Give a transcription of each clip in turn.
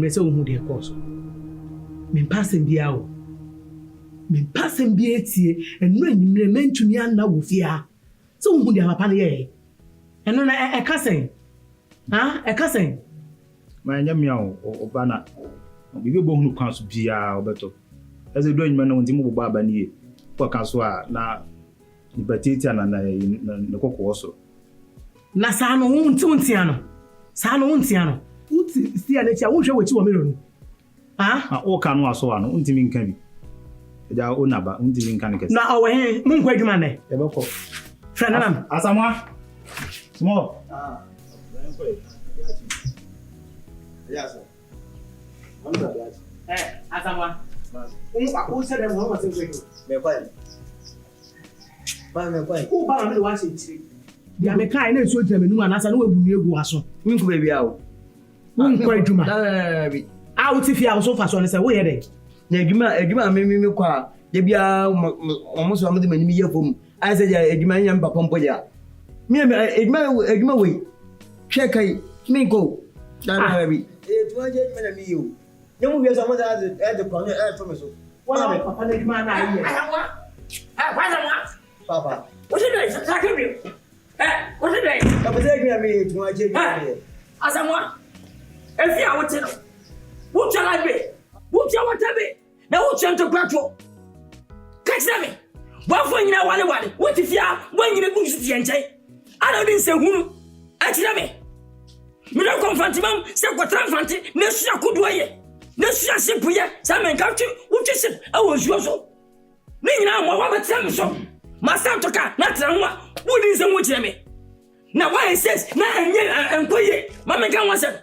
me say who dey cause. Me pass him bia o. Me pass him bia tie enu anyimre mentumi anna wo fia. So who dey papa ye? Eno na e kasen. Ha? E kasen. Ma nya mia o bana. Bibi bo hunu kwanso bia obeto. Eze do anyima na wonti mo bo aba nie. Kwa kanso a na ni batiti na kokko so. Na sa no wonti ano. Sa no wonti ano. Uti si ana chia wo hwe wachi wo mero no. Ha? O ka no aso ano ntimi nka bi. Eja o naba ntimi nka nkese. Na o he mun kwa adwuma ne. E beko. Friend nam. Asamwa. Small. Yes, sir. Asamwa. O se dem ho se se. Me kwai. Ba me kwai. O ba me wa se tiri. Dia me kai na so tira me numa na sa na we bunu egu aso. Nku ba bia o. Mun kwa adwuma. Bi. A wo ti fi a so fa so ne se wo ye de. Na adwuma me kwa de bia omo so amde manimi ye fom. Ai se ja adwuma nya mpa pompo ja. Me adwuma we. Hwe kai me go. Da bi. Tuwa je adwuma na mi yo. Nyamu bia so mo da de kwa e fom so. Wala papa na adwuma na ayi. Papa. What is it? Sakiri. What is it? Papa say adwuma me tuwa je adwuma. Asamwa. Efi a wote no. Wo chala be. Wo tia wata be. Na wo tia to Kwadwo. Kaisa me. Wa fo nyina wale. Wo ti fia, wo nyina bu nsu tie nkyai. Ana di nse hunu. Akira me. Me don confront mam, se kwatra fanti, na su akodo ye. Na su asipu ye. Sa men ka twi, wo twi sip. A wo zuo so. Ni nyina mo wa betra me so. Masa toka na tra ho a. Wo di nse wo kire me. Na why says na enye enkoye. Ma me kan wase.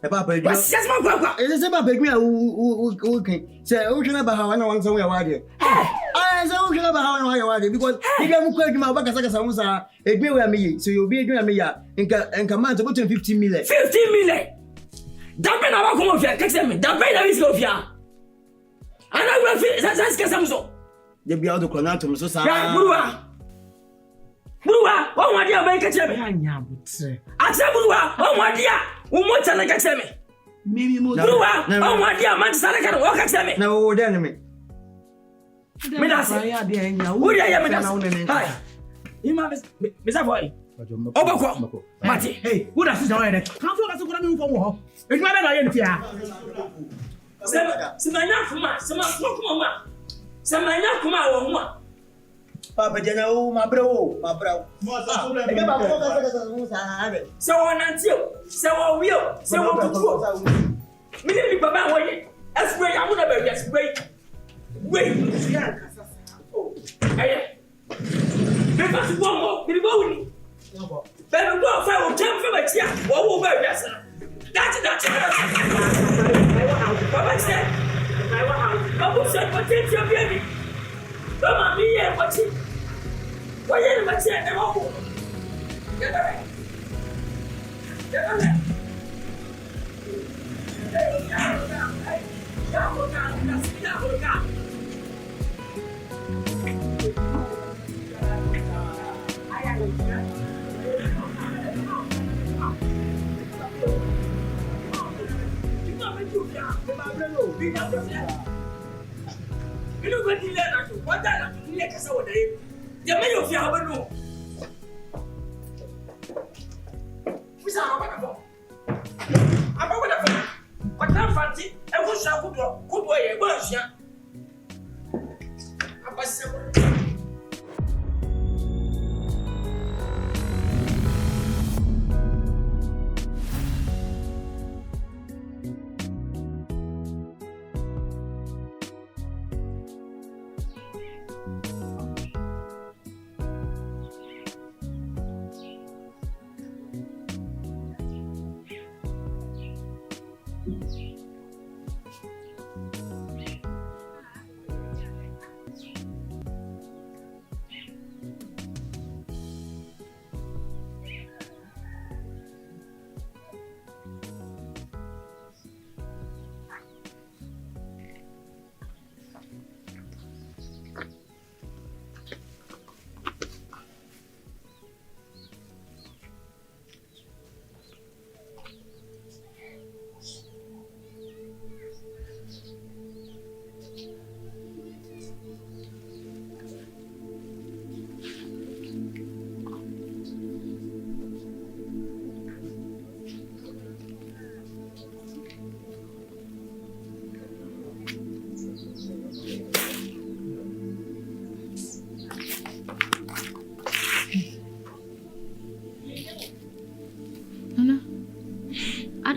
Papa, yes, my papa. It is about me who can say, oh, can I how I want somewhere wide. I say, oh, can I how I want because you can quite my back as I samusa, a great way me, so you'll be doing me and command to put in 15 million. 15 million. That pen I come of here, catch me. That pen is of here. And I will feel that's Casamso. They be out of Conatum, so sad. Bua, oh my dear, make a check. I said, Bua, oh my dear, who wants to like a me? Mimi Bua, oh my dear, man, I can walk at me. No, enemy. Miss, who I am. Hi, you must miss a boy. Oh, Matty, hey, who does know it? Come for us to come from war. It's not an idea. Samana, Samana, come out. Papa General, my bro. So on until so will so what to do. Me Papa way. As great I would have yes great. Wait. Hey. Because one more, we go. Better go for jump from a chair. What will be yes. That's Papa said. Papa said potential baby. Come on, me here, what's it? Why are you not saying them all? Get away. Get away. You know what you learn? What I do, you say what I. The man of your no. We are about what I'm fancy, I wish I could wear a bunch.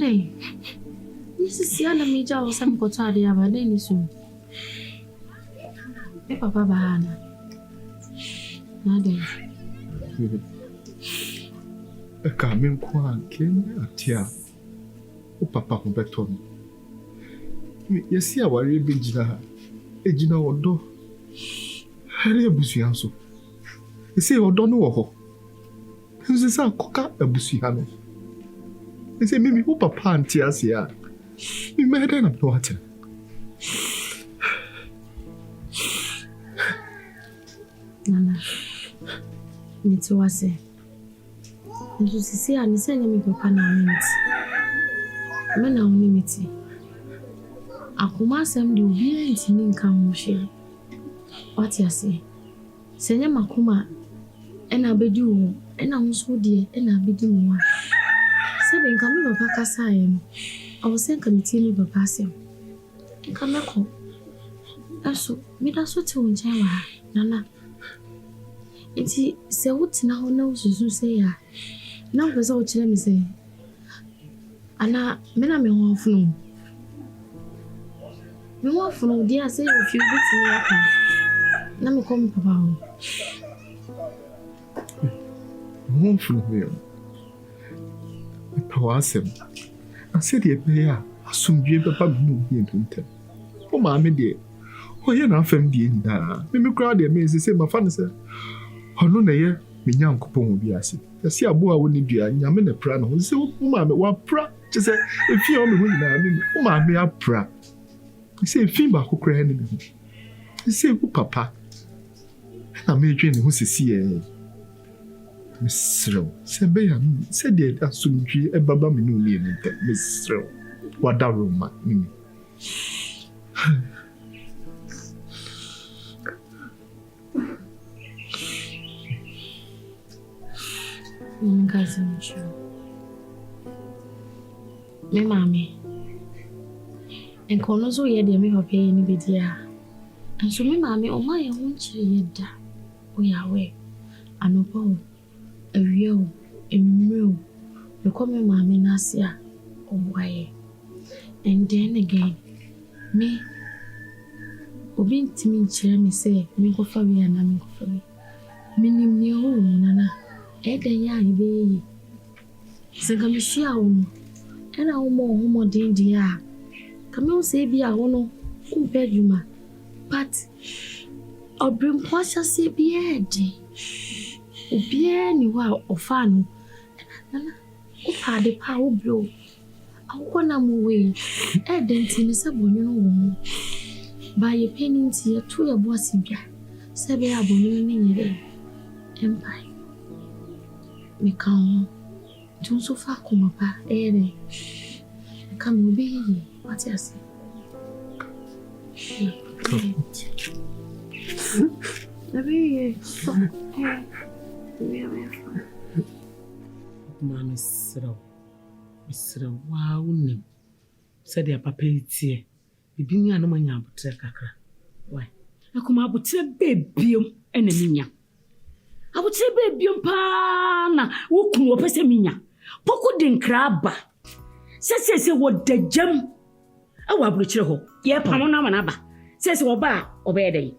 Hey, this is Yana Major or some Kotadi of an any soon. Papa Bahana. Nade. A coming quan came at Tia. O Papa Humberton. Yes, I worry Bigina. Ejina Odo. Harry Busianso. You say Odo no. Who's this? Coca a Busiano. You say, Mimi, who Papa and Tiasia? You made an water. Nana, it's was it. And you see, I'm sending me Papa now. Men are unlimited. Akuma sem de obi ntini nka ho hwe. What you say? Senya makuma ena bedi wo ena ho so de ena bedi mo a. Sebe nka me Papa kasa yen. Awo sen ka miti ni Papa sem. Nka meko. Aso me da so te wonchen wa nana. Enti se wutina ho na ususu se ya. Na wo se wo kire me se. Ana me na me ho afunu. Me want for no dear say if you get me. Na me come Papa. Won't for me. Awesome. I said, ye pay a assume you Papa no here to tell. Oh, mammy dear. Oh, you're not family in that. Me crowd the amazing say my father said. Oh, no, near me young coupon will be asking. I see a boy wouldn't be a young in a pran who say, oh, mammy, what pra? Just say, if you only win, I mean, oh, mammy, a pra. He said, Fimba who cry anything. He said, oh, Papa. I made dream who's a see Miss Row. Said, Bay, said, dear, as soon as you a baba me no name, Miss Row. What that room, Mimi. Cousin, sure. Me, mommy. And Conoso ye de me papa ni bidia. And so me mama o my won chire yeda. O yawe. Anopo. Ewieo, emreo. Me come mama na sia o waye. And then again, me obi ntimi chire me say me ko fa wi ana me ko fa wi. Minim ne o nana. E den ya ibe yi. Senga me sia o no. Ena o mo den dia. Come on, say be a wono, bedroom, but I'll bring Kwasi say be eddy. Obie ni wa ofano. Nana, opa de power blow. I wanna move away. Edenti ni sabonyo no wo. By a penny to your 2 year bossy bia. Sebe abonyo ni nyere. Empire. Me kan. Tun so fa kuma pa ere. Come be. What you say? Mama Mr. Wow, said your papa tea. Bibi ni ano manya abutre kakra. Why? Akuma abutre bebiom eneminya. Abutre bebiom pa na wo kun wo pese minya. Poko de nkraba. Se wo dajam. Awa abutre ho. Ye pamo na manaba. Se wo ba obeden.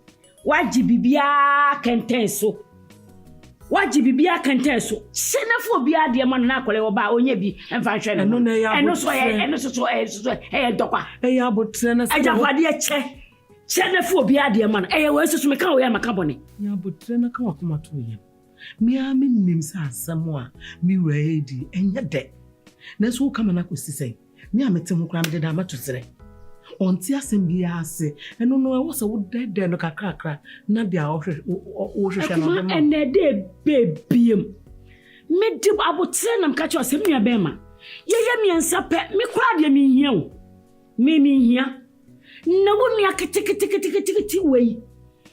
Waji bibia kentenso. Waji bibia kentenso. Senafo bia de man na akole wo ba onye bi emfa hwe no. Eno so dokwa. Ya abutre na se. Ajafade che. Senafo bia de man. We susu me kan wo ya makabone. Ya abutre na kan wakoma to yem. Me a me nim sa asam a me ready enye de. Na so kama na kosi sei. Me a mete ho kra me de amato sere. Onti asem bia ase. Eno no wo se wo de no kakra na dia wo hwehwe no dem. Ene de bebiem. Me di abutre na mka che asem nua bema. Ye miensa pe me kra de me hia o. Me hia. Na wo nua ketekete wei.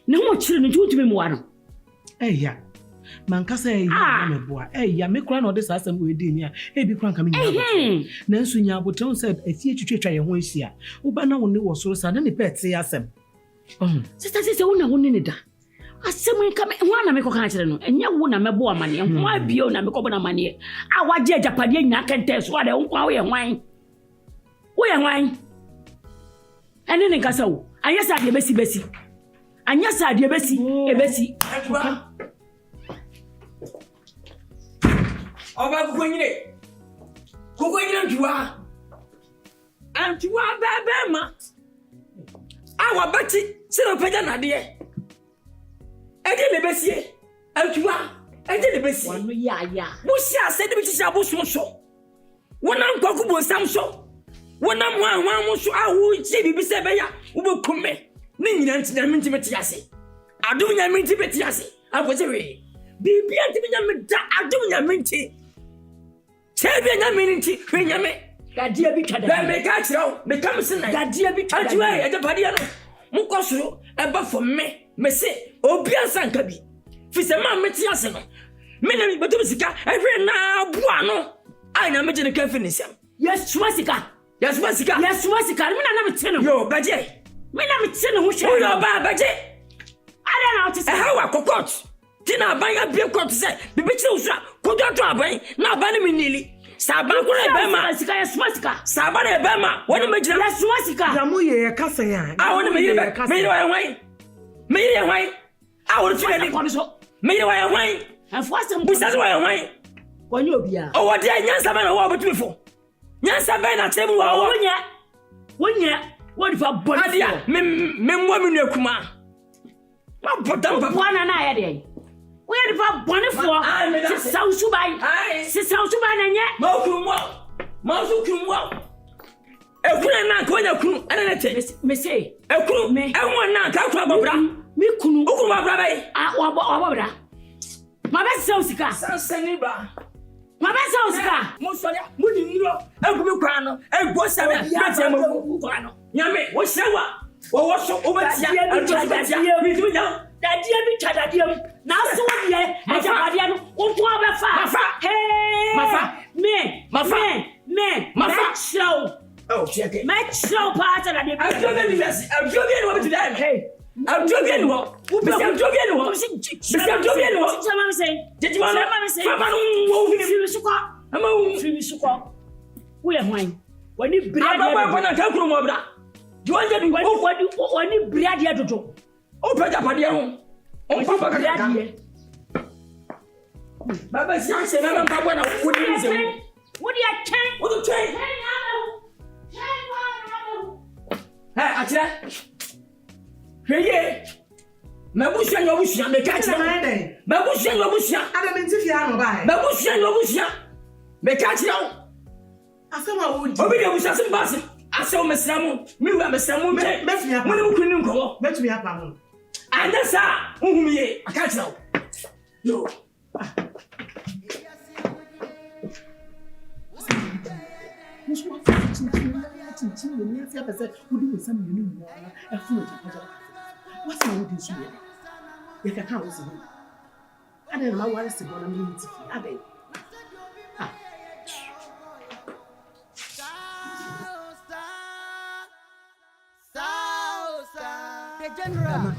Na ho kire no ntumi mu wa no. Eya. Mankasa eya me boa. Eya me kra na odisa asem we di ni a. Ebi kra nka me nya. Na nso nya abotan said efie twetwa ye ho ahia. Wo ba na wo ne wo so sa na ne pete asem. Sister wo na wo ne da. Asem nka me ho na me ko kan kire no. Enya wo na me boa mane. Ho abio na me ko bona mane. A waje ajapade nya kente so ade wo kwa wo ye hwan. Where am I? And then Nkasa, I yes, I Bessie. And yes, I Bessie. Oba kukwanyire ntuwa antuwa bema awa bati sino peja na de ede lebesie antuwa ede lebesie wanu ya musi asede bi tisi abosonso wona nkwaku bo samso wona mwa muso awu ji bibi se beya ubokume ni nyina ntina minti metiase adum nya minti metiase akojewe bibi antimi nya meda adum nya minti Chebe nya minti wenyame gadia bi twada be me ka kire me kam se na gadia bi twada atiwa e de padia no mukosoro e ba for me se obi ansanka bi fi se ma meti ase no me na beto sika e hwe na boa no anya me gene ka fi nisam yes swasika me na me no yo baje me na me no ho hwe yo ba baje ada na otise ha wa kokot tina banya bi kokot se bibi kire usra kodoto aban na aban mi nili saban ko ebema sika ya swasika saban ebema woni megina ya swasika na mo ye kasa ya woni me yire hwan woni tuli ko so me yire wa hwan afwasem busase wa hwan woni obia o wodi anyansa ba na wo betumi fo nyansa ba na temu wa wonya wodi fa boni adia me mo me nu akuma ma bodam papa na ya de we are the bonifo. South Subai. South Subai na nye. Maukumwa. Ekuna na kwanya kunu anete. Me say. Ekunu me. Enwo na ka kwa babra. Me kunu. Okunu babra bai. Wa babra. Ma be sausika. Sansani ba. Ma be sausika. Mo soria. Mo di niro. Egumi kwa no. Egbo sabe. Beti amagu kwa no. Nyame wo sewa. Wo so obetia. Adia bi tu nya. Dadia bi tadadia na so de ajabadia no wonto abefa me show oh check me show part of the I'm joking what did I hey I'm joking what I'm saying did you want to say mama no free suko we are wine when you bread na ka kuro mo bra do you want to bread here dodo o peja pade ho o papa ka baba si ase na baba na wodi nze wodi a chen wodi chen hey atira hweye mabusia nyobusia me ka kire mabusia nyobusia ada me ntifia no bai mabusia nyobusia me ka kire o asema wodi obi de busia sim basi ase o mesramu mi wa mesramu me mefia mo ne kunu nko betumi apa ho anda sa uhumie aka kire o yo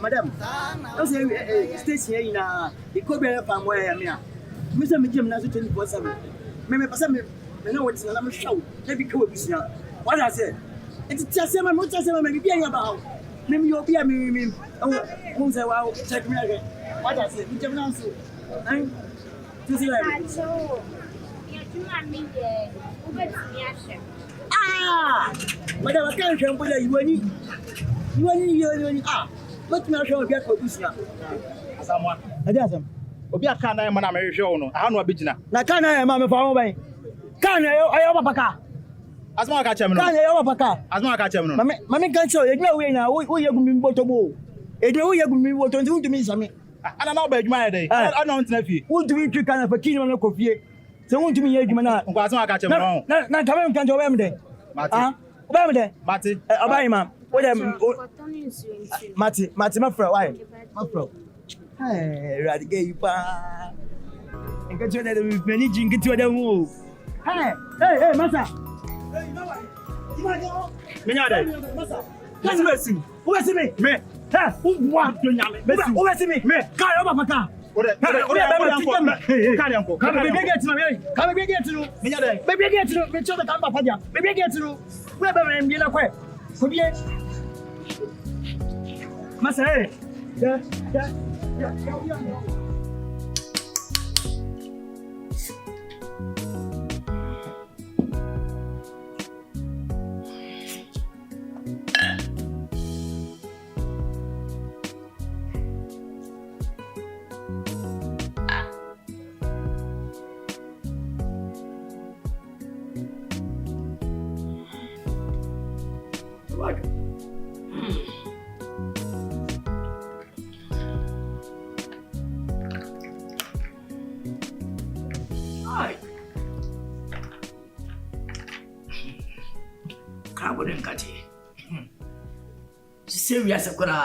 Madam, I say station here na the Kobe farm where me. Mr. Mijam na so 24/7. Me pasa me na what na me show. Na bi kawo bisia. What I say? It's just say me bia ya ba. Me yo bia me. Oh, say wow, check me again. What I say? Mijam na so. Tu see like. So, you tuma me de. Ubetumi ahwe. Ah! Madam, I can't remember you ani. Ah. But me ahwe obi akọ bisia. Asamwa. Ade asam. Obi aka na ma na me hwehwe no aha no abegina na ka na ma me fa ho ban ka na ayo papa ka asma ka chem no ka na ayo papa ka asma ka chem no ma me kan cho edwa we na wo ye gumi boto bo edwa wo ye gumi boto nti undumi nsame ana na oba adwuma dey ana ontena fie undumi twi kana fa kini ma ko fie se undumi ye adwuma na nko asma ka chem no na ka me kan cho ba me dey ba me dey mate oba ima wo dey mate ma fra why ma fra hey radike ipa enka cho na me mani jingi ti oda mu hey masa hey mama imajo me nya dey masa kan wesi me ha uwa do nyame wesi me ka yo papa ka Kwadwo Nkansah. Serious kora.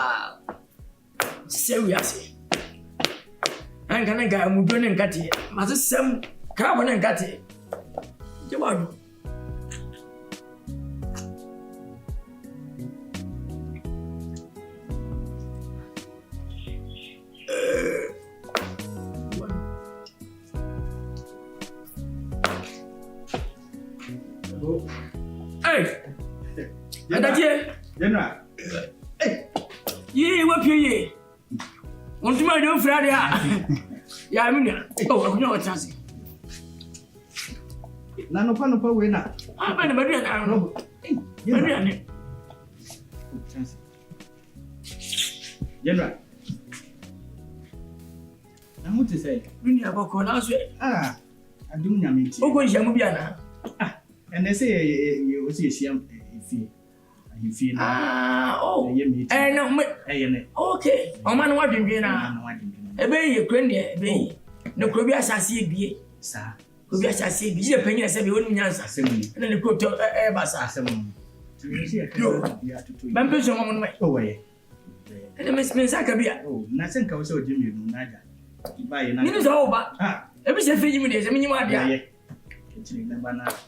Serious. Angana ga mudo Nkansah. Masem Kwadwo Nkansah. Jawadu. General. Ye what pay? Want to my new Friday? Yeah, I mean, oh, I know what's happening. Nano Panopa winner. I'm a Marian. I don't know. Marian. General. I want to say, we have a call. I do not mean to. Oh, Yamubiana. And they say you see him if you feel. Oh, okay. Oh, man, what do you know? A baby, a baby. No, could be as I see, sir. Could be as I see, be a penny as every one answer. And then the quote of Airbus. Members of one way. And the Miss Minsaka. Oh, nothing comes so Jimmy. By an over. Every 50 minutes, I mean, you are there.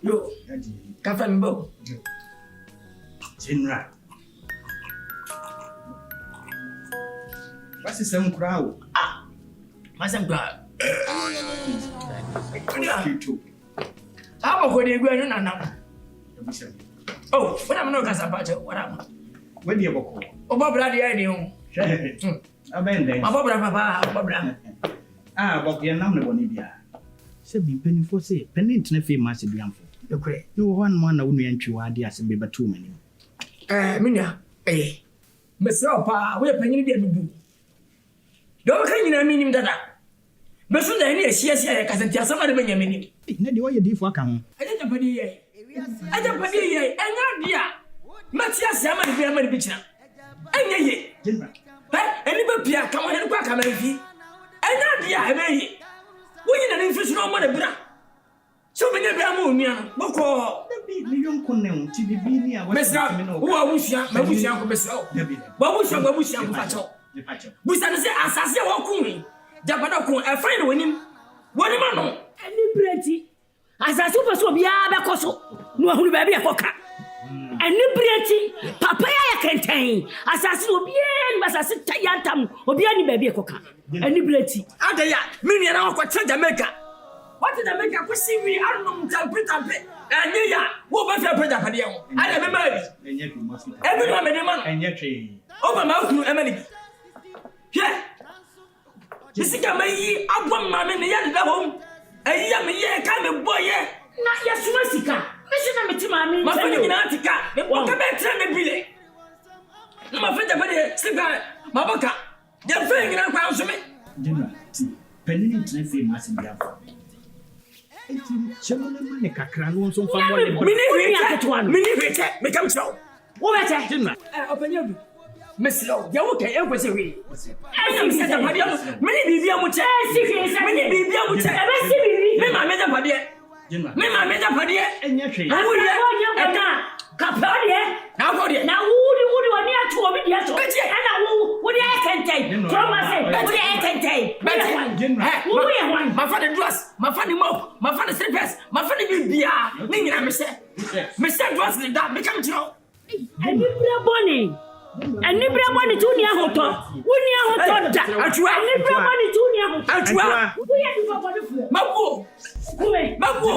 Yo, Captain Bow. General. What's the same crowd? Masam crowd. How about you going on now? Oh, when I'm not Casapacho, what am I? When do you go? Oh, Bob, I knew. A band, my Papa. But you're not the Bonibia. Said be penny for say, penny in a few months to be ample. Okay, you one only and two ideas and be but too many. Minya, Miss Ropa, we're penny to do. Don't can you mean that? But soon I need yes, I can't tell somebody when you mean it. Not the way you did for come. I don't put it. I don't put it, and not dear. Matthias, I'm going to be a man picture. And ye, anybody come on and back a man. And not dear, I may. We need an infant no money, bra. So many Bramonian, Boko, the young Conan, TV, who are wishing, my wish uncle Bessel. But wish uncle Pacho. We stand as I walk me. Japanoko, a friend with him. What am I know? Any pretty. As I suppose will be a coso, no who baby a coca. Any pretty, Papa can tame. As I will be as I sit Tayantam, or be any baby a coca. Any pretty. Ada, million hour for Jamaica. What did I make a question? We are not to and yeah, what was your brother? I remember it. Everyone made a man and yet over mouth to Emily. Yeah. This is a may up one man in the young home. A young year kind of boy, not your Sumasika. Mission mammy, my friend in Antica, walk about the village. My friend, cigar, my boca. They're playing in a house of me. General, penny to the famous in the after. Minnie, become so. What I tell open your Miss Lowe, you're okay, it was a real. I am said a Padia, many be able to say, many be able to say, my mother Padia, my mother Padia, and your tree. I would have Capadia, now who would you near to me yet? What I can take from myself, what I can take. My father dress, my funny mop, my father slippers, my funny beer, Mr. Dress, that become true. And you are bonny. And Nibra money to near Hoto. Unia Hoto. Nibra money to near Hoto. Mabu. Mabu.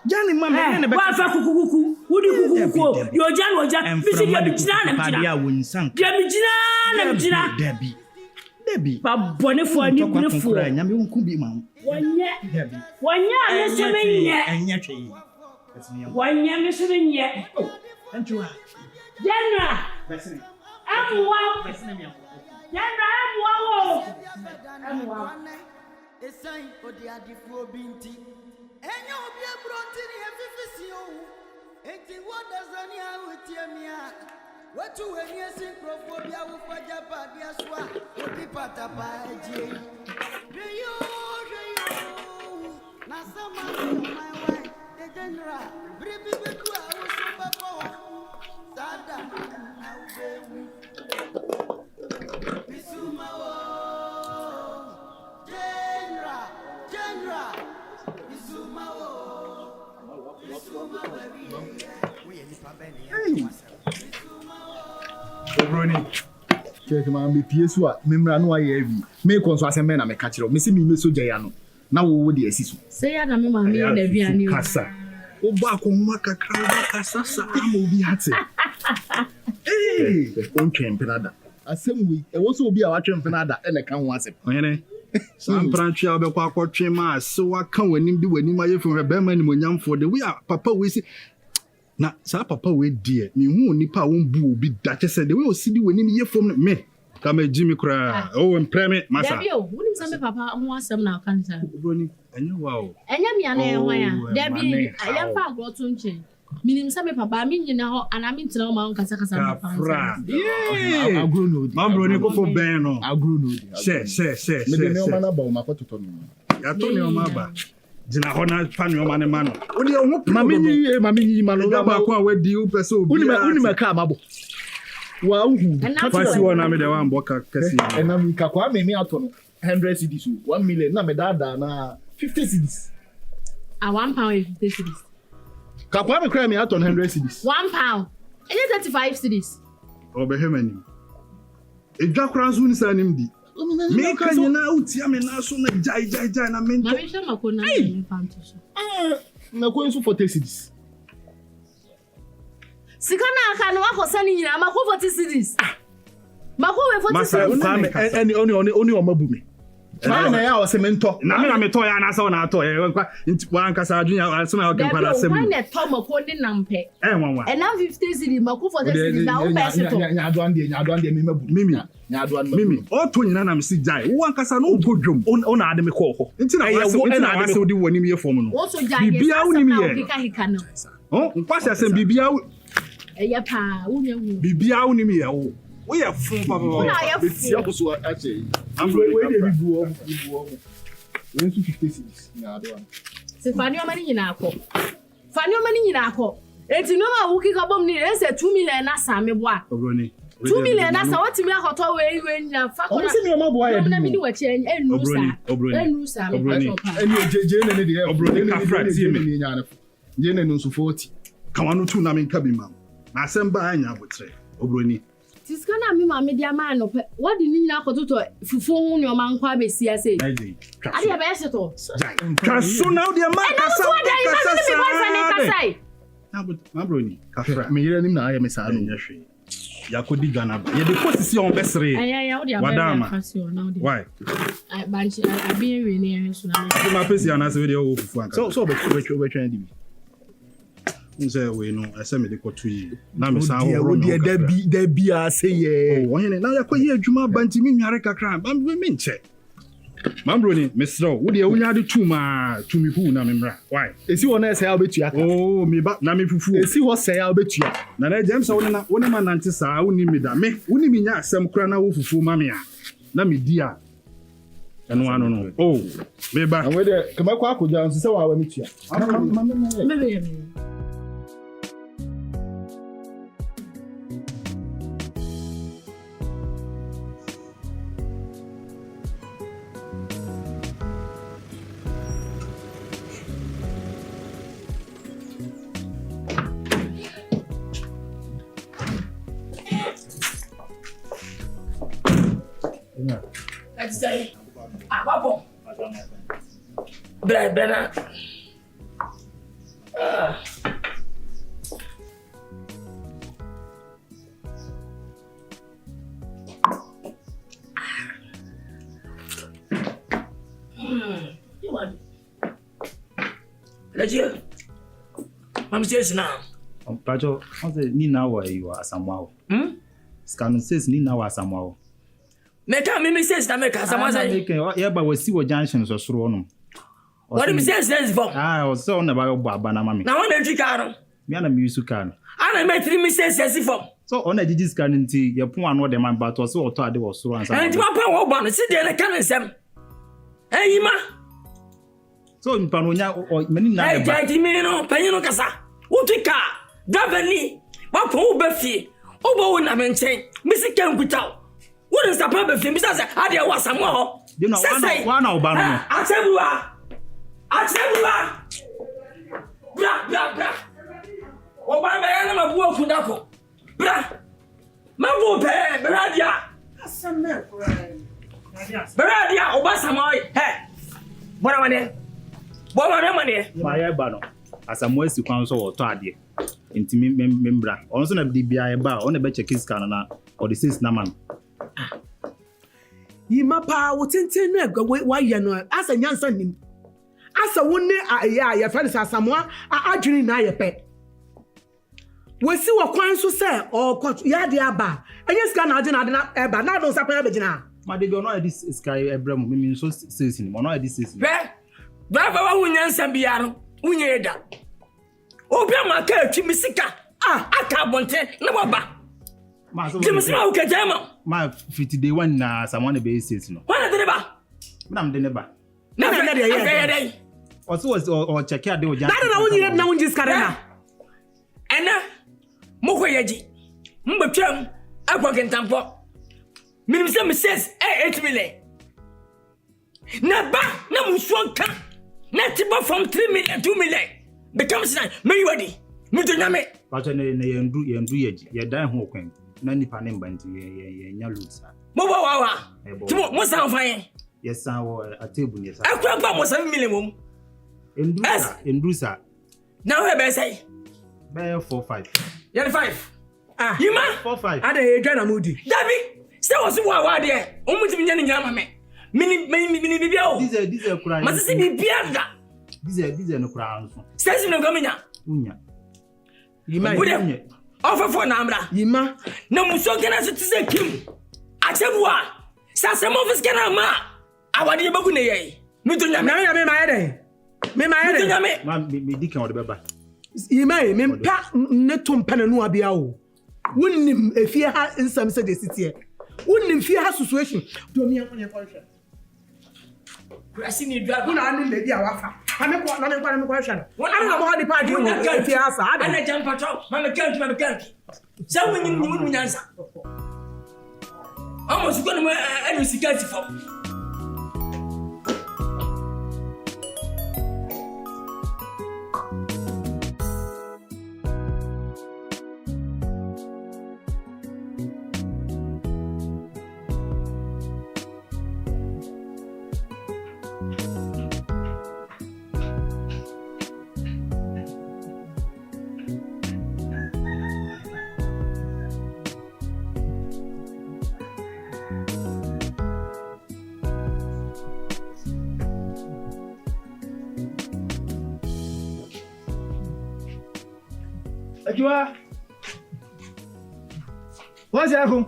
Johnny mama ene be fa kukuku wudi kukuku yo jan woja bisi dia bijina na bijina Debbie pa bone fo ani kune fo nyame wonku bi ma wonye Debbie me se menye enye twe wonye me se menye antua Jenna besene amwa besene mi Jenna amwa wo amwa esan odi adifo binti enye obi ebronti ni efifisi o enti wodazani awutiamia watu wenye sinkrofobia ufaja padia swa odi patapa eje reyo na sama my wife the general bribi betu awusoba ko sada awubewu bisuma wo general bisuma wo Brony. Check my BPS wa memra no aye avi. Me konso asem na me ka kire. Me se me soja ya no. Na wo de asiso. Say ya na me ma me na aduane. Kasa. Wo ba ko ma kakra ba kasa sa ama obi hate. On twem penada. Asem wi e wo so obi a wa twem penada e na kan ho asem. Oyene Sampranchi abekwa akwotwe ma se waka wanim di wanim ayefu be ma nimonyamfo de we papa we si na sa papa we die me hu onipa won bu obi da chese de we osidi wanim yefom me ka ma jimi kra o empreme masa Debbie o woni sambe papa ho asem na aka nta broni enye wa o enya mi ana enwa ya Debbie ya fa agroto nche minim sambe papa mi nyina ho ana mi ntina ma nkasa kasa na fra Agro no di. ma broni ko fo ben no Agro no di. se Me de me o mana ba o makototo no. ya to ni o ma ba jina hona pa ni o ma ne ma no o de o hu Mami nyi ma no ba ko a wadi o pese obi uni me ka mabo. Wa uhu. Kwasi wona me de wan boka kasi Na mi ka kwa me ato no 100 cedis 1 million na me dada na 50 cedis. a 1 pound 50 cedis. Ka kwa me kra me ato 100 cedis. 1 pound. It is 35 cedis. Obehemani. Edwa kra so ni sa nim di. Me ka nyina utia me na so na jai na mento. Mami sha makona me fanto so. Na ko nso 40 cedis. Sika na aka no akosa ni nyina mako 40 cedis. Mako we 40 cedis. Any o mabu me. Na ya o se mento. Na me to ya na sa na to e wan kasa adwunya so na o kan kwada sem. Why na to mako ni nampe? Wanwa. And now 50 cedis mako 40 cedis na o pese to. Nya ado me mabu. Mimi. O to nyina na me si jai. Wan kasa no go dwom. O na ade me ko ho. Nti na wase odi woni me yefom no. O so jai. Bibia woni me ye. Hika no. Oh, nkwase asem bibia Eya pa, unya wu. bibia woni me ye wo. Wo ye fun papa. Na ya Betia ko so ache. We dey bibu o. We nso 50 cedis na ado an. Se fani o mani nyina akọ. Enti no ma wuki ka bom ni ese 2 million na sa me boa. Obroni. 2 million na sa watimi akoto we nya fa ko. O se me ma boa ya. Na mi ni wachi enu sa. Obroni. Enu sa me pa. Eni je ne de. Obroni ka fra ti me. Je ne nso 40. Kawanu tu na me nka bi ma. Na asem ba anya abotre. Obroni. Tiskana me ma me dia man no. What the nina ko to fufu no man kwa be sia say. Ade ya be se to. Kaso now the man kasa. Na broni. Kafra. Me yere nim na aye me sa no. Yakodi Ghana. Ye the post is on besre. Aya o dia be fasio now dey. Why? I banchi I be we ne so na. Ma pesi anase we dey o fufu anka. So be try di. Nse we no ese me dey koto yi. Na me san ho ro. Da bi a say ye. Oh, won na yakoyi adwuma banti mi nware kakra. Ba me nche. Mambroni, Mr. Would you only have to my to me who na memra? Why? Is you wanna say I'll bet you? Oh, me ba na me fufu. Is you what say I'll bet you? Na na James one man nante sa woni me da me. Woni me nya asem kra na wo fufu ma me a. Na me dia. Eno ano no. Oh, me ba. And we there, come akwa akoja nso say wa wa me tua. Me. Let's say, Papa. Brana. You want? Let's hear. I'm serious now. Pacho, how say ni na wa you are Samuel? Scan says ni na wa Samuel. Meka me says na meka Samuel say. Yeah, but we see what junction so suro no. What do me says for? I was so na ba na mami. Na one entry car no. Me na me use car. Ana me 3 me says for. So on a digis scan nti ye pon ano de man but was so to ade was suro ansa. And ma pa wo ba no see dey na kan nsem. Eh ma. So mpa no nya mani na de ba. Eh jai me no panyi no kasa. Wo tu car. Davani. Wa pon wo ba fie. Wo ba wo na me nchen. Me si kan kutaw. Wouldn't stop up him because I did was some more. You know, one Obama. I tell you, bra. Obama, I'm a boy Kundako. Bra, Mambo, Beradia. Beradia, Obasamoy. Hey, what am I there? What am I there? My Bano, as I'm West Council or Tardy. Intimate member. Also, na DBI bar on a better kiss canana or the 6 naman. Yima pa wo tenten na wa ye no asa nyansa nim asa wonne ya friend Samoa adwene na ye pe wesi wo kwan so se o ya de aba enye ska na adwene na eba na don sapa be gina ma de bi ono this sky ebrem me so season ono this season bra wa wunyansa bia no wunye da obi ma ka atwi misika aka bonte na baba James ma uke jama. Ma 50 day one na someone be says no. Wana de ba? Na de neba. Na de ye. Also was or check out the oja. Na wonyi na wonji skare na. Ena mo ko yeji. Mbetwam akwa kentampo. Minim se me says 8 million. Na ba na musuon ka. Na tiba from 3 million 2 million. Becomes 9. Me ready. Me do nyame. Pacho ne yendu yeji. Ye dan ho kwen. Na nipa ne mbanti ye nya lutsa. Mo wa. Timo mo san fan. Yes san wo a table yes. Akwa ba mo 7 million mum. Endusa. Now we be say. Be 4-5. You're 5. Yima 4-5. Ade e dwa na mudi. Dabi. Say was wa de. Omuti nya nya ma me. Mini bibia o. This kura. Masisi bibia da. This no kura anso. Say no gaminya. Unya. Yima unya. Offer na amra. Yima. Na muso gena so tise kim. Achebua. Sasa mo fis gena ma. Awade ye bagu ne ye. Mi to nya me ma ye den. Me ma ye den. Ma me dikan o de beba. Yima me mpa ne to mpa na no abia o. Wonnim efie ha nsam se de sitie. Wonnim fie ha situation. Do mi an ko hwe. Kwasi ni dwa. Una ani le dia wafa. Ame ko na me ko hwe. Ana na mo ha di pa di wo efie ha sa. Ana jam patrol. Mama kanki. Sa wonnim nyansa. Almost going to any security for. Ajua. What's happening?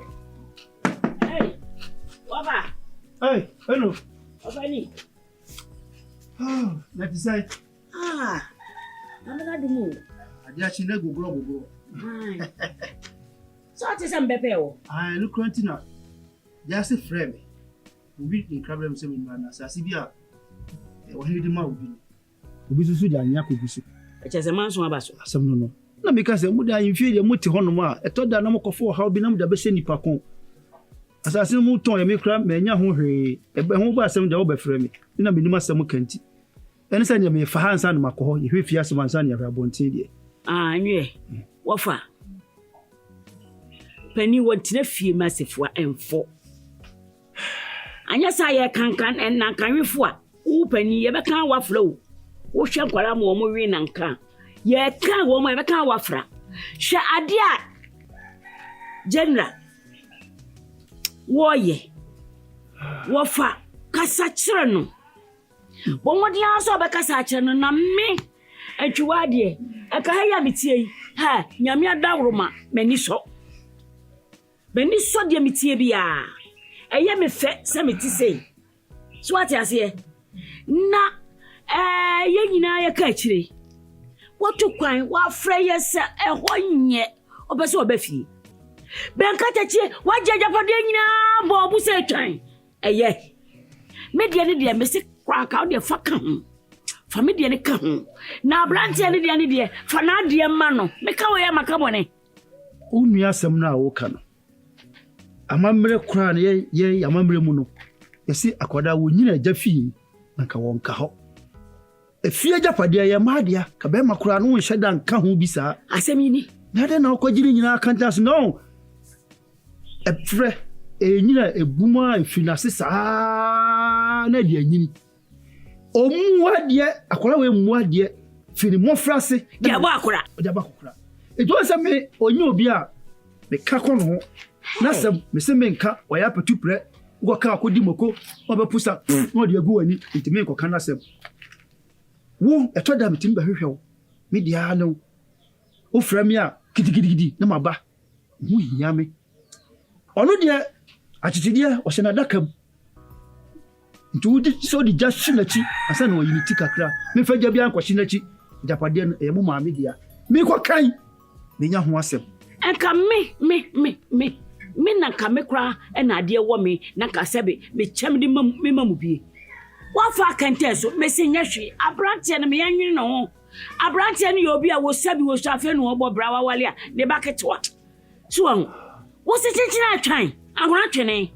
Hey, Papa. Hey, hello. Papa ni. Oh, let me say. I'm not the moon. Adia chine gogoro. So what is Mbepe o? I look around now. Just a frame. We be problem say we na asase bia. Wo he di ma obi. Obi susu ja anya ko gusu. Echese manso abaso. Asem no. Na me ka say mu da yimfie de muti hono ma etoda na mokofo ha obi na mu da be se nipa kon. Asase mu ton ya me kra ma nya ho hwe. Ebe ho ba asem da wo be frame. Na me nim asem kanti. Ene say me fa hansa no makoho ye hwe fia asem ansa na ya bonten de. Ah, nwe. Wo fa. Penny wantina fie masifua emfo. Anya sa ye kankan en nankanwefo a wo pani ye beka wa flow. Wo hwe nkwara mo mo wi nankan. Ye kan wo mo ye beka wa fra. Hwe ade a general wo ye. Wo fa kasa kire no. Bo wodi aso be kasa kire no na me atwa de e ka ya metie ha nyame adawroma mani so. Beni so de metie bia eye me fe se meti sei so ati ase na ye nyina ye ka kire wotu kwan wa frɛ ye se ehonye obese obafie ben ka tachi wa jajapade nyina bo obu se twan eye me de me se kwa ka de fa ka ho fa me de ne ka ho na branche ne de fa na de ma no me ka wo ye makabone unu asem na wo ka no amamre kura na ye amamre mu no yesi akwada wo nyina jafi na ka wonka ho efie japade ye maadia ka be makura no nhye da nka ho bisa asemi ni na de na okogiri nyina kantas no efre nyina ebuma efinase sa na de anyini omuade akwara we muade fini mo frase de ba akura ejo se me onye obi a me ka ko no na sem me se me nka oya patu pre go ka akodi moko obepusa no de agu ani ntime ko kana sem wo etoda mitim ba hwehwew me dia no o fra me a gidigidi na maba hu hia me ono de achichide o se na dakam ntu di so di just shinachi asa no yiniti kakra me faja bia anko shinachi japade no e mu ma me dia me ko kan me nya ho asem enka me na ka me kra na ade wo me na ka sebe me chem di me mamu bie wa fa kante so me se nya hwe abrante na me yanwene no ho abrante no ye obi a wo sabi wo shafe no obo brawa wale a ne baketwa so wo se chinchina atwan agona twene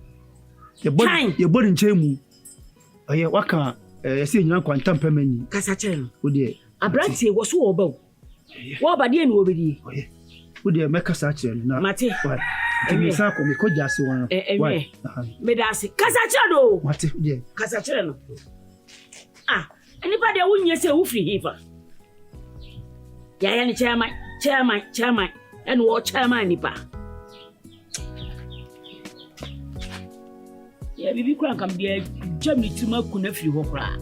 ye body nchemu aye waka se nyina kwanta mpamani kasa kire wo de abrante wo so wo ba wo ba de ni wo bedi oye wo de meka sa kire na mate emi sa ko me ko jase won why me da se kasa kire do mate de kasa kire no anybody who nye say who free hiva ya ni chairman and what chairman nipa ya bibi kura kam dia jam ni tima kuna free ho kura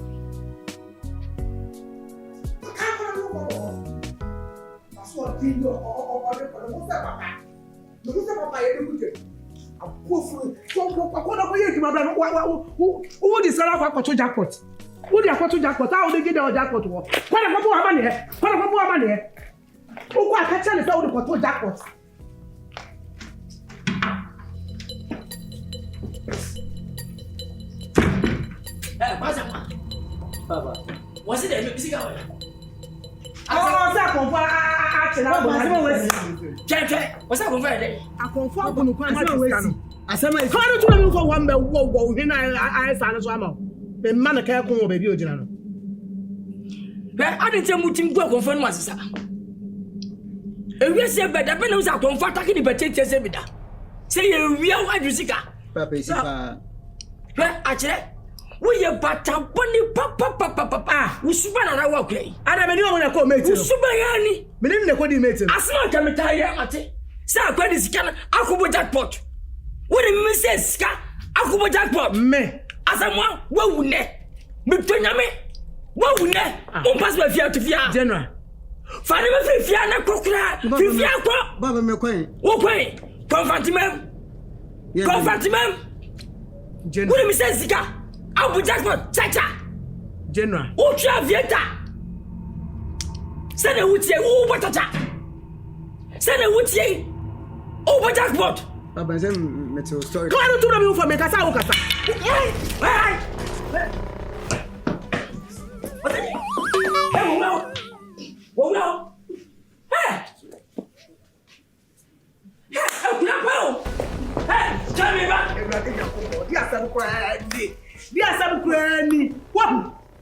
who the seller for Kwadwo jackpot? Who the Kwadwo jackpot? How they get the jackpot? Kwara Kwadwo amane he. Kwara Kwadwo amane he. O kwa kacha le say the Kwadwo jackpot. Baba. Was it the music hour? Oh, sa konfo a chena bo Wezzy. Check. What's that konfo there? A konfo abunu kwa na Wezzy. Asema ifa no tuma mi for one be wo hina I sa no so ama. Me ma na kai kon wo baby ogina no. Be adete mutim gwa konfo no asesa. Ewie se beda be na usa konfo atake ni betete se beda. Se ye wie wadusika. Papa isipa. Be akire wo ye bataboni papa usuba na wa kwai Ada me ni o na ko mate no. Usuba yani. Me ni na ko di mate no. Asma ka metaye ate. Sa kwadi sika na akobo jackpot. What do you say, Ska? Akubo jackpot. Me. Asamwa, what would ne? Mutonyame. What would ne? On pass by fear to fear. General. Fani me fifia na kokra. Fifia ko. Baba me kwen. Wo kwen. Confrontation. Confrontation. General. Who me say sika? Abu jackpot. Chacha. General. Who traviata? Say the wutie who batacha. Say the wutie. Who jackpot. Baba say me tell story. Come on to me for me kasa o kasa. Hey. Wow. Hey. Hey, tell me back. Dia sabu kwani.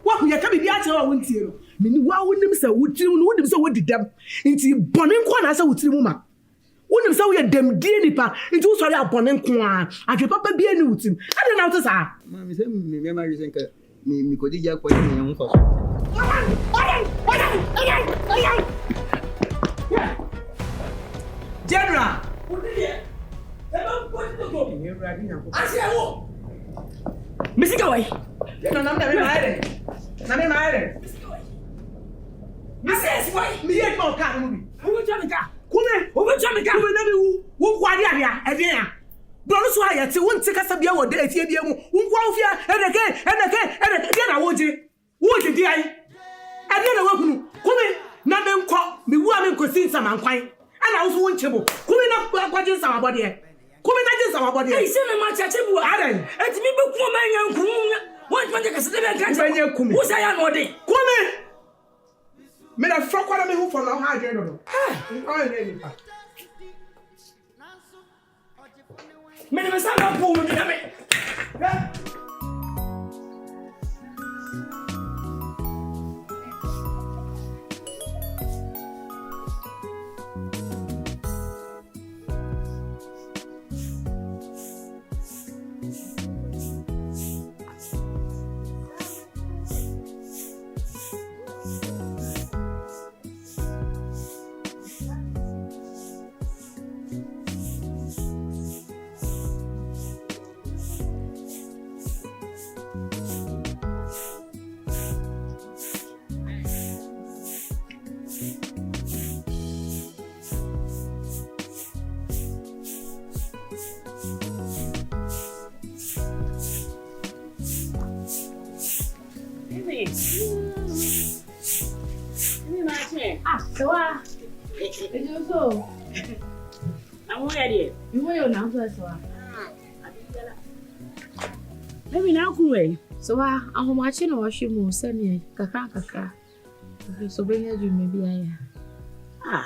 Wahu ya kabi dia che wa wontie no. Meni wa wonim se wotiri no wonim se wodidam. Nti bone nko na se wotiri mu ma. Wonim se wo ye dem die nipa. Nti wo sori abone nko a. Adwe papa bia ni wotim. Ade na wo sa. Ma me say me ma reason ka me kodija kwa ni yan fa. General. Misika wai. No, na me maire. Na me maire. Misika wai. Me ye ko ka no bi. Wo jamika. Kume na me wu kwade area e den a. Bro no so ayete wonti kasa bia wo de afie bia mu. Wo ofia eneke na woje. Woje di ai. Ade na wakunu. Kume na me nko me wu a me nkosi nsama nkwan. Ana wo so wonchebo. Kume na kwaje nsama abode. Kume na je nsama abode. Ei se me ma chache bu adan. Eti mi be ku ma nya nkumu. Won ma je kase de be nka. Wo sa ya no de. Kume me na frokwara me hu for na ha adwe no. Oh ne ni pa. Me ne sa na pu mu na me. Sawa. Ejo so. Amu ya die. Iwo yo na so sawa. Baby na ku we. Sawa, ahomachi na wo hwemu se ne kakra. So benya ju me bia ya.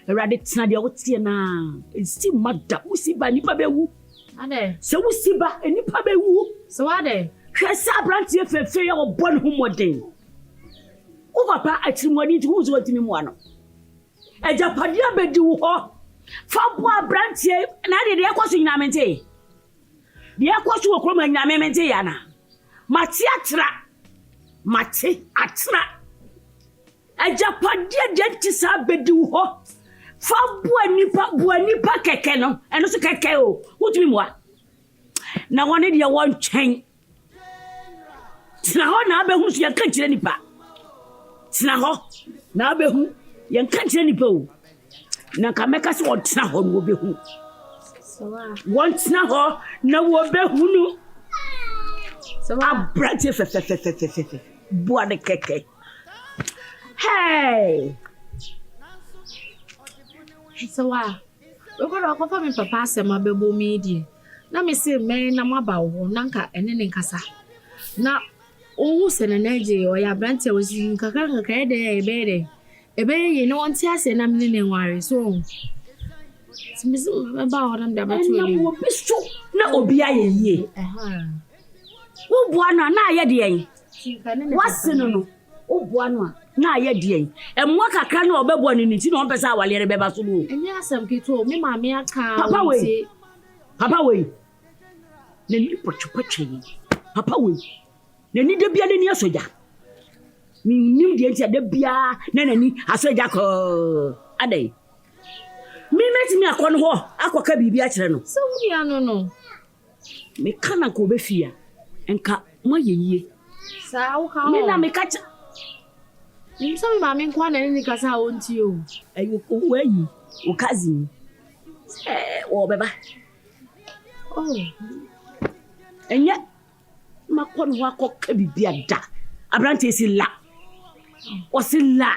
Erade tsna de wotie na. Esi mada usi ba nipa bewu. Ade. Se usi ba nipa bewu. Sawa de. Hwesa brantie fefe ya obon hu modern. O papa atrimoni nti hu zo atimi mu ano. Ejapade abedi wo ho. Fa bo brantie na de ekoso nyina mente. De ekoso wo kroma nyina mente ya na. Mate atra. Ejapade de tisa abedi wo ho. Fa bo nipa keke no. Eno so keke o. Wotimi mu a. Na wone de won twen. Tina ho na abehu so yanka kire nipa. Tina ho na abehu yanka kire nipa o. Na kameka so tina ho no obehu. Sawa. Won tina ho na wo obehu no. Sawa. Abrante fe. Boa de keke. Hey. Sawa. Ogo ko fa mi papa asema bebo mi di. Na me se me na maba wo na nka ene ne nkasa. Na owu se na naje o ya brante o si nkaka de ebe ye no onti ase na me ne nware so simizi ba o nam da ba tu Na wo bisu na obi ayeye. Wo boa no na aye de yen. Wase no wo boa no na aye de yen. Emwa kakra na obebo ni nti na on pesa awale re beba so no. Enye asem kito me ma me aka Papa we. Na ni pochpoche yi. Papa we. Na ni de bia ni asoja. Mi nim de ntia de bia na nani asoja ko. Adai. Mi meti mi akọ no ho akoka bibia kire no. so wi anu no. Me kana ko be fia. Enka mo yeye. Sa wo ka. Me na me kacha. Some mammy inquire any case I want you. Where you? O cousin. Oh, Baba. Oh. And yet, my con walk could be a da. A branch is in la. What's in la?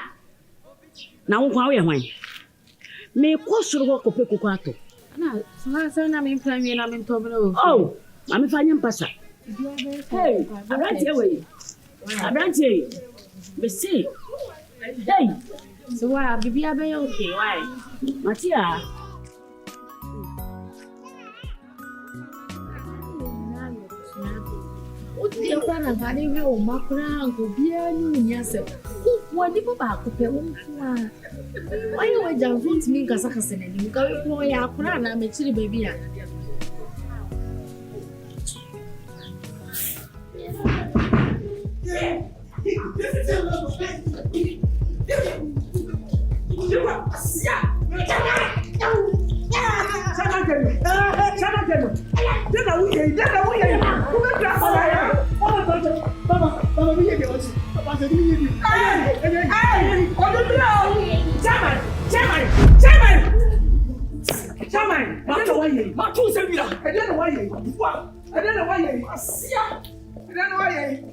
Now, why are you? May cost you walk up a cocato. No, so I'm in plan and I'm in Tomino. Oh, I'm finding Passa. Hey, a branch away. A branch. But say, hey, so why be okay? Why? Matia. What do you plan of having your macron go be a new yourself? What did you back to pay? Why you were down to me, Kazakhstan, and you go for your plan? I'm a chilly baby.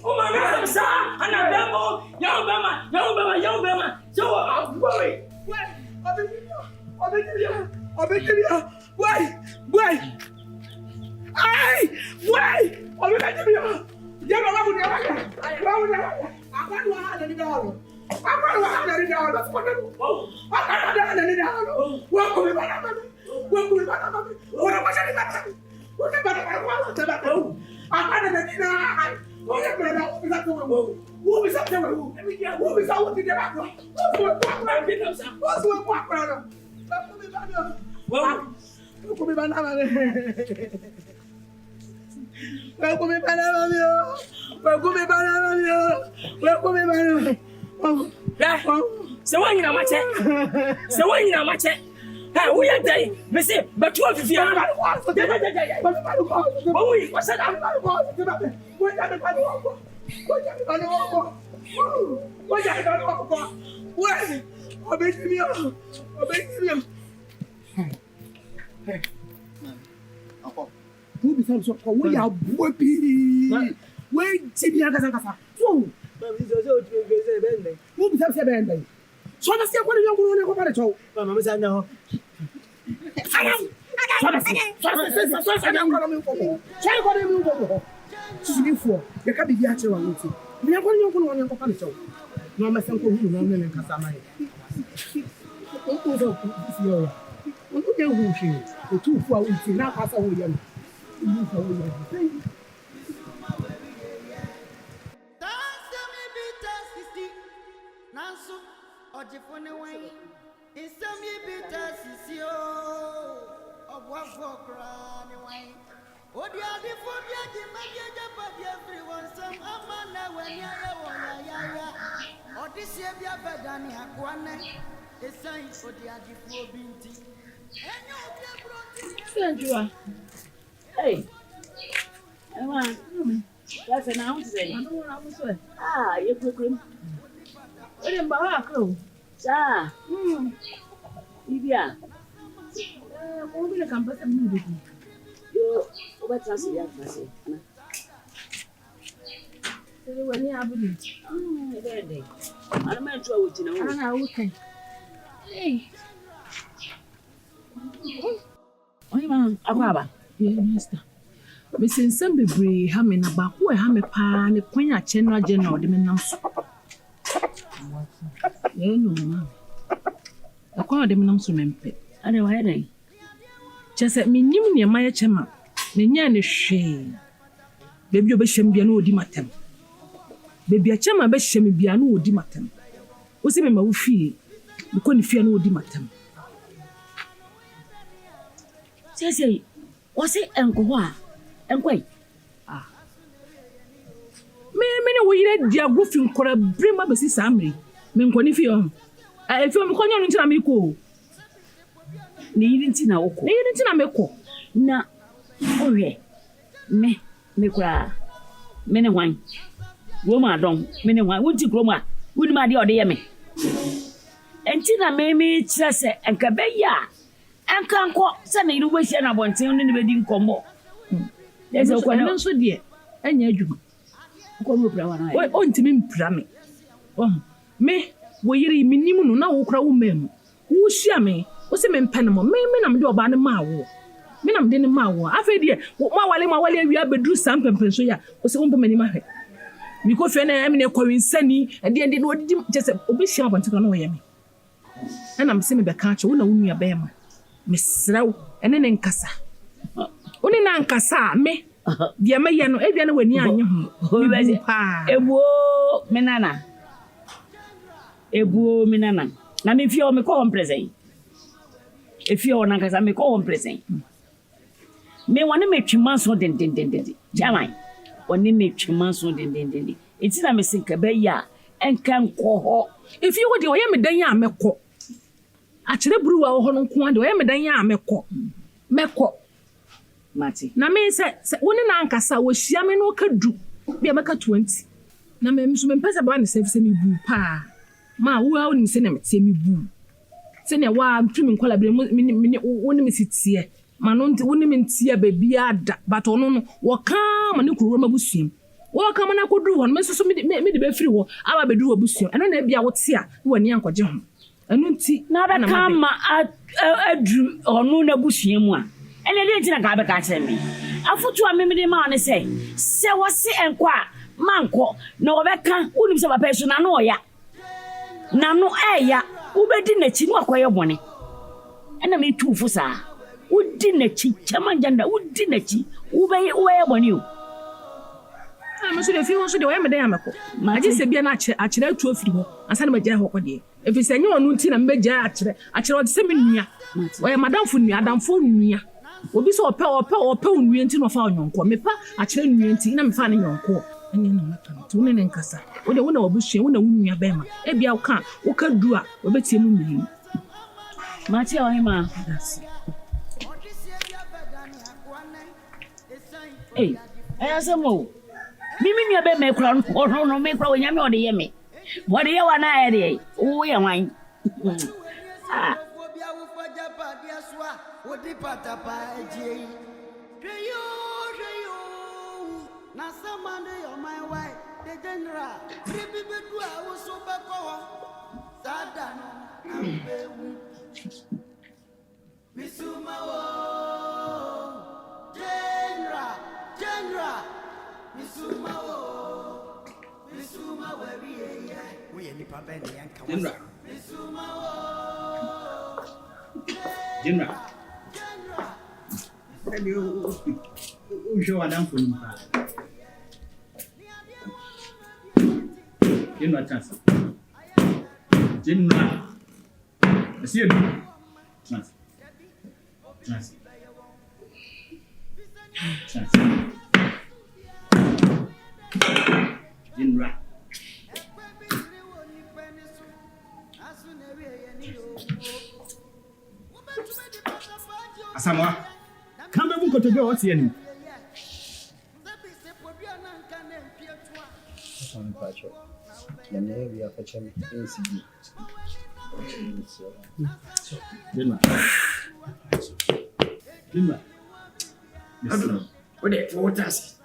Oh my God, sir! And I remember, young Bama. So I'm worried. So when you know my check, hey, we are day, Missy, but 12 if you are not. What's that? Who becomes so we are whooping. Wait, Timmy, I got a phone. Who becomes a band? So let's get what you're going to go to show. Mamma said no. You can't be the actual one. We are going to go to show. No, my son, who is not in Casama. What was up this year? What do you do? The 2 4 weeks in that house. Hey, that's an ounce. Ah, you're cooking. What in Barako? Ah, Livia. What will come back immediately? You're what's us here, Kwasi. When you have it, I'm not sure what you know. Okay. Hey. Oh, Ababa. Yes, Mrs. Sambry, Hamming about who I me pan, the Queen at General General, the Menams. No, I call them Namsum. I know why. Just at me, near my chema, Minian shame. Baby, Besham Biano Dimatem. Baby, a chema Besham Biano Dimatem. Was it my fee? You couldn't fear no Dimatem. Say, was it Uncle and wait. Ah. Many we let dear roofing for a brim up a sammy. Minquanifium. I feel calling into Amico. Needn't in a meko. Na, oh, yeah. Me cry. Many wine. Roma don't, many wine. Would you grow my Wouldn't my dear me. And Tina made me chess and Cabella. And can't call Sunday you wish and I want to anybody combo. There's a one so dear. And you what on to me, Prammy? Oh, me, where you minimum now, crow men. Who share me? What's a man Panama? Me, I'm do about a mile. Me, I'm dinner mile. I feel dear. What my while we have do something, Pensoya was on many my head. Because when I am in a coin sunny, and then did what just a bit sharp and to annoy me. And I'm seeing the catcher, who know me a bear. Miss Row, and then Nkasa. Only Nankasa, me. Dear Mayano, everyone when you Ewo, Menana. Ewo, Menana. Now, if you're me call present. If you're Nankasa, me call present. Me want to make you man so den. Jamai. When they make you man so den. It's not a sink a bear and can call her. If you would, you am a day, I'm a cock. Actually, brew our Holland Quando, I'm a day, I'm a cock. Meko. Mati. Na me say woni na ankasa wo hia me no ka du bia meka 20. Na me mso me pesa ba ne se me bu pa. Ma wo a woni se na mete me bu. Se ne wa mtumi nkola bre me woni me sitie. Ma no woni me ntie ba bia da. But ono no wo ka ma ne kuro ma busuam. Wo ka ma na koduru ho no me so me de be firi ho aba be duru wo busuam. Eno na bia wo te a wo ni ankoje ho. Eno nti na da ka ma adru ono na busuam a. And I didn't have a catch me. I thought to a memory man say, was it and qua, Manco, no Becca, wouldn't have a person, I know ya. Now, no air, who didn't a chinwa quay of money. And I made 2 for sa. Who didn't a cheat, Chamanganda, who didn't a cheat, who bay away on you. I must have few to the Amako. My just be an actually 2 of you, and send my jahokody. If it's a new one, and major actually, the same year. Why, Madame Funia, Madame Funia. Obi so ope onwenti no fa onwonko mepa a kire nwenti na me fa ne nyonko anya na maka to ne nkasa wo de wo na obusua wo na wunua bema e bia wo ka du a obetie mu nwi mati o hima asemo mimi nua be me kura no me kura wonya me o de ye me wo de ye wa na ye de wo ye wan What the patapa J. Now some Monday on my way, the general. People was so back Sadano. Misuma, General, Misuma, where we are Nipa Benny and Kwasi. Misuma, General. You show an ample. General Chancellor. General. I see you. Chancellor. General. Asamoah. Come back to go what's here. We are fetching ACB. Dinma. What it waters.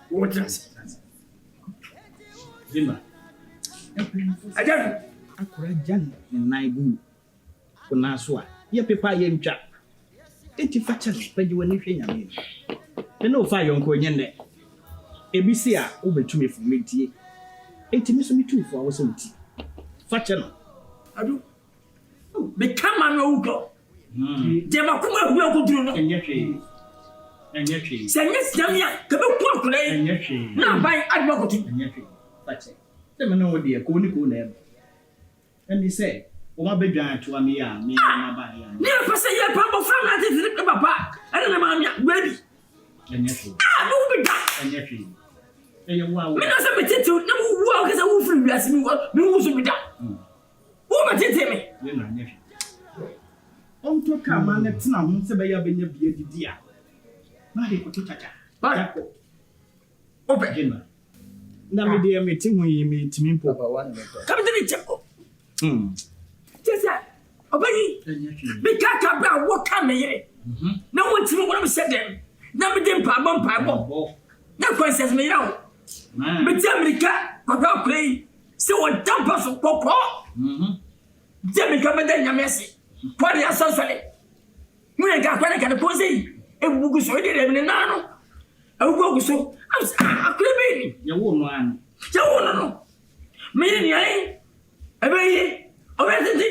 Dinma. Again. Akurajan naibu. Kuna swa. Ye pepa ye ntwa. Enti facha pe je wani hwe nyame. Me no fa yonko nyenne. Ebisi a obetumi fu metie. Enti mi so mi tu fu a wo so nti. Facha no. Adu. Be kama no ugo. Je makuma hu akuduru no. Enye hwe. Senyes jamia ka be ku akura yi. Enye hwe. Na ban adwa kotu. Enye hwe. Facha. Se me no wo de ko ni ko na e. Endi say o ma bedwan to ami ya me na ba ya. Ni pese ye pambo from na ti papa. Ade na ma mi baby. Enye hwe. No be da. Enye hwe. Enye wa wo. Me no se metete na wo wo ka se wo firi wiase mi wo so bi da. Wo metete me. Ye na enye hwe. On to ka ma na tena ho se be ya benya bia didi a. Na de ko to chacha. Ba. Ope. Na me de me ti hu yi me timi mpo. Papa, one minute. Come to the chapel. Tesa, obey. Be kaka bra wo ka me yere. Na wonti me wona me se dem. Na me dem pa bo. Na princess me yira wo. Me ti America, papa play. Se won tampa so popo. Je me ka me den nyamese. Kwari asasole. Mu en ka kwari ka de pose. E bugu so de dem ne na no. E bugu so. Akure be ni. Ya wo no an. Ya wo no. Me ni ai. Ebe Obetiti.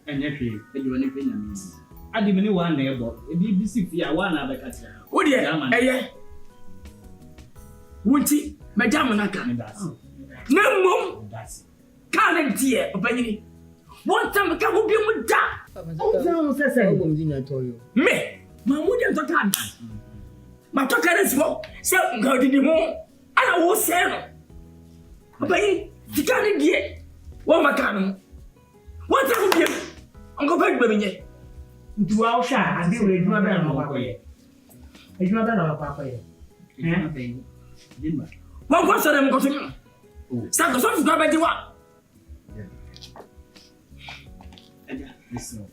Enye hwe, ejo ne penya mi. Adi me ne wa na ebo. Ebi bisi fi a wa na abekati. Wo de eye. Wunti, madam na ka. Na mom. Ka na die, obanyini. Won tam ka wo bi mu da. O se o gom dinya to yo. Me, mamu de to ta. Ma to ka respo. Se ngodi di mo. Ana wo se no. Obayi, dikani die. Wo makano. What are you? Uncle Peg Baby. Do our shot and do it. You are better than Papa. You are better than Papa. What was them got him? Santo Soft grab at you. Listen,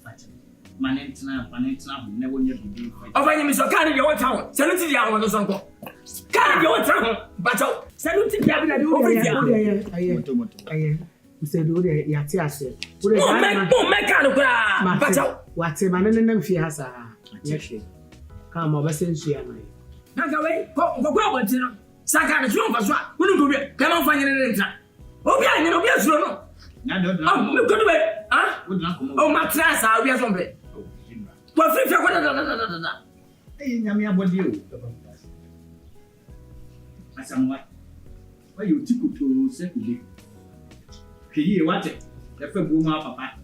Manetna, never knew. Oh, my name is Okari, your town. Salute the hour was uncle. Carry your town, but salute the Gabby. We said, "Oh, yeah, yes." Oh, my but what's a man in them fears? Yes, come over since she and I. Not away, go, Saka, the room was what? Wouldn't go there. Come on, find it. Oh, yeah, you know, yes, no. Oh, good way. Ah, oh, my class, I'll be a zombie. Well, if you're going to hey, Yamia, what do you? I somewhat. Why you took to second? He what it? The first boom up, papa.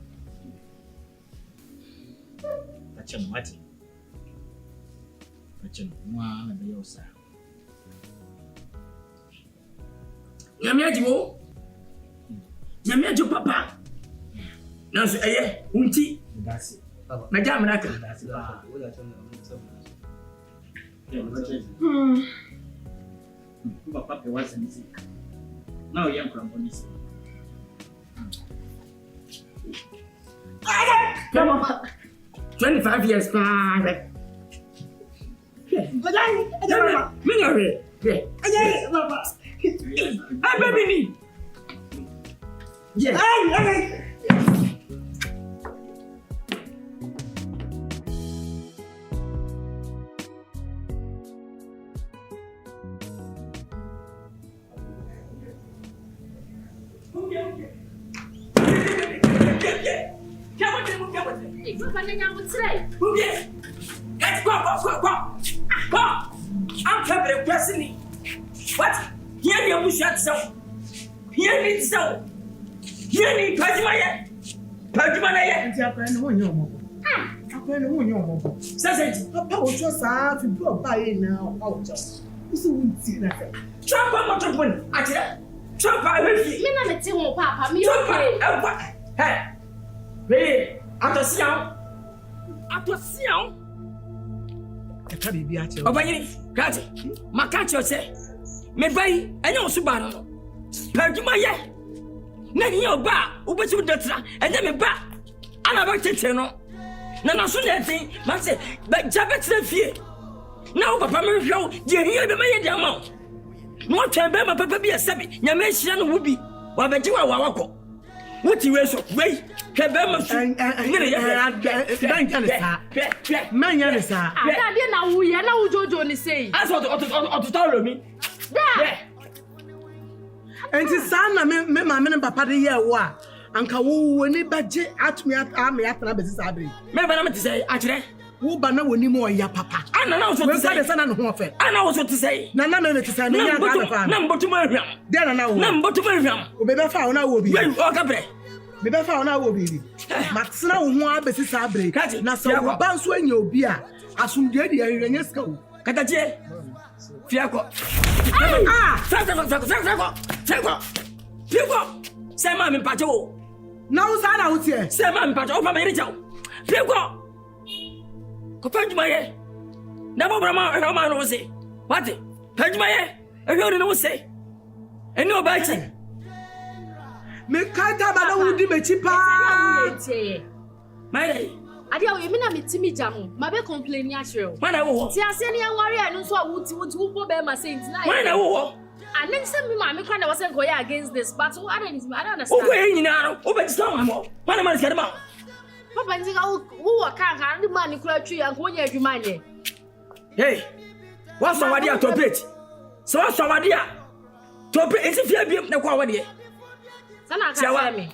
That's a what? That's a one of your side. Yamia, papa. Now, say, Unti. That's it. Madame Naka. That's it. Papa wasn't sick. Now, young crumbs. Come on, 25 years, father. But I don't baby. Yes. I'm coming pressing. What? Here you shut so. Here needs so. Here need Pajimaya. Pajimaya. And your friend won your mobile. A friend won your mobile. Says it. Papa was just out to go by now. Oh, just. You won't see that. Trump, I'm not one. I tell Trump, I will see. You're not a team, Papa. Me, hey. Hey, attention. Attention. Obanyini, kati. Makachi ose. Me bai, enye osuba no. Perduma ye. Na ni oba, ubeti udatra, enye me ba. Ana ba tete no. Na na so na tin, ma se, ba jabetre fie. Na o papa me hwew, je hie be me ye de ama. No twembe ma papa bi esebi, nyame hia no wo bi. Wa beji wa wakọ. Wuti we so, we. Kebe ma su. Ngene ye. Man ya sa. Daddy na wo ye na wo jojo ni sei. Aso to mi. Da. Enti sa na me ma me papa de ye wo a. Anka wo ni baje atumi ame atana besi sabre. Me ba na me ti say akire. Wo ba na woni mo ya papa. Ana na wo so ti say. We sa na no ho fe. Ana wo so ti say. Na me ti say me ya ga fa. Na mbotu ma hwam. De na wo. Na mbotu ma hwam. Obebe fa wo na wo bi. We o ka bre. Me be fa na wo bi. Matsena wo ho abesi sabre. Na so wo ba nso anya obi a asumdie de ahwenye ska wo. Kataje. Fiako. Fiako. Say ma me pacho wo. Na wo sa na wo tie. Say ma me pacho o pa me recha wo. Fiako. Ko panjuma ye. Na bo brama e ma no se. What? Panjuma ye. E hwe no se. Any obati. Me kata ba na wudi me chipa. My day. Ade o yemi na metimi gya ho. Ma be complain ya hwere. When I wo. Ti ase ne anware anu so a wuti wo be ma say ntina. When I wo. And then say me ma me kwa na was go against this but I don't understand. Wo e nyina no. Wo be stand am. When man scared ma. Papa nti ga wo kan kan ndi man kura twi ya ko nya adwuma nye. Hey. What's somebody at top it? So what's somebody at top it? Is if you be na kwa wade. Sana ka tell me.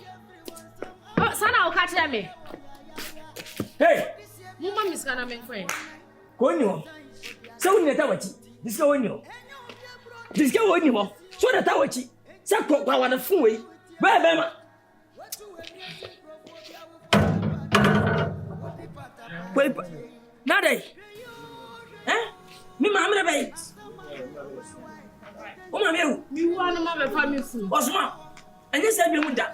Oh, sana o ka tell me. Hey. Mama miskana men friend. Konyo. So we neta wachi. Diska wonyo. Diska wonyo. So neta wachi. Sa kwa wana fun we. Ba ma. Wait. Nade. Eh? Me mama na bay. O ma meu. Mi wa no ma be fa mi fu. Osma. Anye se bi mu da.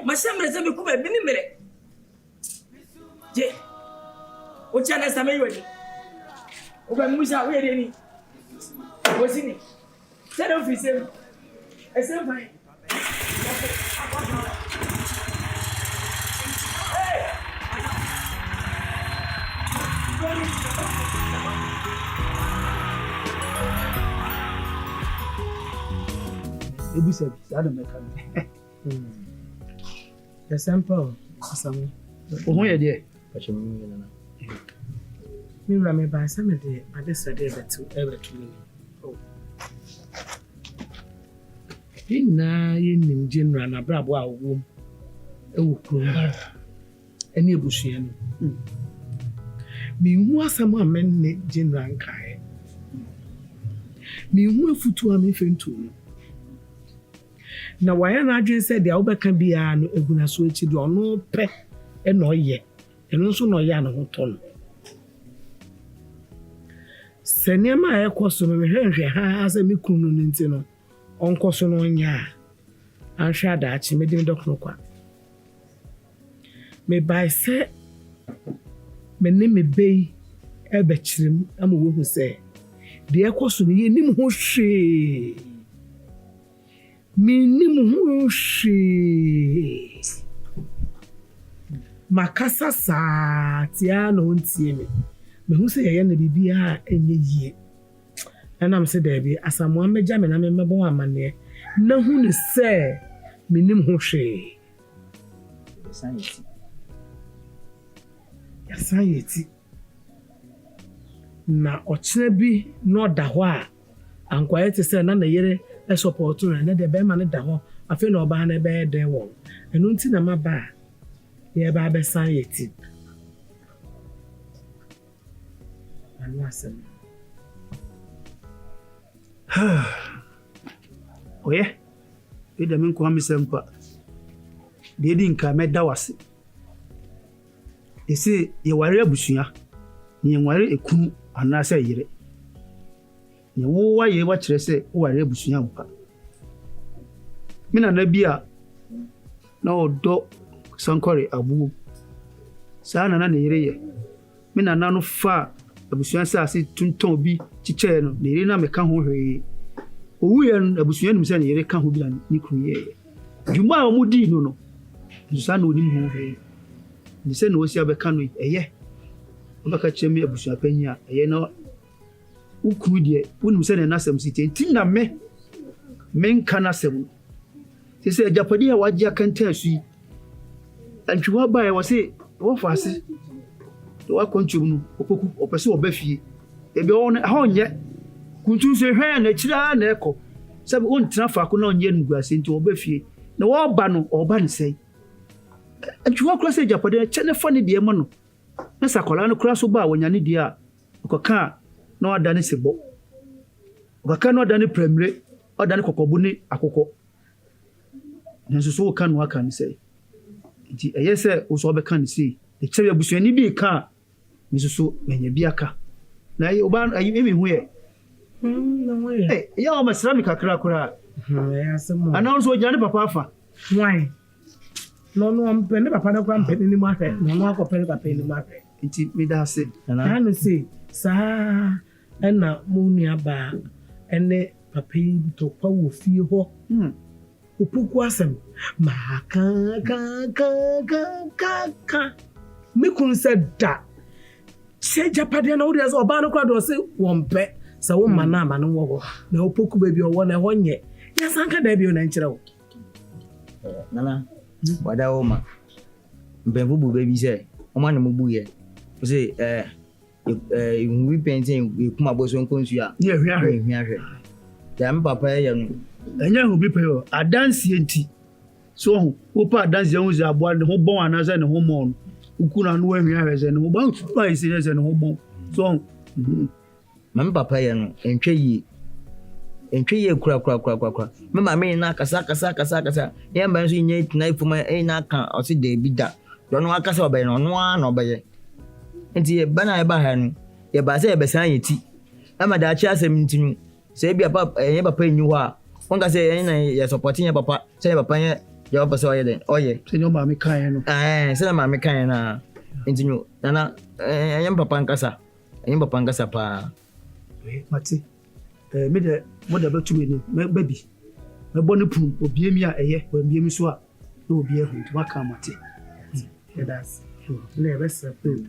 Ma se mre se bi ku ba bi ni mre. Je. O chana sa me yodi. O ba mu sa we de ni. O sini. Se do fi se. E se fine. Ebusa bi ada meka. The sample asam. Ohun ye de. Me ra me ba sam de ade sade betu me. Oh. Inna yenim general na brabo a wo ewu kuro. Eni ebusua no. Me hu asam a menne general nkae. Me hu afutu a me fentu no. Na waya na adwen se dia obeka bia no eguna so echi de ono pe e no ye eno so no ya no hoto no senema e koso no hwehwe ha ase mi kunu no nti no onkoso no nya anhwa da achi me dim dokno kwa me bai se me ne me bei e be chirim ama wo hu se de e koso no ye nim ho hwe Minimum she Makasa sa tiano ntieme. Me hu se ye na bibia enye yie. Na am se da bi asamoa meja me na me mebo amane. Na hu ne se minimum she. Ya sayeti. Na ochire bi no da ho a ankwaye te se na yere e support na de be ma ne da ho afi na oba na be de won enu nti na maba ye ba be san yeti anu asem Oye. E de min ko amisempa. De di nka me da wase. Ese ye ware abusua. Ye ware ekunu anase yire. Ye wo wa ye wa kire se wo ware abusua mpa. Mina na bia na odo sankore abu. Sa na yire ye. Mina na no fa abusua se ase tunton bi chiche no na yire na meka ho hwe. Owu ye no abusua nim se na yire ka ho bi na ni kru ye. Dwuma a mu di no no. Nsa na onim ho hwe. Ni se na osi abeka no eye. Obaka chemi abusua panyi a eye na ukru de wonim se na nasem site nti na menka nasem. Se Japadi a waji akanta asu. Antwa ba e wose wo fase. Wa kontum no opoku opese obafie. Ebe won ha onye. Kuntu se hwe na kira na eko. Sabe on tena fa ko na onye nuguase nti obafie. Na wo ba no oba ne sei. Antwa kura se Japadi a chene fa ne de ma no. Na sakola no kura so ba wonyane de a okoka na wada ne sebo. Okoka na wada ne premiere, wada ne kokobu ne akoko. Nanso so ka no aka ne sei. Nti eyese wo so obeka ne sei. E kire abusuani bi ka miso so menya bi aka. Na oba ayi me hu ye. No way. Eh, ya o masra mi kakra kura. Ya semo. Ana so jane papa afa. Why? No am pende papa na kwa mpende ni mwafe. No akopende papa ni mwafe. Nti me da se. Na no say sa na mu nua ba ene papa yi tɔkwa wɔ fie hɔ opoku asɛm ka me kun sɛ da sɛ japadeɛ na wode sɛ ɔbaa no kora de ɔse wɔmpɛ sɛ wo ma no ama no wɔ hɔ na opoku baabi ɔwɔ na ɛhɔ nyɛ yɛsanka da bio na nkyerɛ wo nana wada wo ma mpɛmfo bu baabi sɛ ɔma na mubu yɛ sɛ we painting we kuma bo so nkonsu a ye hwehwɛ da me papa yɛ no enya hu bi pɛ o adanse enti so ho wo pa adanse hu sɛ aboa ne ho bɔn anasa ne ho mɔ no ukuna no hwehwɛ sɛ ne ho bɔn pa isi sɛ ne ho bɔn so me papa yɛ no entwe yie kura me ma me na kasa yɛ mba nso nyɛ tina ifuma na ka o se de bi da do no akasa obɛyɛ no no a na obɛyɛ enti ye bana e ba ha no ye ba se ye besan ye ti ama da chi asem ntinu se bia papa ye papa nyu ho a won ka se ye na ye support ye papa se ye papa ye papa se oye den oye se no ma me kan no se na ma me kan na ntinu nana ye papa nkasa pa mate me de mo da betu ni me baby me bɔ ne pum obie mi a ɛyɛ obie mi so a na obie hu tuma ka mate that's na ebe separate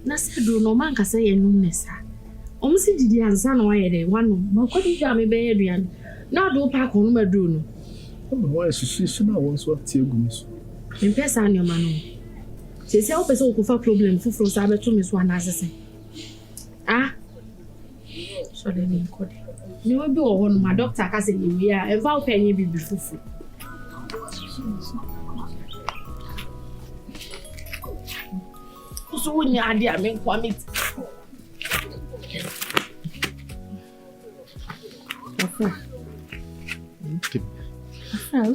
na sɛ do no man kasa yɛ num nesa si didi ansa na wayɛ dɛ wano ma kɔdi hwɛ a mebɛyɛ aduane na ɔde wo paako no maduro no wayɛ susu na wɔn so ate agu me so mpɛ saa nneɔma no sɛsɛ wopɛ sɛ wokɔfa problem foforɔ saa bɛto me so anaasesɛ sɔde ne nkɔde mewa bi wɔ hɔ no ma dɔkta ka sɛ yɛwie a ɛmfa wopɛ nyɛ bibi foforɔ so when you are there, I mean, come it.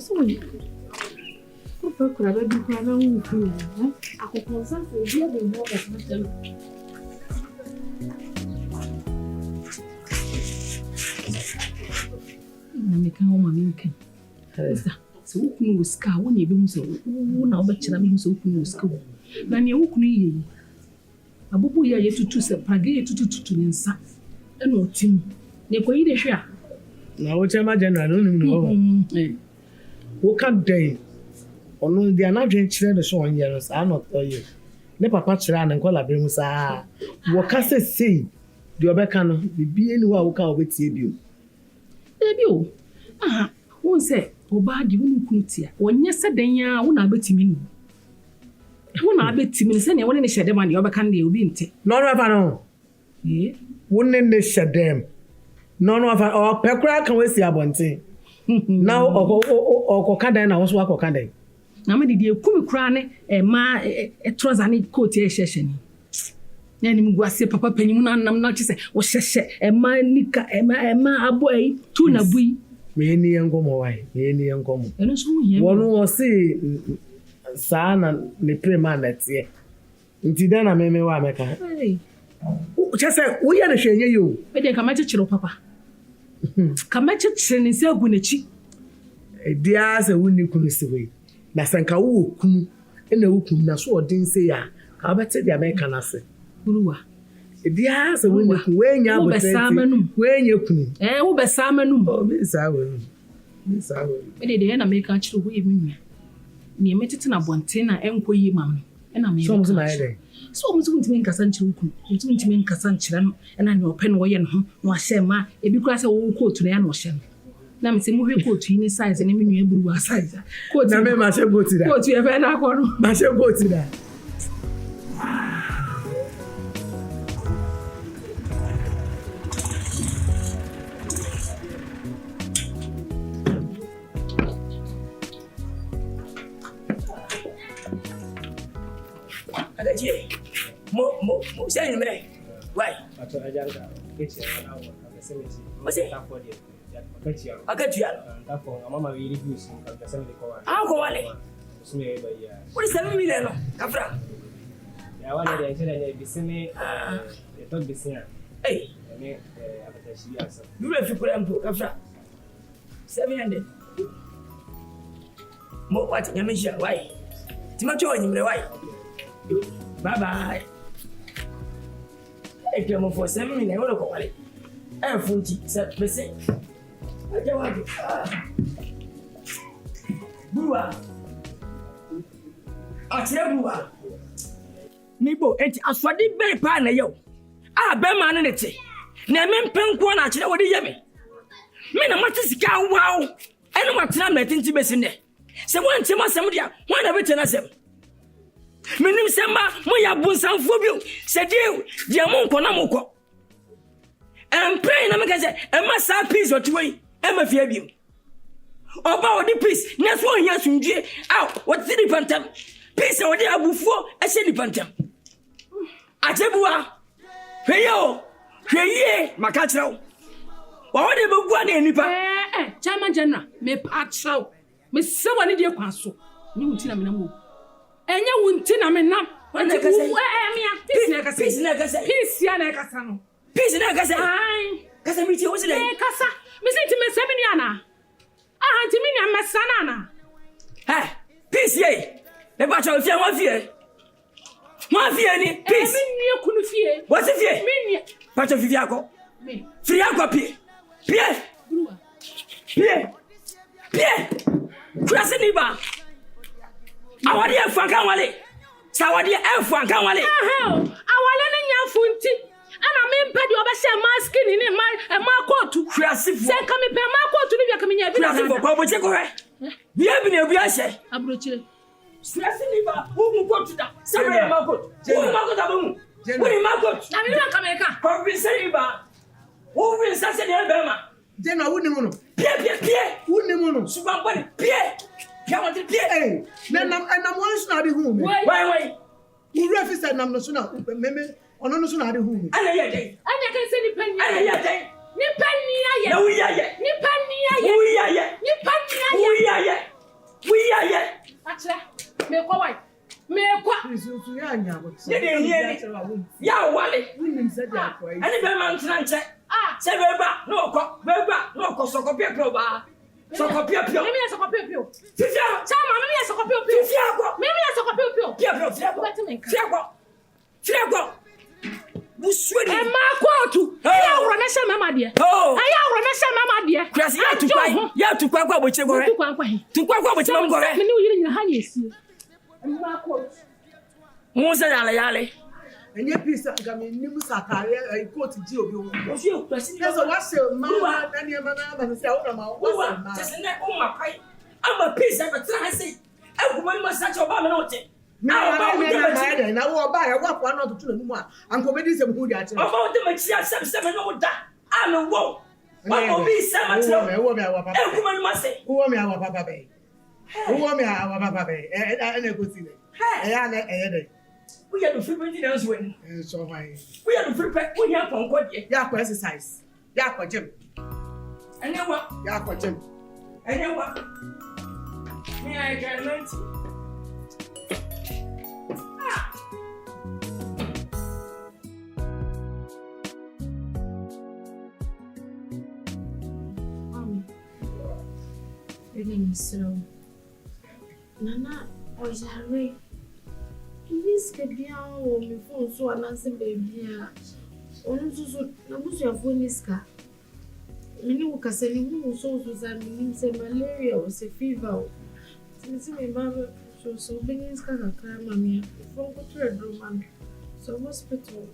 So we could have been crying with you. I could consult for you the more of them. Make a woman. So, who was scar when you been so? Now, but you mean so who was school. Then you won't need Abubu ya yetutu se page yetutu nsa e no tim ne koyi de hwe a na wo chema general no nim no wo ka dey ono dia na dwen kire de so onye no sa no toye ne papa kire an nkola be mu sa wo ka se sei de obeka no bibie ni wo ka obetie bio ebio won se oba di wonu kunutia wonye se dan ya wo na betimi ni wona abetimi se ne wona ne hyede ma ne obeka ne obi nte no afa no wona ne hyede no afa o pekura kan we si abonte na o ka dan na wo so akoka dan na me didi ekumi kura ne ma trouser ne coat e hyehye ni na ni mguase papa panyimu na nam na chise wo hyehye ma nika ma abo ai tu na bui me ni engomo wai me ni engomo eno so hu wono wo si sana ne prema na tie nti da na meme wa meka chese wo ya na hwenye yo e de kama chechiro papa kama chechire ni se agu na chi e dia se woni kunu se we na sanka wo kunu e na wo kunu na so odin se ya ka bete dia meka na se kuruwa e dia se woni kunu we nya abotre we nya kunu wo be samanu me sa we e de na meka chiro wo yemi ni emetete na bonte na enkoyi mam na me so na yede so mo ntimi nkasa nkyere ku ntimi nkasa nkyere no na ne ope no ye no ho no ahye ma ebi kura se wo kootu na ya no hye no na me se mo hwe coat yi ni size ni me nua buru wa size coat Na me ma she go ti da. coat ye fe na akọ no Ma she go ti da. Mo say ni me. Why? Ato ajanga kechi na wo ka semeti. Mo say akatia. Ndafo mama we reviews ka semeti ko wa. Ah ko wale. Usme ba ya. What is 7 million no? Kafra. Ya wale de nche de bisime to bisina. Hey. Me abatashi asa. You refi kura mpo kafra. 700. Mo what nyamisha why? Timacho nyimre why? Bye bye. If you're for 7 minutes, I will call it. I'm funky, said Bessie. I don't want to. Bua. I tell Bua. Nibo, and as for the very partner, yo. Ah, Berman and it. Namen Penquan, I tell what the yummy. Men are much as cow wow. And what time met into Bessie. So one time, somebody, one of it, and I said. Menim sema mo ya bonsanfo bio se die mo nkona mo kọ empray na me ka se e ma sa peace otwei e ma fia bio oba odi peace na so ohia sundue aw what the pantem peace odi abufuo e se di pantem ajebuwa hweye maka kirao wa wode begua na enipa chairman general me patrol me se woni die kwanso ni mutina me na mo enye wunti na me nam Wana kasa peace na kasa peace na kasa peace ya na kasa no peace na kasa ai kasa mi ti wo se le kasa me se ti me se mi ni ana ah ti mi ni amesana na peace ye le ba cho fie mo fie ni peace mi ni kunu fie wo se fie mi ni ba cho fie akọ me fie akọ pie bruwa pie kurase ni ba awade efa kan wale sawade efa kan wale awale ne nya funti ana me mpa di obese mask ni ma kotu kurase se ka me pe ma kotu ni bia ka me nya bi na kurase ko bo che ko he bia bi na bia hye abrochire kurase ni ba wo mu kotu da se we ma kotu wo ma kotu ba mu wo ma kotu na me ka me ka ko bi se ni ba wo bi se se ni be ma Jena wo ni mo no. Pie. Wo ni mo no. Suban body pie. Ya want pie. Eh. Na one so na de hu me. Why? Wo refi say nam no so na meme ono no so na de hu me. Ana ye dey. Ana kan se ni pani. Ana ye dey. Ni pani aye. Na wi aye. Ni pani aye. Wi aye. Ni pani aye. Wi aye. Acha. Me kwa wai. Me kwa. Isu ya nya bo. Ye dey here. Ya wale. Wo nim se de akwa yi. Ani be man tran che. Se beba no ko sokopia pio ba. Sokopia pio. Me me sokopia pio. Fifia. Chama me me sokopia pio. Fifia ko. Me me sokopia pio. Fifia ko. Buswedi. E ma kotu. Ya woro na sha mama de. Aya woro na sha mama de. Krasi ya tu kwa kwa boche gore. Tu kwa boche mama gore. Me ni uyiri nyina ha na esi. E ma kotu. Mo se yale. Enye peace ga me nim sakare court ji obi wo. O fi okwasi. Yes, what say ma na ne ma na ba se awura ma. Wa just na o ma pai. Ama peace e betra say. E kuma ni ma sa che oba me na ote. Na wo ba ya wa kwa na otutu na mu a anko be di se mu di a che. Oba o de ma chia sem no da. Ame wo. Wa obi se ma che. E wo me awa papa. E kuma ni ma se. Wo me awa papa be. Wo me awa papa be. Na go si le. Ya na de. We are the free body dance when. So fine. We are the free pack. We have on God. Ya kwa exercise. Ya kwa gym. And then what? Ya kwa gym. And then what? Me I can learn. So, Nana was Harry. This could be our home before so another baby. Only so, Namus your phone is car. Many who can send him so that means a malaria was a fever. Since my mother so being kind of crime, mammy, from go to a room. So, hospital.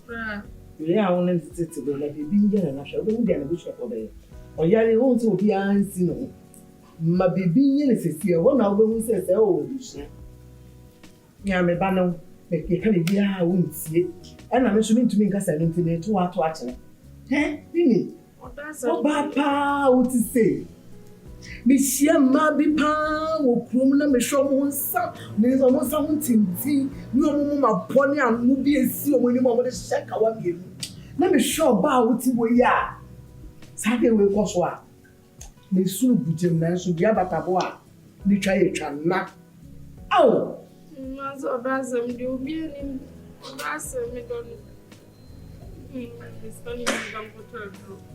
Yeah, I wanted to go like a binge and I shall go down the bishop of it. Oyare won to obi ansi no. Ma bibi nye ne sesi e wona obehu se o busia. Nya me ba no e ke kan bia wontie. Ana me so mintumi nkasa no ntine to ato akere. Bini. Papa what to say? Mishia mabi pa wo krom na me hwo mo nsa ne zo mo nsa ho tinti ni omo ma poni anu bi esi omo ni mo de shaka wa bi na me hwo ba wo ti wo ya sade we ko so a me sunu bujem na so bia batabo a ni twa ye twa na aw ma zo bazam di obi ni bazam me don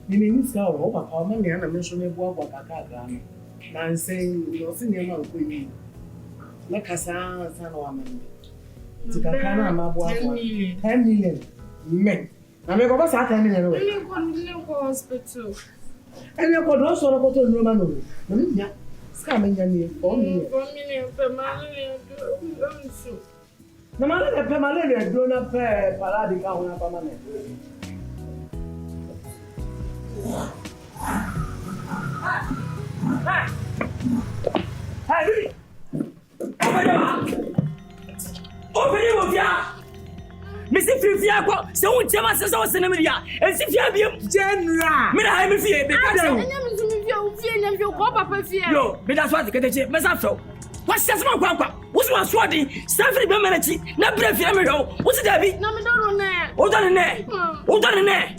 Mimi niska o papa ma me na me so me bo agwa kaka no na nsen no se ne ma ko yi na kasa sa no amane ti kaka na ma bo agwa 10 million men na me ko ba sa 10 million we ni ko hospital ene ko do so ro ko to Roma no na me nya ska me nya ni 4 million pe ma le so na ma le pe ma le do na pe para di ka una pa ma ne Hey! Open your mouth! Mr. Fifia, so won't tell us so cinema, and Sifia be general. Me, I am a fear, yo, but that's what the get myself. What's that small papa? What's my swatting? Stafford Bemanity, not breath, what's it, Debbie? No, me don't know. Hold on in there. Hold on in there.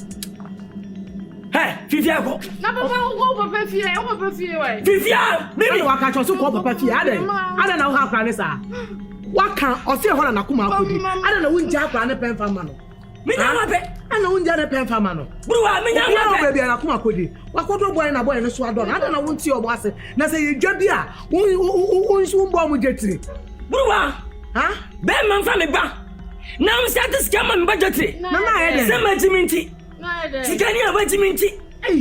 Hey, Fifia go. Na papa go papa fie, o papa fie we. Fifia, me wa ka cho so ko papa fie ade. Ade na wo ha kwa ne sa. Wa kan o se ho na nakuma akodi. Ade na wo nja kwa ne pen fama no. Me nya ma pe. Ana wo nja ne pen fama no. Buruwa me nya ma pe. Wo be na nakuma akodi. Wa kodo boy na boy no so adon. Ade na wo nti obo ase. Na se ye dwa bi a wo nsu mbo mo jetiri. Buruwa, ha? Be man fa me ba. Na me start scam me ba jetiri. Na na ye de. Se ma jiminti. Sikani abajiminti.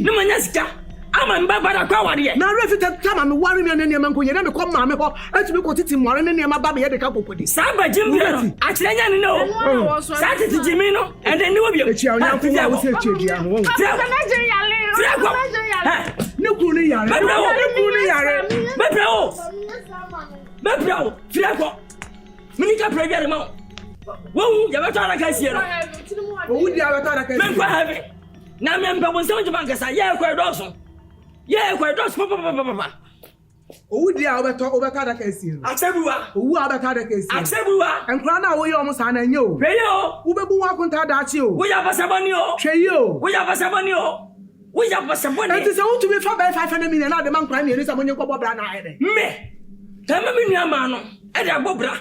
No manya sika. Ama mbaba da kwa wade. Na refi tama me ware me ne ma nkonye na me kom ma me ho. Atumi ko titi mware ne ma ba me ye de ka kokodi. Sa ba jimbi no. Akyerenya ne no. Sa titi jimi no. And then no bi. Echi awnya ko wo se chedi a ho. Ne ku ne yare. Ne ku ne yare. Mebrao. Fiako. Minika previa ma. Wo ya beto ara ka sie no. Owu di ara ta ka. Men kwa have. Na men ba won se man kasa ye kwa doso. Ye kwa doso papa. Owu di a obeto ara ka sie no. Aksebuwa. Owu abeta ara ka sie. Aksebuwa. Enkra na wo ye omo sa na nye o. Hwe yo. Wo bebu wa konta da chi o. Wo ya basabani o. Hwe yo. Wo ya basabani o. Wo ya basabani. Enti se wo tumi fa ba 500 million na de man kra ne sa monye ko bobra na ayede. Me. Tama me nua ma no. E de bobra.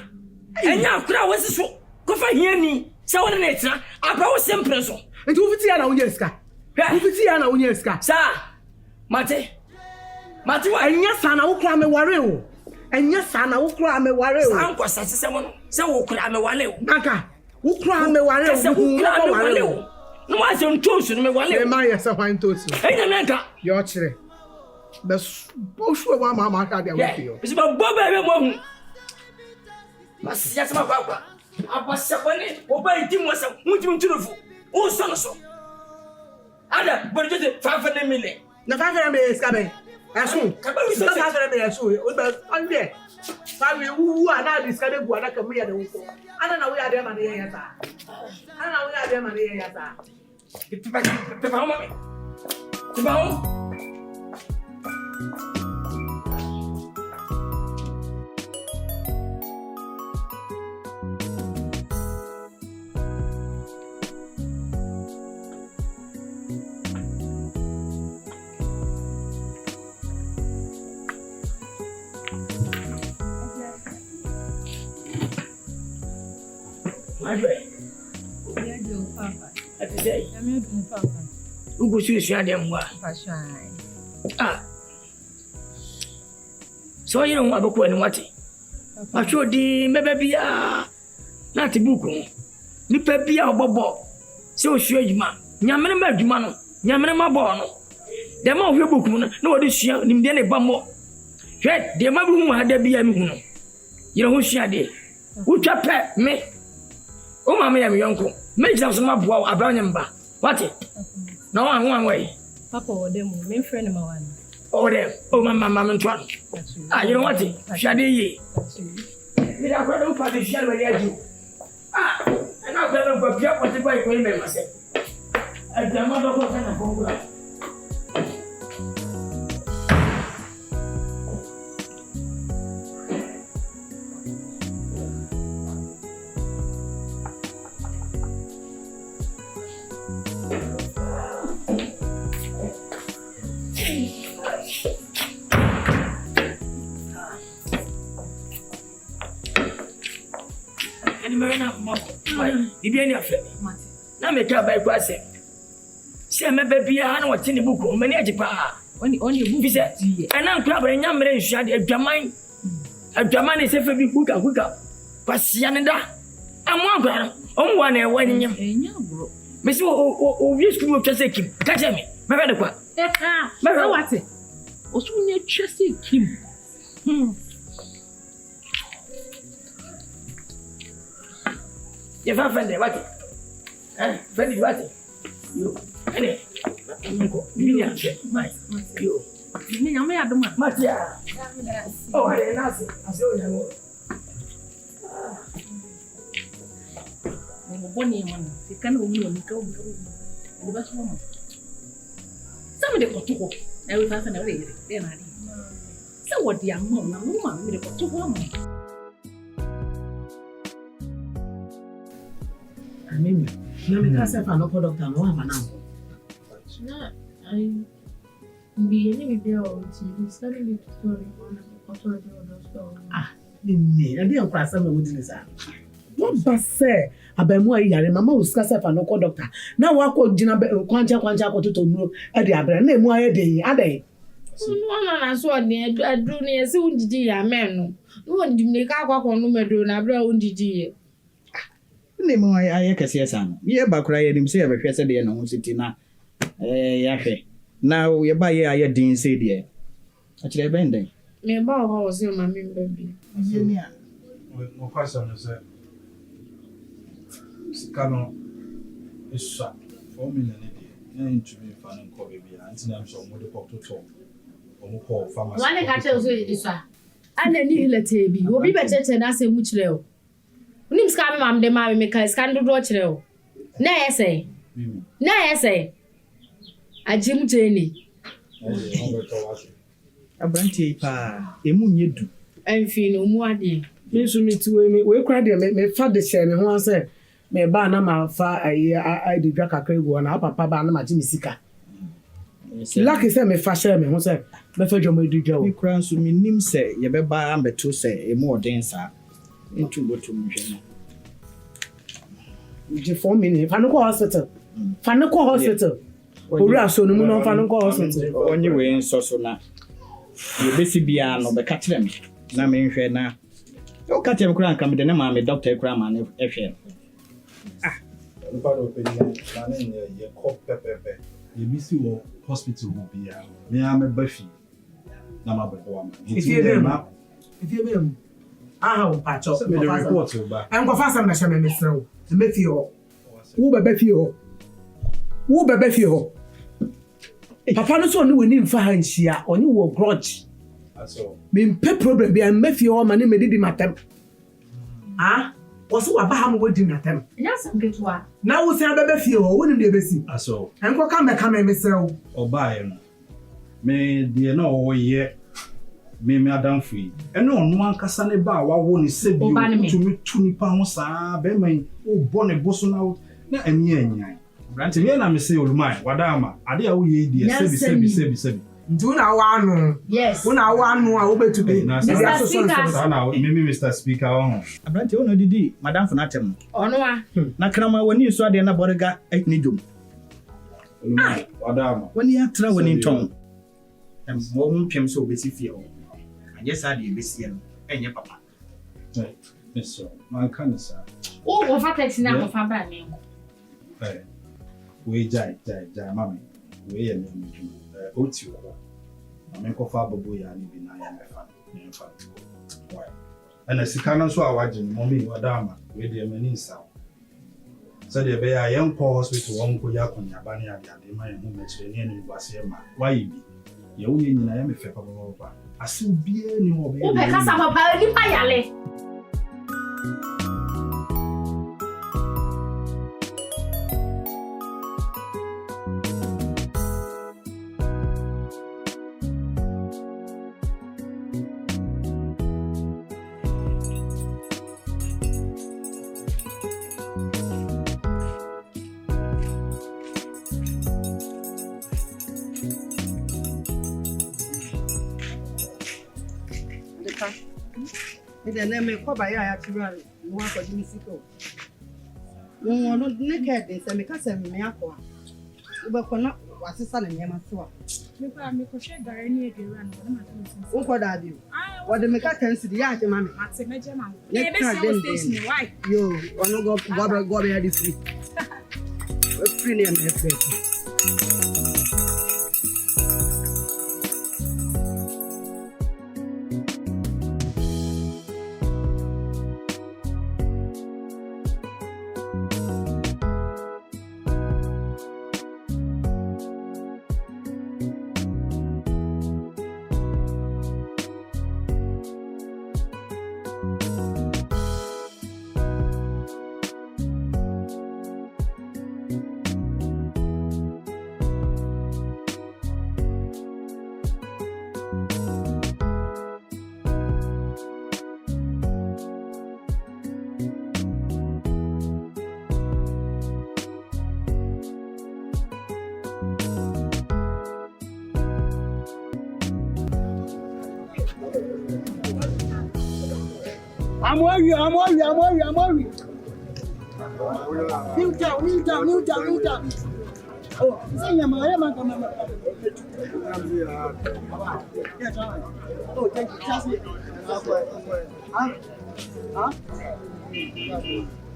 Enya akura wo siso. Kofa hiani. Se wo na etira. Aba wo sempre so. Enti wo fiti ya na wonye ska. Wo fiti ya na wonye ska. Sa. Mate wa. Enya sa na wo kra me ware o. Enya sa na wo kra me ware o. Sa nko sa se wo no. Se wo kra me wale o. Naka. Wo kra me ware o. Se wo kra me wale o. No wa se ntosu no me wale o. E ma ye se hwan tosu. Enya menka. Yo kire. Bes bo shu wa ma ka dia wo fio. Bisi ba bo ba mo hu. Mas ya sama kwa. Abasabane oba edi mo sa mutimi nturufu. O so no so. Ada borjete 500 million. Na 500 million ska be. Asu. Ka ba wi so 500 million so. O ba on there. Fa we wu ana diska de bu ana ka mu ya de wo. Ana na wo ya de ma de ya ta. Ana na wo ya de ma de ya ta. Pepa o mami. Pepa o. My friend. At the day, who goes to share them? So you know about when what? I showed the maybe not a book. Nipa bia obobo. So sure you man. Nyamene ma dwuma no. Nyamene ma bo no. Dem a hwe boku no na wode sua nim de ne ba mo. Hwe de ma bi hu ada bia mi hu no. Yere ho sua de. Utwa pe me. O ma me ya me yonko. Me jira so ma boa abra nyamba. What? Na wan way. Papa or them, main friend of mine. Oh, there. Oh, my twat. Ah, you know what? Shadi. Did I go for the shell when you? Ah, and I'll tell them for Pierre what the boy will make myself. And the mother was in a program. Ibi any afre na me ka bai kwase se me ba bia na wote ne buku me ne agipa Oni buku bi se ana nkura bare nyamre nhua de adwaman ne se fa bi buka kwase ya ne da amwa nkura omwa na ewa nyam enya bro me se o wi school wo twese kim ka che me me ba de kwa me ba wate o su nya twese kim ye fa fende wate fende wate yo ene nko binya mai yo ni nyame adoma matia oh ale nasi asio nyamo mo boni man se kan o mi o mi ka o o ba so mo sama de kotuko e we fa fende we de na ri se wodi ammo na mo ma mi de kotuko mo Mimi, na me ka se fa no doctor no ama na. Na ai mbi ni bi o ti study the story on authority of the story. Ah, Mimi, na dey nkwa sa me wodi ni sa. What ba say abamu ayi yare mama o ska se fa no doctor. Na wa ko gina kwanja ko toto nuro e dey abra na emu aye dey adai. No na so ni adu ni ese undidi ya men no. No ndimne ka akwa no medo na abra undidi ye. Ne mo aye kese esa no ye ba kura ye nim se ye behwe se de no ho siti na ya hwe na ye ba ye aye din se de a kire ben den Me ba ho se ma mi baby ye ni a no kwasa no se sikano esa 4 million ne de na ntumi fa ne ko baby a ntina am so mo de ko toto o mo ko pharmacy Wale ka che so isa ana ni hilete bi obi be cheche na se mu kire o Unim ska me mam de ma me ka ska ndo do kire o na yese ajim jeni abranti pa emu nyedu enfi no mu ade Me so me ti we kura de me fa de share me ho ase me ba na ma fa ai de dwa kakra egu na papa ba na ma ji misika. Lucky say me fa share me ho say me fa dwo me du dwa o. me kura so me nim se ye be ba ambeto se emu odin sa into bottom hwe Je 4 minutes fa no ko hospital. Fa no ko hospital. Ori aso no mu no fa no ko hospital. Onye we nso so na ye besi bia no be ka kire me na me nhwe na o ka kire me kura nka me de na ma me doctor kura ma na ehwe npa do pe ni na ne ye ko pepepe ye bi si wo hospital wo bia me a me bafi na ma be ko am Ifie be mu aha o pa cho me the report ba en ko fa sam na hye me mesrew me fie ho wo bebe fie ho papa no so ni woni mfa ha nhia oni wo grudge aso me mpe problem bi me fie ho ma ne me didi matem ah wo so wa ba ha mo wodi matem nya sam getwa na wo se bebe fie ho woni de besi aso en ko ka me mesrew oba ye no me de na wo ye me adamfo yi ene onu ankasa ne ba wa wo ni se bi tumi tuni pa ho saa be man o bo ne boso na ani anyan brante me na me se olumai wadama ade a wo ye di sebi ndu na wa anu yes una wa anu a wo betubi na Mr. Speaker ho abrante ono didi madam funatem ono a na krama woni so ade na borga ni dum olumai wadama woni atra woni ton mo mpem so obesi fie ho anye sa de besi no enye papa so man kan sa o wo fa taxi na ko fa ba me we jai mami we ye me oti wo mami ko fa bobo ya ni bi na ya me fa why ana sika no so awaje mo mi wadama we de mani sa Said the bear young call hospital one could yak on your banner at the my home and was here. Why be? You in I am a fair papa. I still be any more. Who because I'm a party payale? The name of Kwaba actually one for Mexico. No, no, naked, and some cousin Mayako. But for not was a son and Yamatua. You can make a share by any of you run. What are you? What the Mecca see the art, mammy? I'd say, my Gemma. Why? You are not go here this week. A free name, my friend. I'm worried. New town. Oh, say your man, oh, thank you. Trust me. Huh?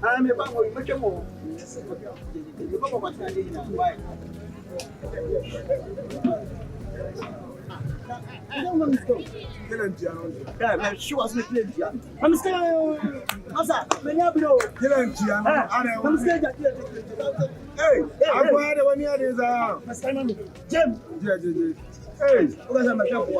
I'm a bang much more. You go over why? I don't want to go. Yeah, she was with me. I'm scared. I'm scared. Hey, I'm going to one year. Jim. Hey, what am I talking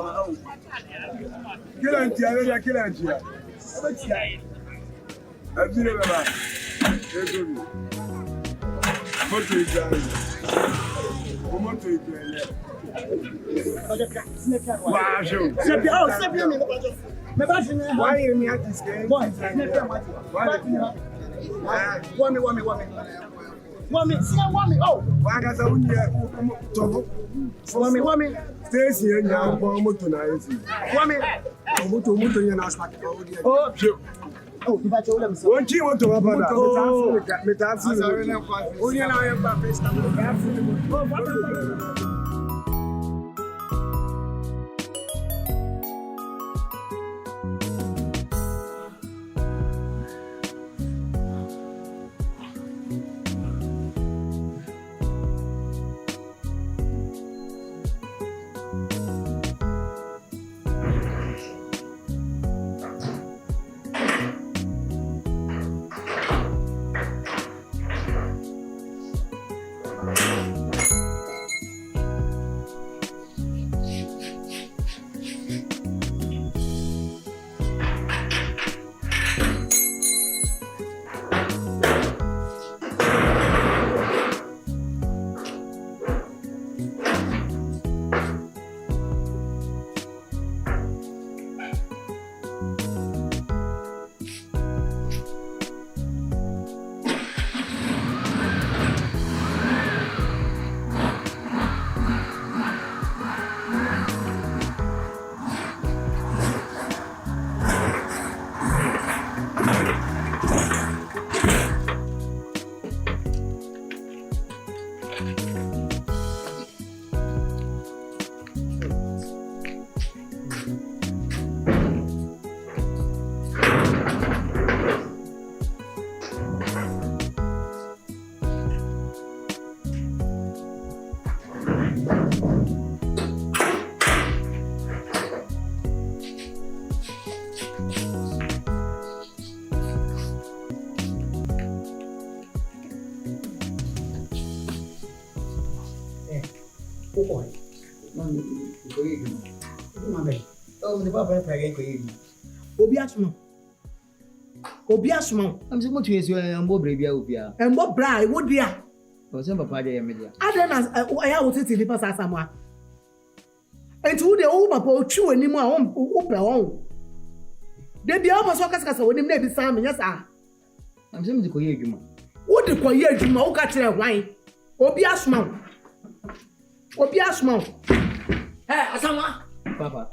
boy. Oh, the papa again for you. Obiasmo. I'm so much as you are more brave. And what bride would be a or some papa de media. I don't know. I will sit in the pass as someone. And to the old papa, true anymore, open. They be almost workers when they may be Simon. Yes, I'm saying to call you. What the call you, Mo catch a wine? Obiasmo. Eh, Asama. Papa.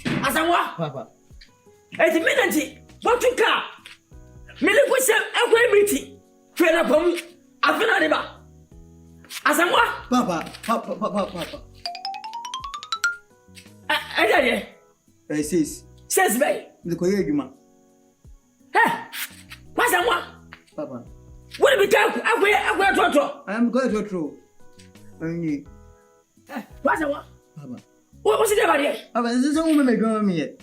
Asama. Papa. It's a minute. What to car? Militia, a meeting. Train up on Afanadiba. Asama. Papa. I says, Bay. The Koyaguma. Eh, what's that? Papa. What be careful? I am going to throw. Only. What's that? Papa. What was it about here? This is a woman may go on me yet.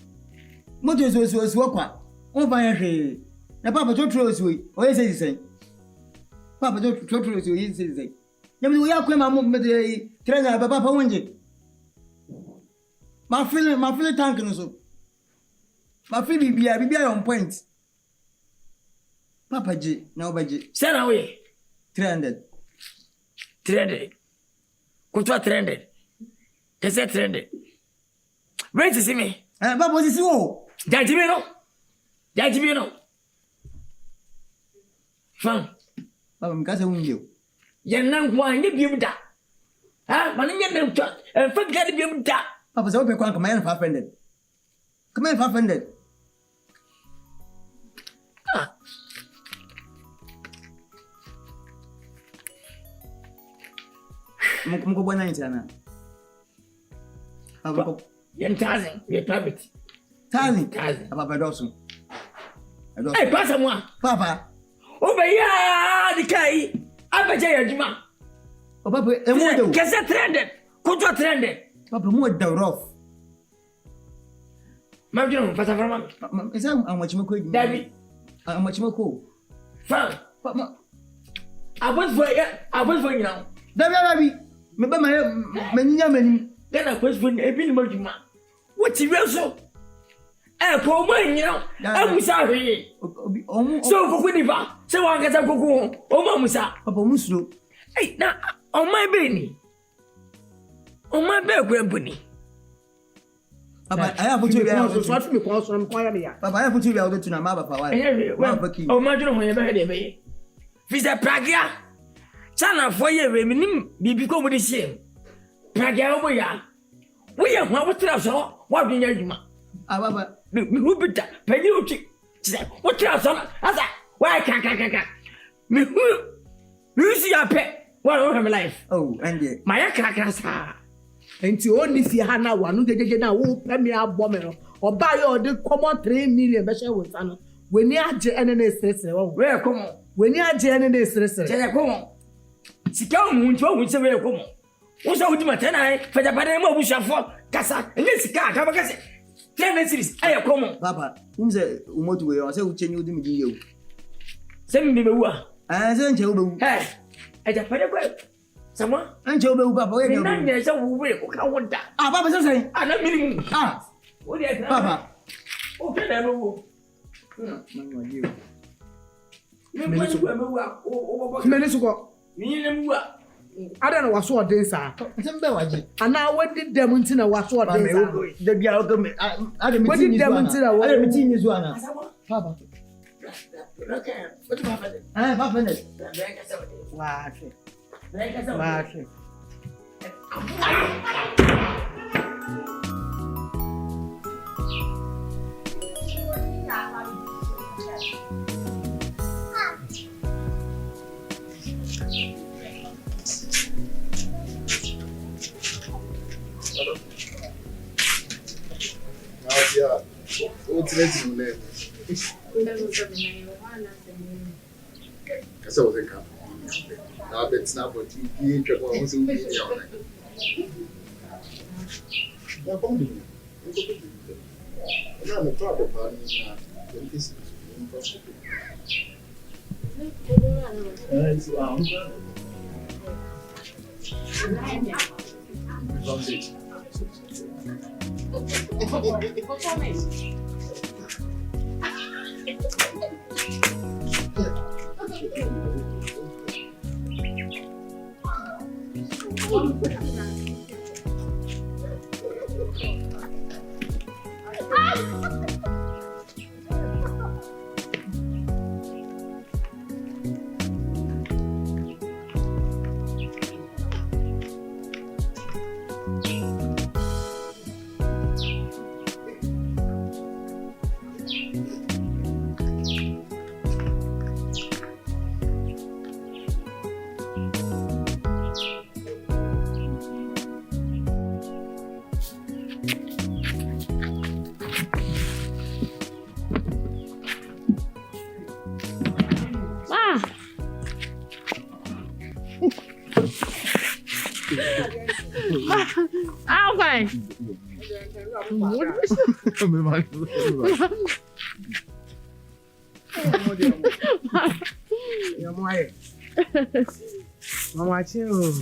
Motors was whopper. Oh, by a hay. Now, Papa, don't throw us away. Or is he saying? Papa, don't throw us away. He says, we are coming out with a trainer, Papa, one day. My feeling tank and so. My feeling be on point. Papa G, now by G. Send away. 300. Kwadwo 300. Is that 300? Wait to see me. Papa, what is you? Jajimino. Fun. Papa, because I won't you. Yan wine, you be that. Ah, money and shot, and forget to be that. Papa's open command 500. Command 500. Mko bwana nitana. Papa, yan thousand, your private. Thousand. Papa dosu. Hey, pass moi. Papa. Over here, the kai. Abaja Juma. Oh, Papa, a more Kasa 300. Kwadwo 300. Papa, more the rough. Mamma, pass from is how much more could David? How much more cool? Fun. Papa. I went for you now. David, remember my many. Then I was for a bit more. What's your so? For mine, you know, I'm sorry. So for Winnie, so I get a go. Oh, Mamma, Papa Muslo. Hey, now, on my baby. On my bed, Grandpony. Papa, I have put you out. Papa, I have put you out to Namaba for a oh, my God, whenever they may. Visa Pragia. Sana for you, women, be become the same. Pragia over ya. We are what else? What do you Papa, who put that? Penny, what else? Why can't me? Who see your pet? What over my life? Oh, and my crackers. And you only see Hannah one who did now, Premier Bomber, or buy your the common 3 million measure with Anna. When you are JNS, where come on? When you are JNS, come on. She come to which way come on. What's out with my tenai for the Panama Bush for Casa and this car? Come against it. 10 series. I come on. Papa, who's a motorway or so change you? Send me the war. I sent you. Hey, I just put a someone and Joe Papa. There's a way who can't want that. Ah, Papa, say, I'm not meaning. Ah, what do you Papa? Okay, I know. Minutes ago. I don't know what sort of days are. And now what did them until what sort of days are? The Bialgum, I don't mean them until I was in his one. Papa. Okay, what's happening? I have happened. Watch. Yeah, what's next in there? That's all they come. Now, it's not what you eat. Also, Okay. Mama chill.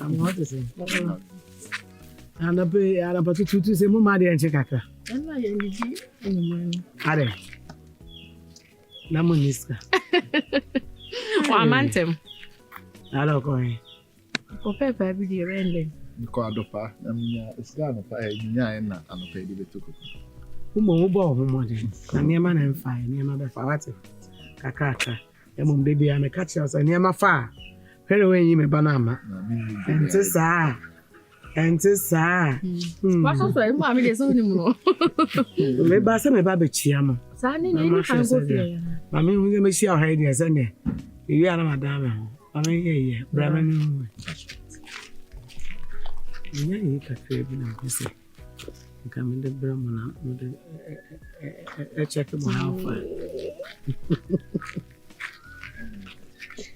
I'm what to say. And I put to say mama de enche kakra. Ade. Na moniska. Wa mantem. Hello koi. Ko pepe bi di rende. Nko adopa na minya isga no pa nya na anopa di betuko. Umo bo mo de. Na niema na mfa, niema be fa wate. Kakaka. Emo mbebi ya me catch us niema fa. Hwere wen yi me banama. Ente sa. Wa so so mo ami de so ni mu no. Me ba se me ba be chia mo. Sa ni ni kan go fie. Mami hu me sia ha de se ne. Yi ana madame ho. Mami ye bra me ni. Nya yi ka fe bi na ko se. Nka me de bra mo na mo de check mo how far.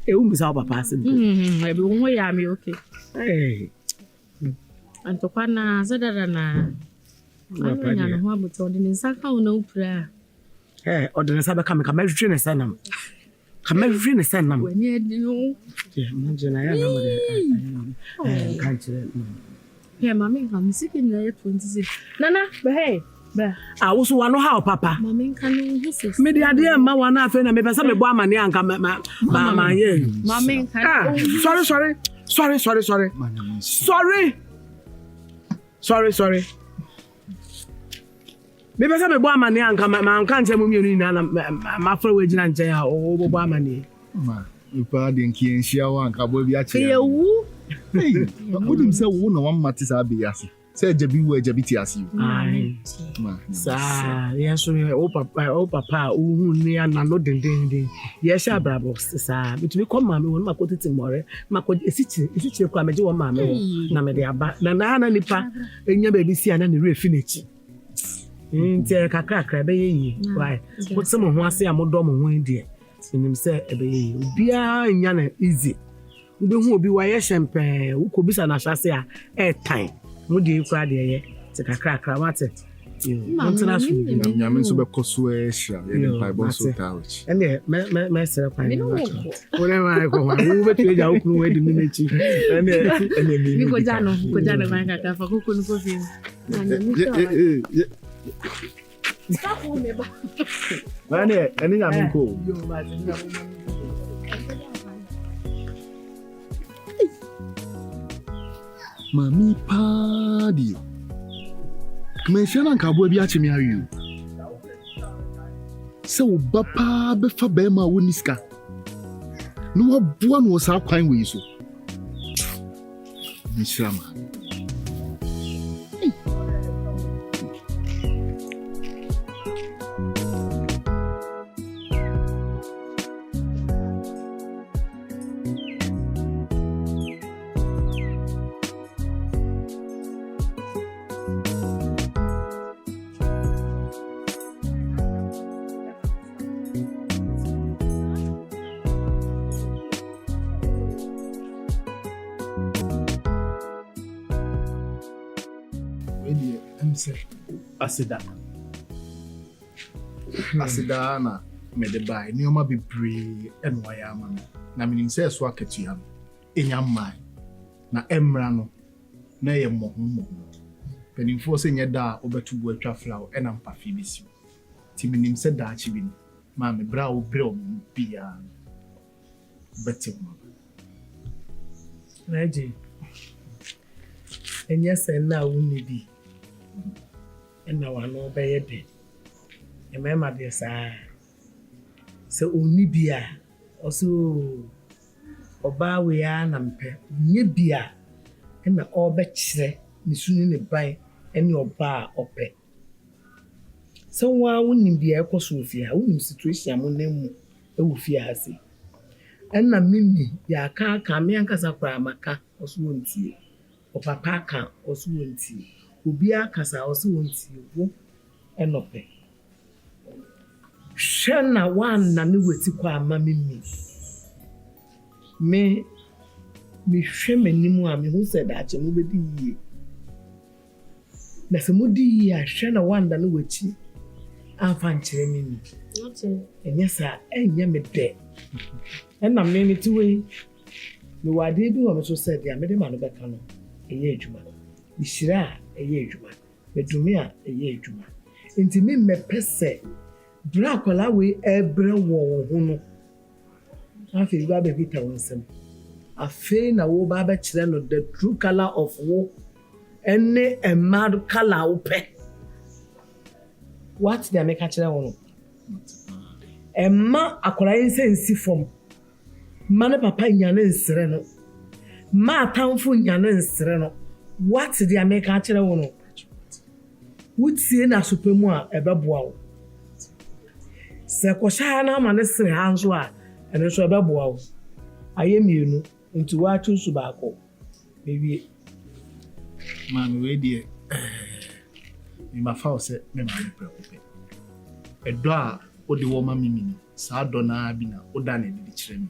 Umisa papa se. Ebi wo ya mi okay. Hey. Antokwana zadara na anya na ho abuto de nsaka wo na upra. Odene sabe ka me ka mehwe ne sanam. Ka mehwe ne sanam. Wani adi no. Mo jena ya na mo de. Kan chere. Mami ka misiki na 26. Nana, be hey. Wo so wano ha papa. Mami nka no huse. Me de ade ma wana afa na me pesa me bo amane anka ma ye. Mami nka. Sorry. Me pesa me bo amane anka ma anka nche mu mienu na ma fra we gina nche ha o bo amane. Ma, ipa de nki enhia wa anka bo bi a che. Ye wu. Wodim se wo na wan mate sa be yase. Say jabi wo jabi ti ase. Ai. Sa, yes o papa o hu ni ana no dendende. Ye sha brabo sa. Bitumi kom ma me won ma ko titi more. Ma ko esichi kwa meje wo ma me wo na me de aba. Na nipa enya ba bi si ana ne refi nechi. Nti kakra be yi. Why? What some ho ase amodo mo ho die. Nim se ebe yi. Bia nya na easy. Ube hu obi wa ye shempe. Ukobisa na hwase a time. Mudi kwa de ye te kakra wate montana so nyame nso be koso ehia ye ni bible so tawch ene me sere kwa ni wona ma ko wa wo betu eja okunu we di minechi ene mi ko jano kwa kaka fa ko kunu ko fi na mi stop o me ba mane ene nyame ko Mami padi. Kumeshana nkabwe bi achimi ayu. Se oba pa be fa be ma woniska. No aboa no sa kwan we so. Mishama. Asida na me de bai ni oma bebre enwa ya ama na menim se so aketua enya mai na emra no na ye mo penimfo se nye da obetu bu atwa flower e na mpafi bi si ti minim se da achi bi ma me bra wo bre o bia beti mo Naji enye se na wuni bi na wa no be ye de e me ma de sa se oni bia oso oba we ya na mpe nye bia na obe kire ni sunu ne ban ene oba ope so wa wonim bia ekoso ofia wonim situation mo nemu ewufia hase enna mimi ya ka me ankasa kwa maka oso wontie opapa ka oso wontie obi akasa oso wontie wo enope shena wan na me weti kwa ama mimi me hwe manimu a me hu se da ache mo bedi yie na se mo di yie a hwe na wan da no wachi amfa nkyere mimi enye sa enye me de enna me ti we me wade bi wo me so se de a me de ma no beka no eye adwuma me hira eye adwuma me dumi a eye adwuma enti me mepese bra kwala we ebre wo ho no afi ba be vita wonsem afi na wo ba ba kire no the true color of wo ene a mad color wo pe what they make kire wo no emma akwala insensi form mane papa nyane nsere no ma atamfo nyane nsere no what they make kire wo no wutie na sopemu a ebeboa wo se kwosha na ma ne sere hanzo a ene so ebeboa wo aye mienu nti wa chusu baako bewie mami we die mi ma fa o se me ma ne preocupe edo a odi wo ma mimi ni sa do na bi na oda na di kire mi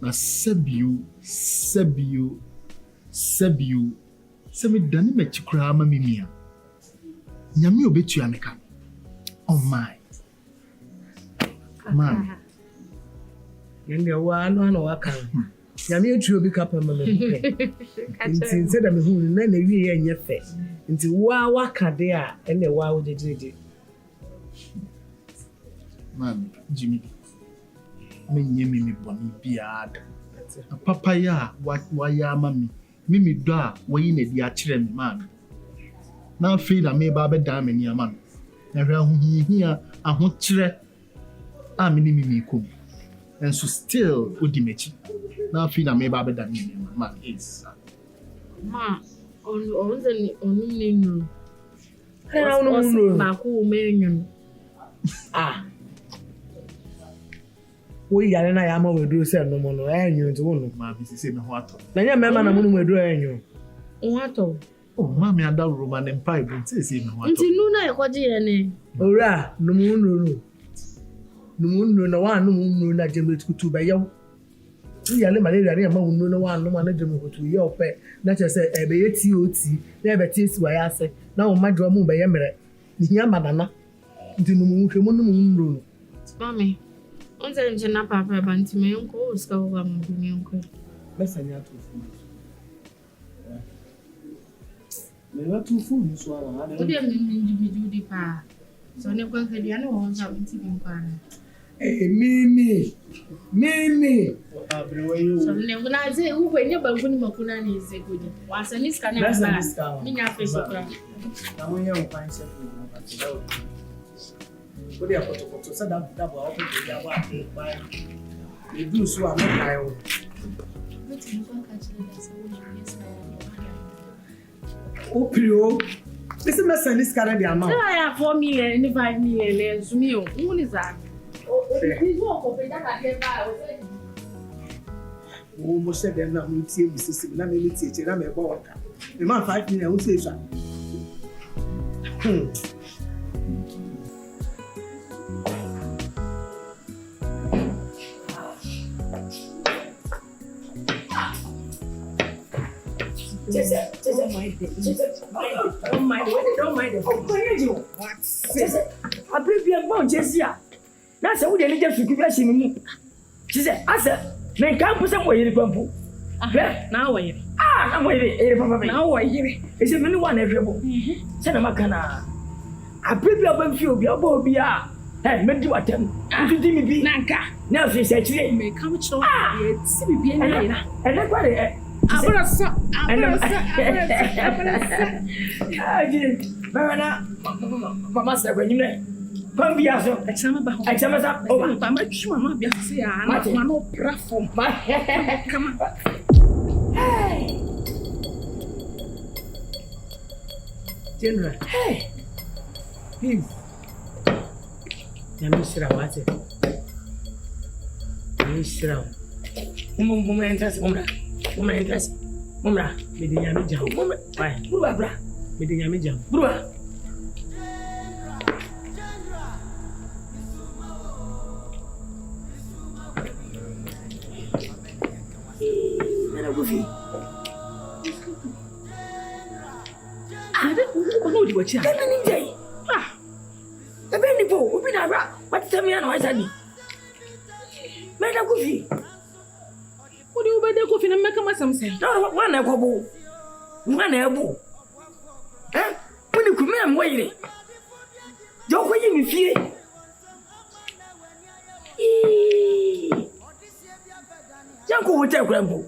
na sebiu se me dani me chikura ma mimi a nyame obetu ameka oh my man yende wa no waka nyame etu obi kapa ma me nti se da me hu na na wie ye nyefe nti wa waka de a ene wa wo jejeje man Jimmy me nyemi mi boni biada papa ya wa ya mami mimi do a wo yi na di a kire mi man na afi da me ba be da me ni ama na hwa hu hia aho kire a me ni mimi kom and so still odimechi na afi da me ba be da me ni ama man is ma on the onunu ha onunu ba ko menyu wo yare na ya ma weduro se no mo no enyu nti wo no ma bi se me ho ato na nya mema na mo no weduro enyu o ato oh mami ada Roman Empire but say me ho ato nti nu na ekoje ye ne ora no mo no na wa no mo na jeme tutu ba yaw yale malaria na ma no na wa no ma na jeme tutu ye ope na che se ebe ye ti oti na ebe ti esi wa ya se na wo madro mu ba ye mere ni hia madana nti no mo hwe mo no no mami on se nje na papa ba nti me nko o ska wo ba mo bi nko besa nya to fu me wa to fu ni so ala o de mi di pa so ne kwa ke dia no won sa nti bi nko ana mimi abrewayo so ne kuna ze u kwe ne ba nkuni makuna ni ze kodi wa sa ni ska ne ba ni nya fe so kra na mo nya nkwan se fu no ba ti dawo o de akotokoto sa da ba o pe ya ba ba e du so a no kai o wetin nko ka chile da sa wo ni sa o prio ese mesa ni ska na di ama so ya 4 million ni 5 million le sumi o nguni za ni zo ko pe da ka de ba o se o mo se dem na mo tie bu sisi na me tie che na me gba waka me ma 5 million o se sha Don't mind it. What? I prepare more Jessia. That's how they just give us in me. She said, I said, men can't put some way in the bamboo. Now, wait. na mo ire papa me na wo ire e se me ni wa na hwebo se na maka na abebi abamfi obi aba obi a medi watam ntudi mi bi nanka na fi se chire me come chiro e si bibi na ina ene kware abrasa aji bana mama sa kwanyime kwambia so exama ba exama sa o ba ma twuma no bia se ya na ma no platform kama General please Yamishira wate Yamishira Mumra interest Mumra Medinya mija Mumra Bra Medinya mija Bra Nana gofi no di wachi Ebe ni njai Ebe ni po Ubi na bra Wati tami ya na waisani Mena gofi Odi ubede ko fi na meka masam se No wana ko bo Wana ebo Wani kumena mwaire Jo ko yi mi fie Janko wote kwambo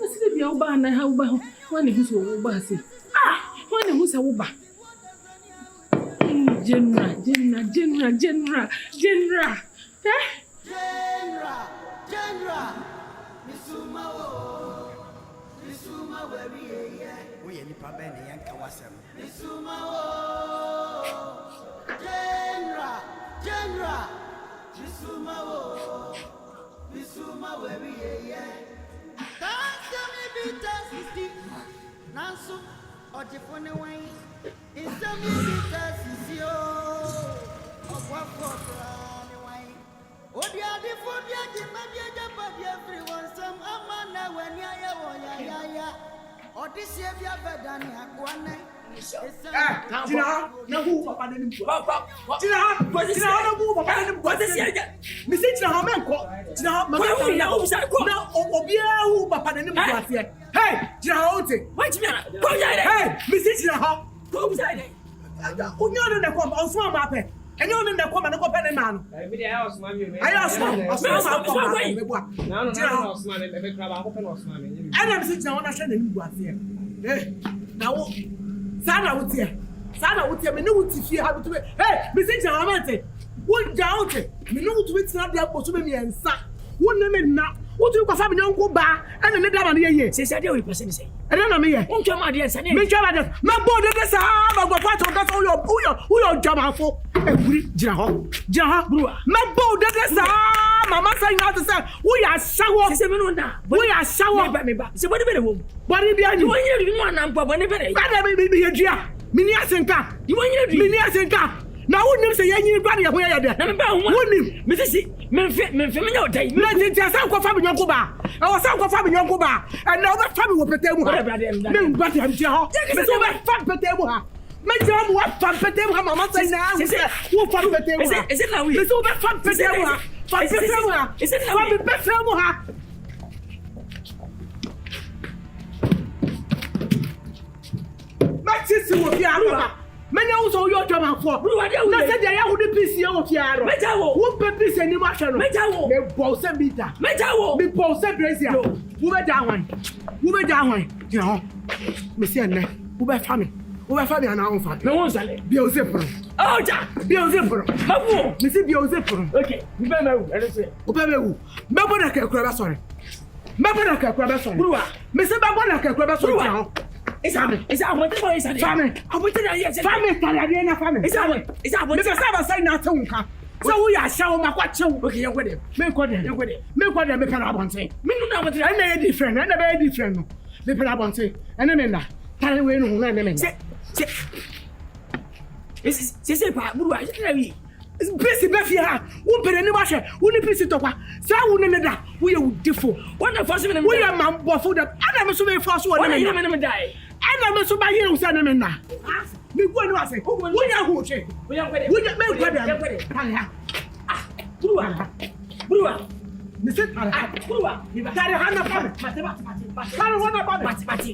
Asile bia uba na ha uba wani huso uba se wani husa uba General Misuma wari ye oye nipa be ne yanka wasem Misuma General Misuma wari ye Kansa mi bita sisti Nansu ojefone wan Insami bita sisi o Ogwafo ni wan Odi adi fobia di mabia japa di everyone some amana when ya Odi sebia bedani akwane Tina na hu papa na nimpo Tina na hu papa na nimpo mi se tina ha menko tina ha ma na obi a hu papa na nimpo asie hey tina ha ote Wait me Go jare hey mi se tina ha Go jare onyo no na ko onso ma pe enyo no na ko ma na ko pe ne ma no Bi dey house man me ayo osma ma ko ma me bua no house man me kra ba ko pe no house man me ana mi se tina wona hwe na nimpo asie na wo sana wotie me ne wuti fie ha bitube hey me se tina ha mate wo jaote me ne wuti tina dia boso me miensa wo ne me na wotu ko fa me nyanko ba ene ne daba ne ye Se se dia we person say ene na me ye won twa ma dia sane me twa ba de ma bo de sa ba go pa to ka so uyo jama fo eguri jira ho bruwa ma bo de sa mama say na to say wo ya sawo se me no na wo ya sawo me ba se body be de wo body bi ani wo nyere du no na mpa body be de ba de me ye dua mini asenka wo nyere du mini asenka na wonim se yanyi gba de ho ya de na me ba ho wonim me sisi me nya odai me tinti asan ko fa me nyonko ba e wo san ko fa me nyonko ba e na wo be fa me wo pete mu ha me ngba te am ti ho me so be fa pete mu ha me ja mu wa fa pete mu ha mama say na wo fa pete mu ha is it now we me so be fa pete mu ha fa pete mu ha is it now fa me pete mu ha Matisi wo fi aro menya wo so yo dwama fo na se dia ya ho de peace ya wo fi aro meja wo wo pe peace ni ma hwe no meja wo me bo se meter meja wo me bo se brazier wo be da hwan je ho me se enne wo be fa me ana on fa me won sale bi o se pro oh ja bi o se pro mabu me se bi o se pro okay me be mawu ere se wo be mewu me bo na ka kura ba sorry bruwa me se ba bo na ka kura ba sorry je ho Isame, what boy is Family, I want to yes, family, family. Isame, Mr. Saba say nothing. So we are showing my what show. Okay, you're with him. Make what them, me penabonte. Me no know what I may different, and a very different. Me penabonte, and a minna. Tell me no, and a minna. This is Bruwa, it's busy Beffia. Who pay any washer, who the piece to what? So wouldn't that we are different. One of us, we are man, but for that, I never saw a first one, I never die. I never saw my hero, Sanamina. Me go and say, who are who? We are ready. We are ready. Bruwa, Me say tare hana pa. Tare hana pa. Mati.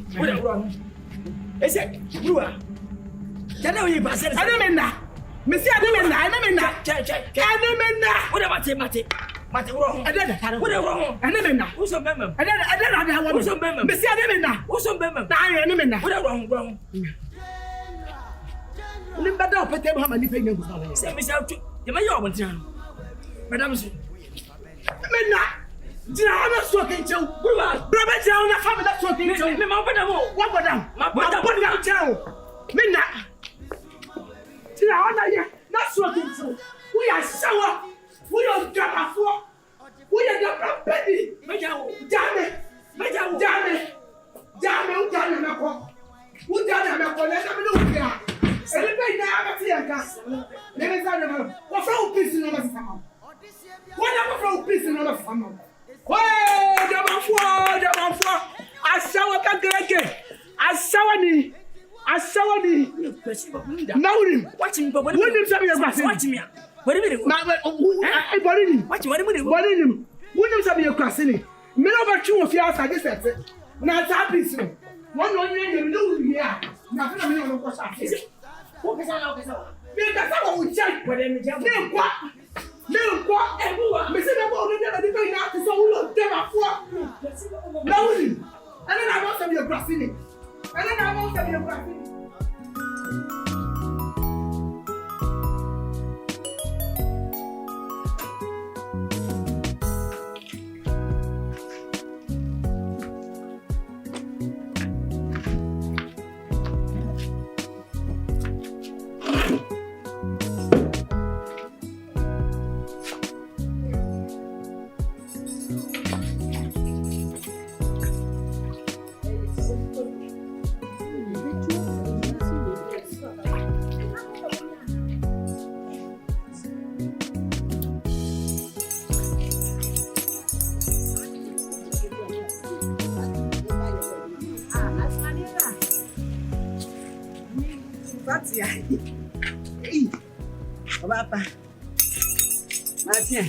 Ese, Bluwa. Jana we ba se. Ademena. Me say ademena. Check. Ademena. What about Mati? Mati wrong. Ademena. What wrong? Ademena. Who's on member? Ademena. Who's on member? Me say ademena. Who's on member? Ademena. What wrong? Nimba da opete ha mani pe ngu sala. Say me say you may you want to. Madam say. Mena. Jina ana so kencheu. Bluwa. Braba jao na family so kencheu. Me ma badam. What badam? Ma badam jao. Mena. Jina ana ye. Na so kencheu. We are shower. We are drama. We are the baby. Mejawo. Jame meko. Wo jame meko na me no bia. Ele pe na abati yanka. Le me sa na. Wo fra o peace no ma sama. Wo na fra o peace no ma sama. Hey, jamafo. Asawa ka greke. Asawa ni. Nawrim. Watch me, but What did you say? watch me. What do you mean? I body him. Watch what do you mean? Body him. Wouldn't have your crossing. Me over two of your side. Now it's happy soon. One you know here. Nothing I mean on what's happening. Because I will check for them. No, what? Everyone. Mr. Never did not so we don't tell us. Nawrim. And then I want some your crossing. Papa. Martin.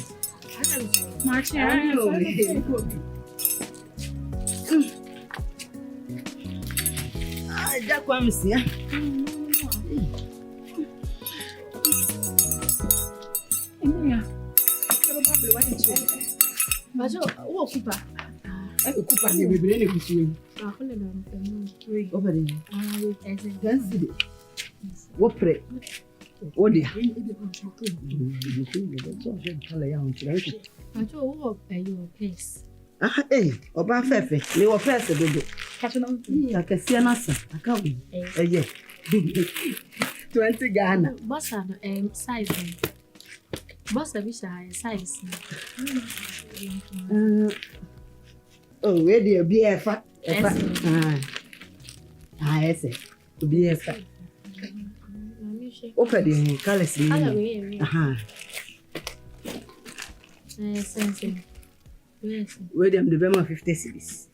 Já come sim. Mas eu ocupa. Ocupa de beber nem cozinha. Olha lá, Over there. Danse. Wopre. Odia. Mas eu vou pegar place. Oba fefe. Le wo first dodo. Akese na sa. Aka wo. 20 Ghana. Bossa size. Bossa bisha size. We dey be efa. Ese. Be efa. Open the colors. Where them the Bema 50 cities.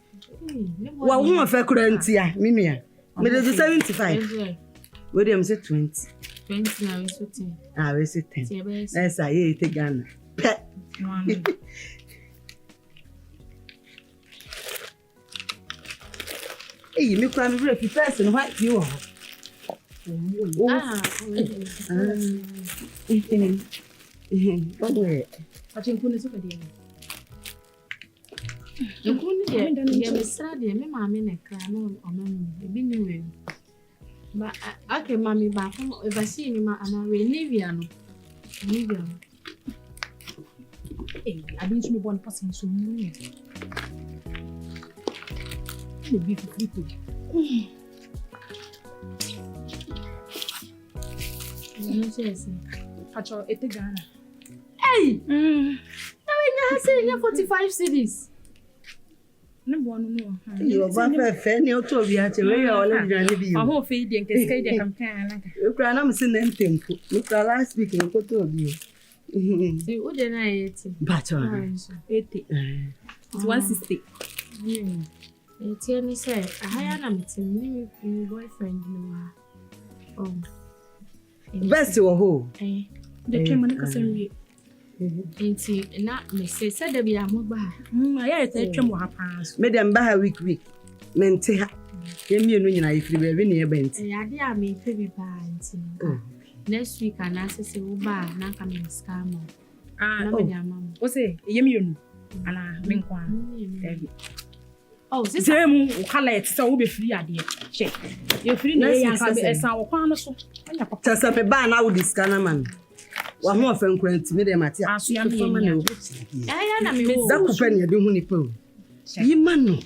Well, who of a currentia, Mimia? Me the 75. Where them say 20. 20 now is 10. We say 10. Yes, I eat again. Hey, me come break the person what you are. Hey! Now we say 45 cities. You are very fair, you to be at a way or let I hope feed and cascade the campaign. You can see them temple. Look at last week and put of you. See, what did I eat? But 80. It's 160. Tell me, sir, I am meeting my boyfriend. Best or who? The came on the Enti na me say said there be amogba. Aye say twem wa pa so. Me dem ba ha week mente ha. Ye mienu nyina ifiri ba bi ne ebenti. Ade a me fe bi ba enti. Next week and I say wo ba na ka me scam. Na me dia mama. O say ye mienu ana me nkwa. Oh, this Zemu kala et say wo be free ade. Che. Ye free na ye asa be esa wo kwa no so. Anya papa. Tasa pe ba na wo diskana man. Wa ho ofen kwanti me dem ate. Aso ya me ya. Ya na me wo. Za ku pe ne de hu ni pe o. Yi manu.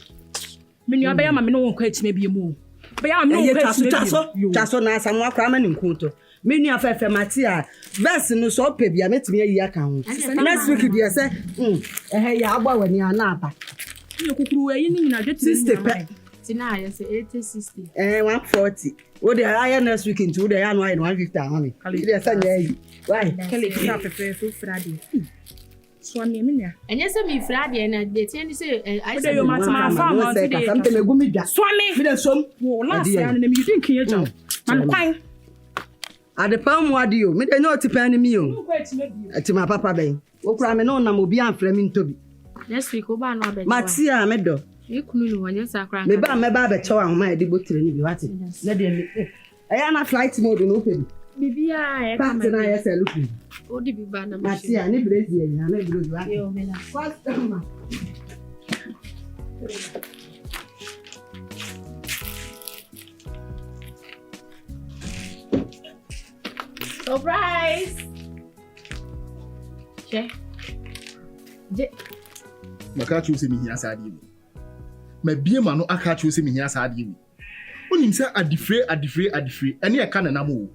Me nua be ya ma me no won kwa etime bi mu. Be ya ma me no kwa etime. Taso na asam akra ma ne nkunto. Me nua fefe mate a verse no so pe bia metimi ayi aka ho. Next week dia say ya agba wani ana aba. Ye kukuru we ni nyina dwetime. Sister pe. Tina ya say 80-60. 140. Wo de aya next week into de ya no aya 150 ahome. Dia say nya yi. Why? Kale kita pepe so frade. So me me nya. Enye say me frade na de tie ni say I say yo matama farm on say today. Something me gumi da. So me. Me de som. Wo last year na me you think ye jaw. Man kwan. Ade pam wade yo. Me de no tipan ni mi o. Ati ma papa ben. Wo kura me no na mo bi anfra mi ntobi. next week oba no abejo. Matia me do. Ikunu no wanya sakra. Me ba abecho ahoma e de botire ni bi wate. Na de me. Eya na flight mode no pe. Bibia e ka me. Na yes look. Odi biba na Matia ni brezi e na me brezi wa. Yo me na. First time. Surprise! Che. Maka chu se mi hia saade wi. Ma bie ma no aka chu se mi hia saade wi. Onim se adifre ene e ka na nam o.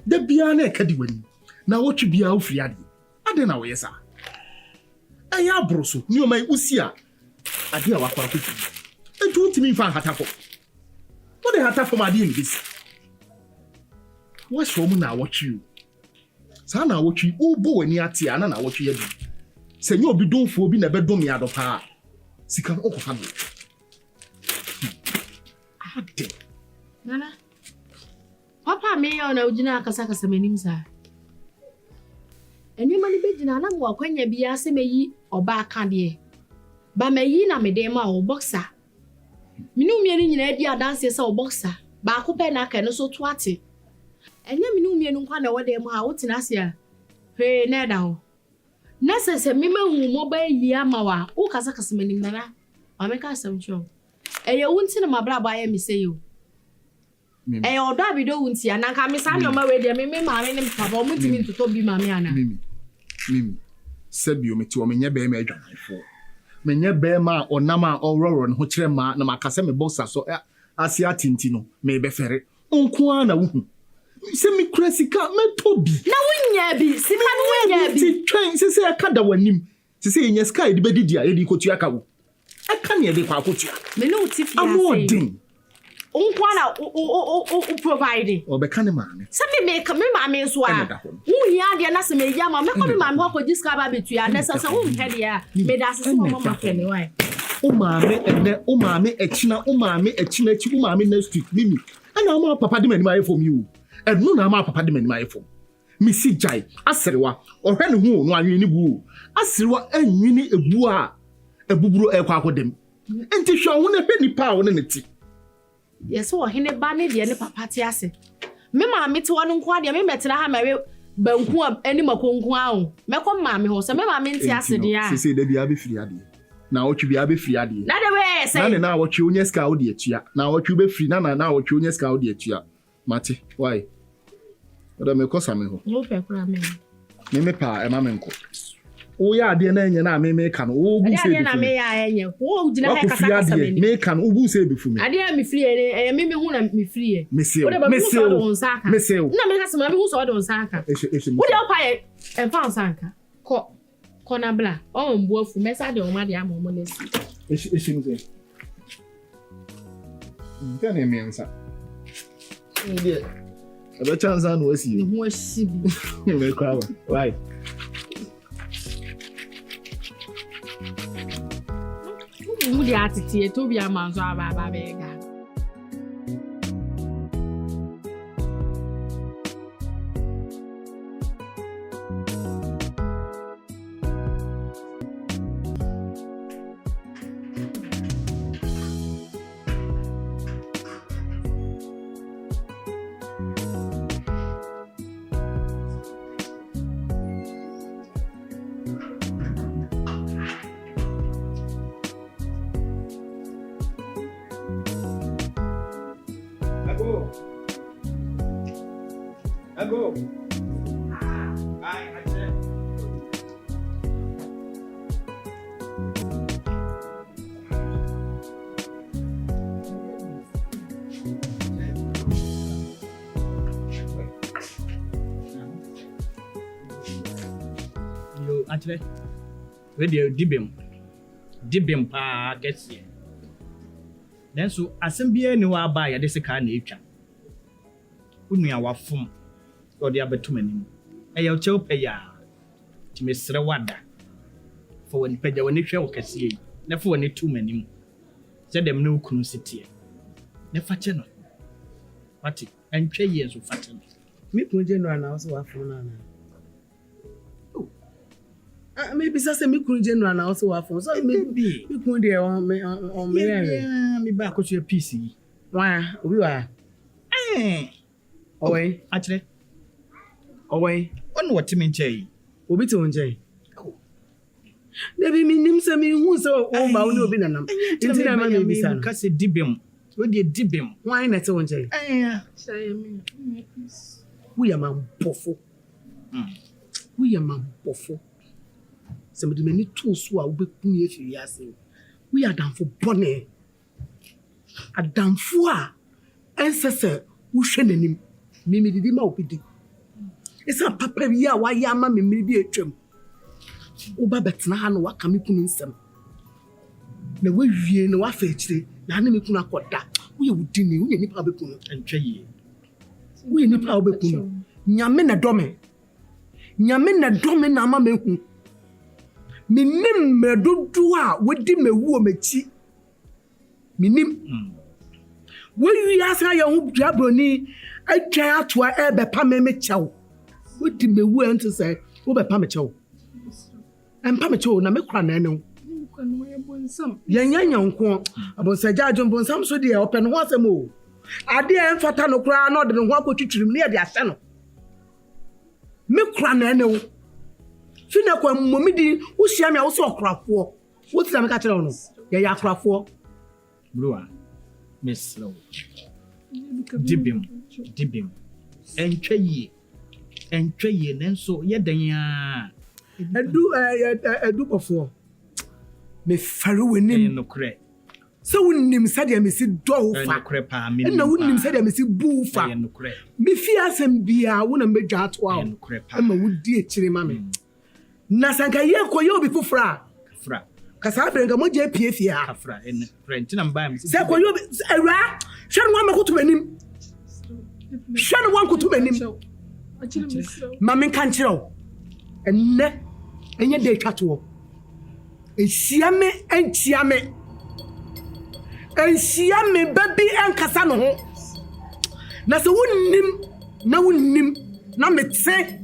Da bia na e ka di wani. Na wotwe bia wo firi ade. Ade na wo yesa. Aya abroso ni o mai usi a. Ade a wakwa ko fi. Etu ntimi fa hatafo. Wo de hatafo ma ade ni bisi. Wo so mu na wotwe. Sa na wotwe wo bo wani ate ana na wotwe yadi. Senyo obi donfo obi na bedom ya do pa. Sika no okofa no. Ade. Nana. Papa me yo na ujina akasa menim sa. Eni mani bejina na mo akwanya bia se meyi oba aka de. Ba meyi na me de ma o boxer. Minu mienu nyina adi adanse se o boxer. Ba ko pe na aka no so to ate. Enya minu mienu nkwa na wode ma wo tina se a. He na da ho. Nese se mime hu mo ba yi ama wa. Wo kasa menim na. Ameka asem cho. Eye wunti na mabra ba ya mi se yo. Eh odo abido wunti ana ka me sa no ma we de me ma me ne papa o mutimi ntoto bi ma me ana. Mimi. Sebio meti o menye be ma adwanfo. Menye be ma onam a ororo ne ho kire ma na makase me bossa so asia tinti no me be fere. Onko a na wuhu. Se mi kura sika me tobi. Na wunya bi, sika no wunya bi. Ti twen se aka da wanim. Se enya sky de bedidi a yedi kotua ka wo. Aka ne de kwa kotua. Me no tifi ya say. Unkwana o provide. Obeka ne maame. Se me maame so a. Wu hia de na se me ya ma me ko me maame ko jiska ba betua na se wu hede ya. Me da se mo mama kene why. O maame echina chi o maame next week mimi. Ana ma papa de mani ma yefom you. Enu na ma papa de mani ma yefom. Misi jai aserewa ohwe ne hu no anwe ni bu. Aserewa anwi ni ebu a ebuburo ekwa akodem. Enti hwe ho na hwe nipa a wo ne ti. Yes, wo hene ba ne de ne papa ti ase. Me maame te wonu nko ade me metena ha mawe banku ani makonku a ho. Mekọ maame ho se me maame nti ase de a. Se de bia be firi ade. Na wotwe bia be firi ade. Na de we say. Na wotwe onye ska wo de atua. Na wotwe be firi na wotwe onye ska wo de atua. Mate, why? Oda me kosa me ho. Wo pe kura me. Me pa e ma me nko. Wo ya ade na enye na me ka no. Wo bu se. Ade na me ya enye. Wo ugina ka kasa me. Me ka no bu se be fu me. Ade me free e me hu na me free. Me se. Na me kasa me hu so do nsaka. Wo de opa e fa nsaka. Ko na bla. O mbu afu me sa de o ma de am mo nesi. Eshi mze. Ntane me nsa. Ndiye. Aba chanza no asi. Ni ho asibi. Me kwa ba. Why? Mu di atiti e to bi amanzo aba bega. go. I said. Yo, actually, radio dibim pa kesi. Then so asembia ni wa ba ya de sika na etwa. Unua wafom. So de abetum anim. Eya chew peya. Ti mesre wada. For when peja when hwe wo kese yi. Na for when tum anim. Se dem na ukunu sitie. Na fache no. Wati, entwe ye so fache no. Me kun January na also wafom na na. Maybe say me kun January na also wafom. So maybe me kun dey on me Yeah, me ba ko to PC. Why? Obi wa. Owe. Actually. Owe. On what me nche. Obi te onje. Debi mi nim se mi hu se o ba oni obi nanam. Nti na ma me bisa no. Ka se dibem. We dey dibem. Why na te onje? We am ambofo. We am ambofo. Se me de mani to so a wo be kun ye fi ase. We are down for bone. Adamfo a ensese wo hwe nanim. Me didi ma obidi. Esa papa wi a wa ya ma me bi atwam. Wo ba betena ha no wa ka me kunu nsem. Na we wie na wa fa akire. Na na me kunu akoda. Wo ye wudini, wo ye nipa be kunu. Entwe ye. Wo ye nipa be kunu. Nyame na dome. Nyame na dome na ma me hu. Minim medodo a wodi mewu o machi. Minim. Wo wi asa ya hu duabroni atwa atoa ebe pa me mechaw. Wodi mewu ento say wo be pa mechaw. Empa mechaw na mekura na ene. Yanya nyanko abonsaja adwonbonsam so de open ho asem o. Ade emfata no kura na ode no ho akotwitwirim ne de ase no. Mekura na ene o. Fina kwa momidi wo hia me a wo so okrafo. Wo tira me ka kire no. Ya akrafo. Bluwa. Miss Low. Dibim. Entwe ye nenso ye dan ya. Edu bofo. Me faru wenim. No kre. So wonim sadia me si do fa. No kre pa me. Na wonim sadia me si bu fa. No kre. Me fi asem bia wo na medwa ato a. No kre pa. Ma wodi akire ma me. Na sanka ye koye obi fufura. Fra. Kasa brenga mo je pie fie a. Fra en friend na mba me. Se koye obi era. Hwe no amakoto manim. Hwe no wankoto manim. Ma me kan kire o. Enne enye de twato. Enhia me baby enkasa no ho. Na se wonnim na metse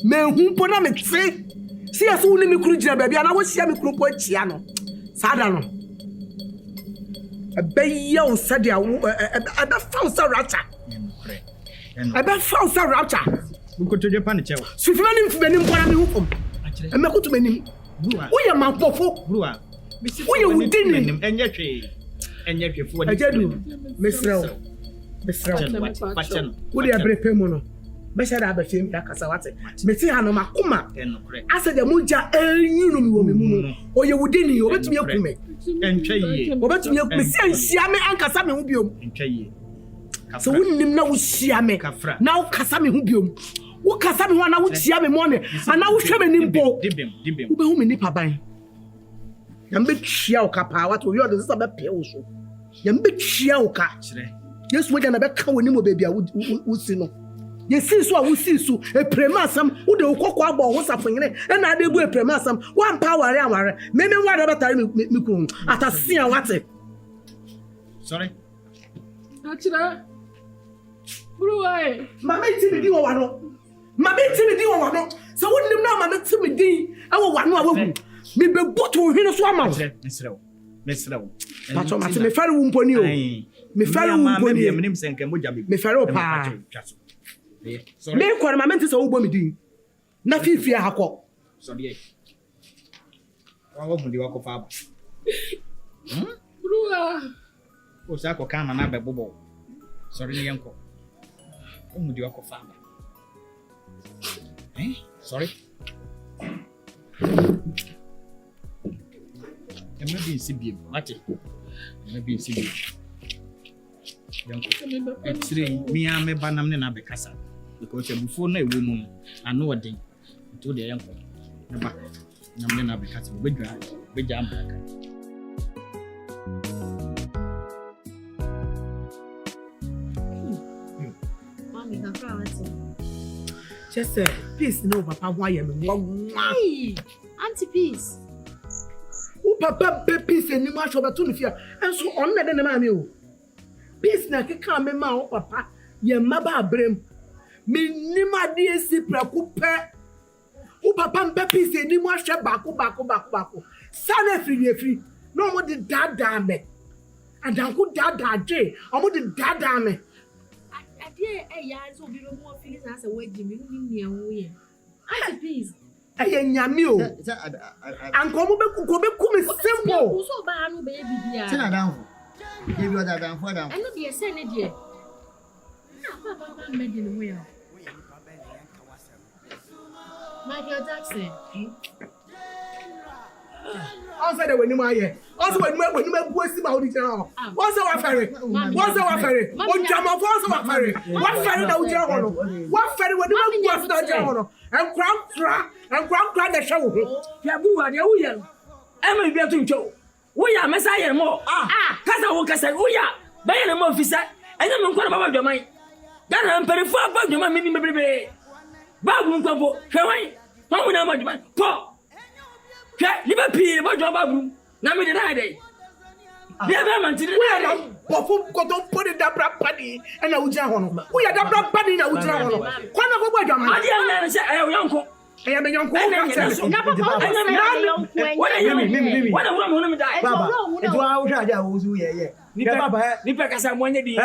me hu po na metse. Si aso wonnim kru gira baby na wo hia me kru po achia no. Sada no. Abeya o sadia wo ada falsa racha. Aba falsa racha. Nkoto je pa ne chewo. Sufima nim fbenim po na me hu pom. Emekoto manim. Wo ye manpofo. Bruwa. Wo ye wudini. Enye hwe fo de. Ajadu. Mesrew. Fachen. Wo de abrepe mu no. Be sha da ba fiem ya kasa wate. Meti ha no makoma. Asa de moja enyunu mi wo me mu no. O ye wudini, obetumi akume. Entwe ye. Obetumi akume si anhia me ankasa me hu biom. Entwe ye. So wonnim na wo hia me. Na wo kasa me hu biom. Wo kasa me ho na wo chia me mo ne. Ana wo hwe me nimbo. Dibim. Wo be hu me nipa ban. Yambe chia o kapa what we order say be pe wo so. Yambe chia o ka. Yesu we na be ka woni mo baby a wo si no. Yesi so a wo si so e prema asam wo de kokko abo ho safonyene e na ade bu e prema asam wo ampa ware me ware betare me kun atase a wate. Sorry. Achira. Bruwa. Mama ti di wo wano. So wonnim na mama ti me din e wo wano a wo hu. Me be boto hwene so ama wo. Mesrew. Pato mate me fare wo mponi o. Me fare wo mponi. Me nim senke moja be. Me fare o pa. Me kwara mama ti so wo bo me din. Na fifia hakọ. Sorry. Wa mu di wa ko fa ba. Bruwa. O sa ko kana na be bobo. Sorry ni yanko. O mu di wa ko fa ba. Sorry. Maybe in CB. Mate. Maybe in CB. Me and me banam ne na bekasa because before na ewo mu I know what they to the young na me na bekasa be jam baka. Mommy, can cry what? Just say peace no papa why me. Hey, Auntie Peace. O papa be peace ni ma show beto no fia. Enso on na de na ma me o. Peace na keka me ma o papa ye maba abrem me nima de esi praku pe o papa mbe peace ni mo ahwe bako sana free no mo de dada me adanku dada je o mo de dada me ade ya so bi no mo feelings as Wezzy me ni wo ye Auntie Peace nyame o anko mo be ku me simple so ba no be bibia Tina down. Give you that down for down. I know the say ne die. Na papa me di no ya. Michael Jackson. Also the when you are also when you go see my audition. What's our ferry? What's our ferry? What jama what's our ferry? What ferry that we jam on? What ferry when you go after jam on? And cram the show. Ya bu wa de wo ye. E ma bi atun cho. Wo ya mesa ye mo. Kasa wo kasa wo ya. Ba ye mo ofisa. Enya me nkwa na baba dwaman. Da na mperefo aba dwaman me ni mebrebe. Ba gu nkwafo. Hwe wan. Wa mu na ma dwaman. Po. Hwe liba pi ba dwaman ba gu. Na me de na dey. Dia ba man ti de na dey. Bofo ko don put it that brand party and na ujira hono. Wo ya that brand party na ujira hono. Kwa na go ba dwaman. Adi na se e wo yanko. E ya me yanko. Na papa anya me yanko en. What are you? What are you? Baba, it's why I was at that was yeah. Nipa kasa mo nya di.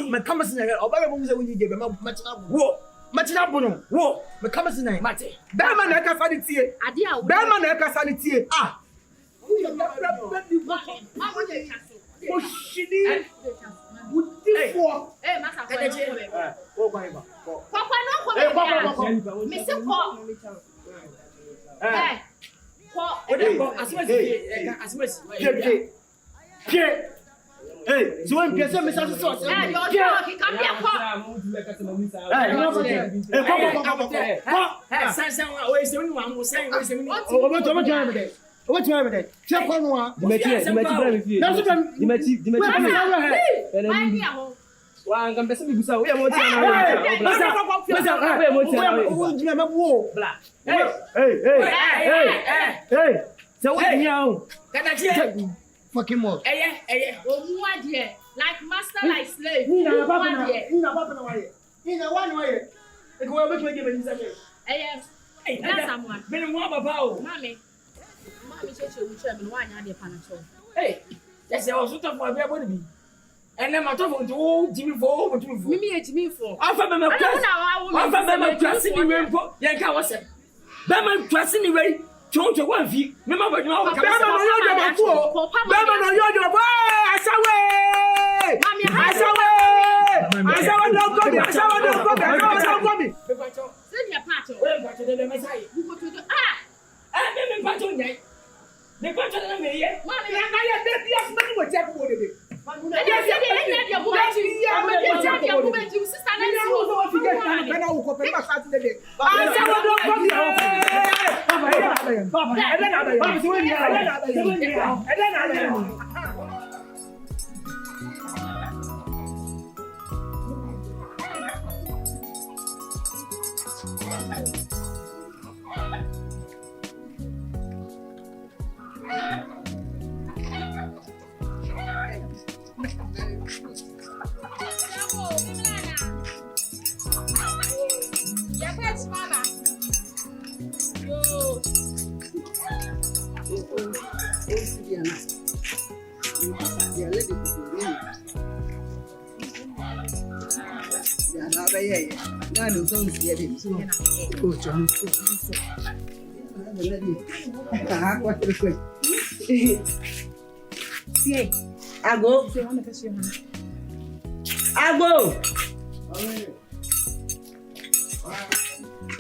Me come sin na oba be mo se wonyi gebe matina wo. Matina bono. Wo, me come sin na. Mate. Be ma na kasa ni tie. Ade a wo. Be ma na kasa ni tie. Wo ya ma wo je chaso. O shini. Utifo. Masa ko e. Wo kwa iba. Papa no ko. Me se ko. Ko asimasi. Hey, so when person me say so. You're talking, come here, come. Fucking more. Like master, like slave. That's someone. Mommy, hey, that's also tough for everybody. And then my top of the Jimmy for me for. I'm trusting the rainbow. Yeah, was it? Batman trusting the way. Don't you want to remember what you are?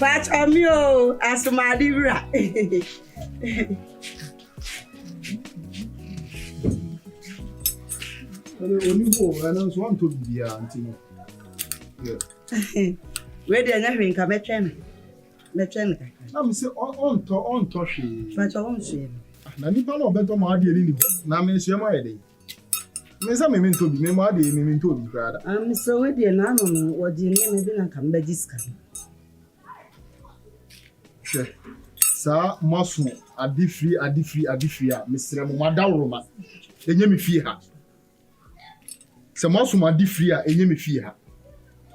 Patch on me, oh, as my divra. Only go, and I want to be auntie. Where the nothing come at Chen. I'm say on Toshi. Patch on she. Nanipa no beto ma ade ni na me nsia ma yede. Me sa me mento bi me ma ade me mento bi brada. So we dey na no wo di ni me bi na kam be diska. She. Sa maso ade free a me sere mo madawro ma. Enye me fie ha. Sa maso ma ade free a enye me fie ha.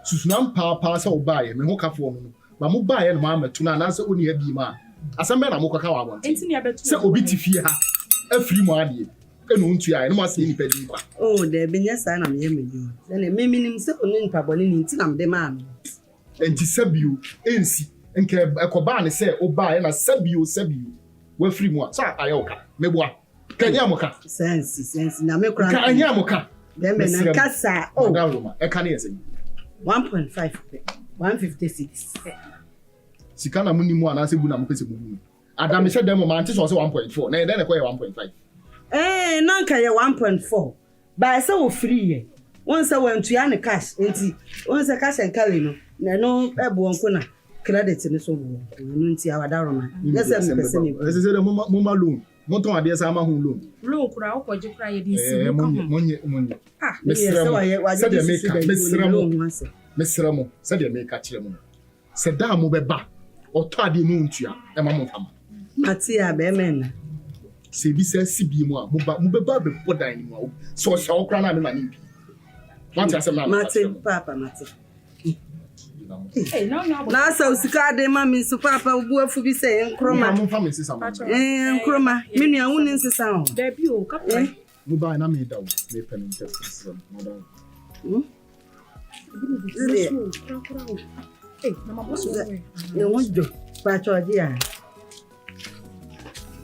Susunam pa sa obaye me ho kafo no. Ba mo baye no ma metu na se oni abi ma. Asambe na mo kaka wa bon. Enti ne abetu. Se obi ti fie ha. Afiri mo ade. Enu ntu ya, no ma se ni pedi kwa. Oh, de be nyesa na me meju. Se me minim se onu npa boni ni nti na me de ma am. Enti sabio ensi nke ekoba ne se obaye na sabio wa firi mo sa ayoka meboa. Kanya mo ka. Sense na me kra. Kanya mo ka. De me na kasa. Oh, ma e ka na yese. 1.5 156. Sika na muni mu ana se bu na mo pese mu. Adam se dem ma anti so 1.4. Na den e ko 1.5. Nanka ye 1.4. Ba se wo free ye. Won se wantu ya ne cash enti won se cash and carry no. Na no ebo onko na credit ni so wo. No nti awada roma. Yes em pese ni. Ese se mo ma loan. Mo ton ade sa ma hu loan. Loan kura wo koje kura ye di si mo. Monye. Ah, se de make mesra mo. Se de make kire mo. Se da mo beba. Oto ade no ntua e ma mo fama. Matia be men. Se bi se sibi mu a mo beba be podan ni mu. So so okra na me ma ni bi. Want to say Mate papa mate. Eh no. Na sa usika de ma mi su papa obu afu bi se enkroma. Mo fa me sisa mo. Enkroma. Me nua woni nsesa ho. Da bi o kapra. Mo ba na me da wo. Me pen test mo da. Eh, na maboso we. Ne wonjo. Pa choji ya.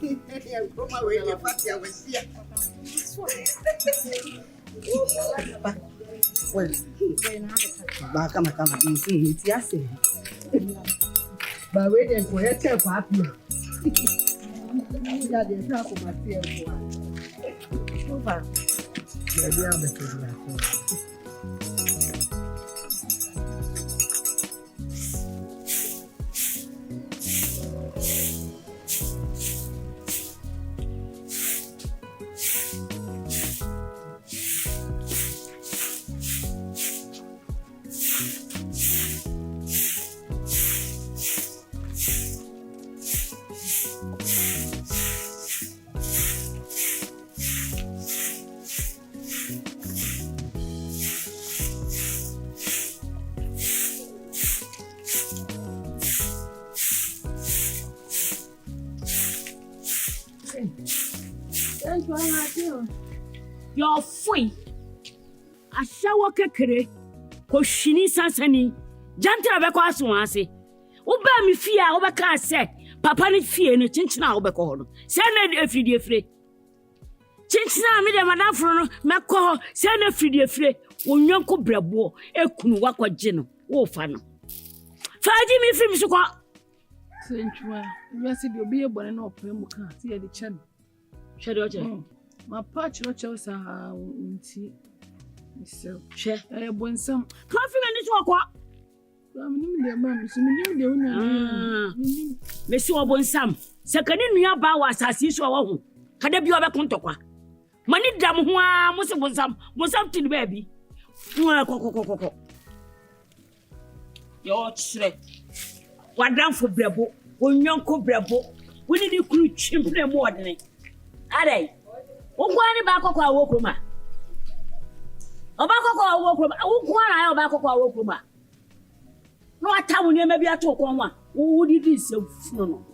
Enkroma we ye pati ya wesia. Well, kama msi ase. Ba we den ko yete kwa api. Ya de na ko mati e ko. Opa. Ya dia beto ya ko. You're free. A shower kekere. Ko shini sansani. Jantra be kwa aswase. Wo ba mi fie a wo be ka se. Papa ni fie no chinchina wo be ko ho. Se na efridi efre. Chinchina mi de madafro no me ko ho. Se na efridi efre. Wo nyanko brabo ekunu wakwaje no. Wo fa no. Faji mi firi mi so kwa. Senchwa. We see the obi ebone na opre mu kan. Ti e de chen. Shade oje. My patch rochels are so share a bonsam. Confident is what? Messi or bonsam. Second in your bow as I see so. Can there be other contokwa? Money damn who are most of bonsam till baby. Your shred. What down for brabo? When young co brabo. We need a crew chimney more than it. Are they? Ukwani bako kwa wokuma. Obako kwa wokuma. Ukwana ayo bako kwa wokuma. No atamu nye mebi ato kwa nwa. Udi di se no.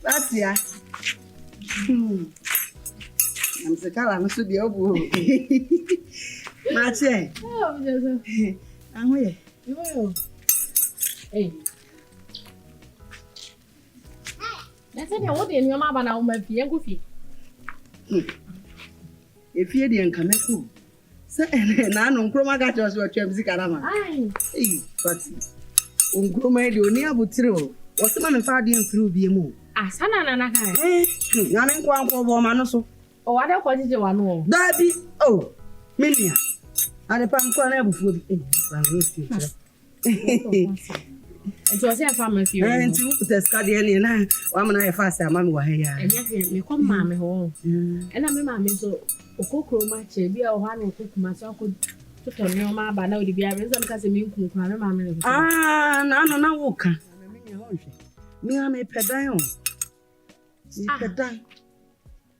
Fatia. I'm the color, I'm so be old. Mache. I'm here. Hey. That's it. What in your mama now, my dear Goofy? If you're the Uncameco, say, and I know Chroma got us what you're Zicarama. Aye, but Uncroma, you near Butro. What's the man and father through BMO? Ah, Sana Nana. None in Quampo Manoso. Oh, what a quantity one more. Daddy, oh, Minia. And a palm corner before it was a family few. And to the study and I, one I fast a mamma here. And yet, me come mammy home. And I'm mammy so. Okokro mache bi a one okoko mache ko to tell me ma ba na odi bia be some case me nku kwa me ma me. Ah, na wo ka. Me a me pedan o. Me pedan.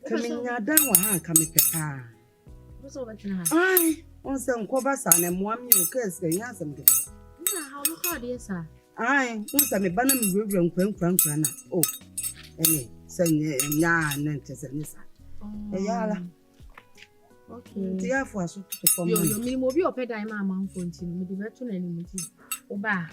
Ka me nya dan wa ha ka me pepa. Wo so ba tina ha. Ai, on se nko ba sa na mo ami o ka se nya asem de. Na ha wo ka de sa. Ai, on se me ba na me wura nkran na. Oh. Se nya na ntese ni sa. Yala. Okay. Tia for so to form. Yo, me mo bi opeda ma ma nfonti me di beto na ni muti. Oba.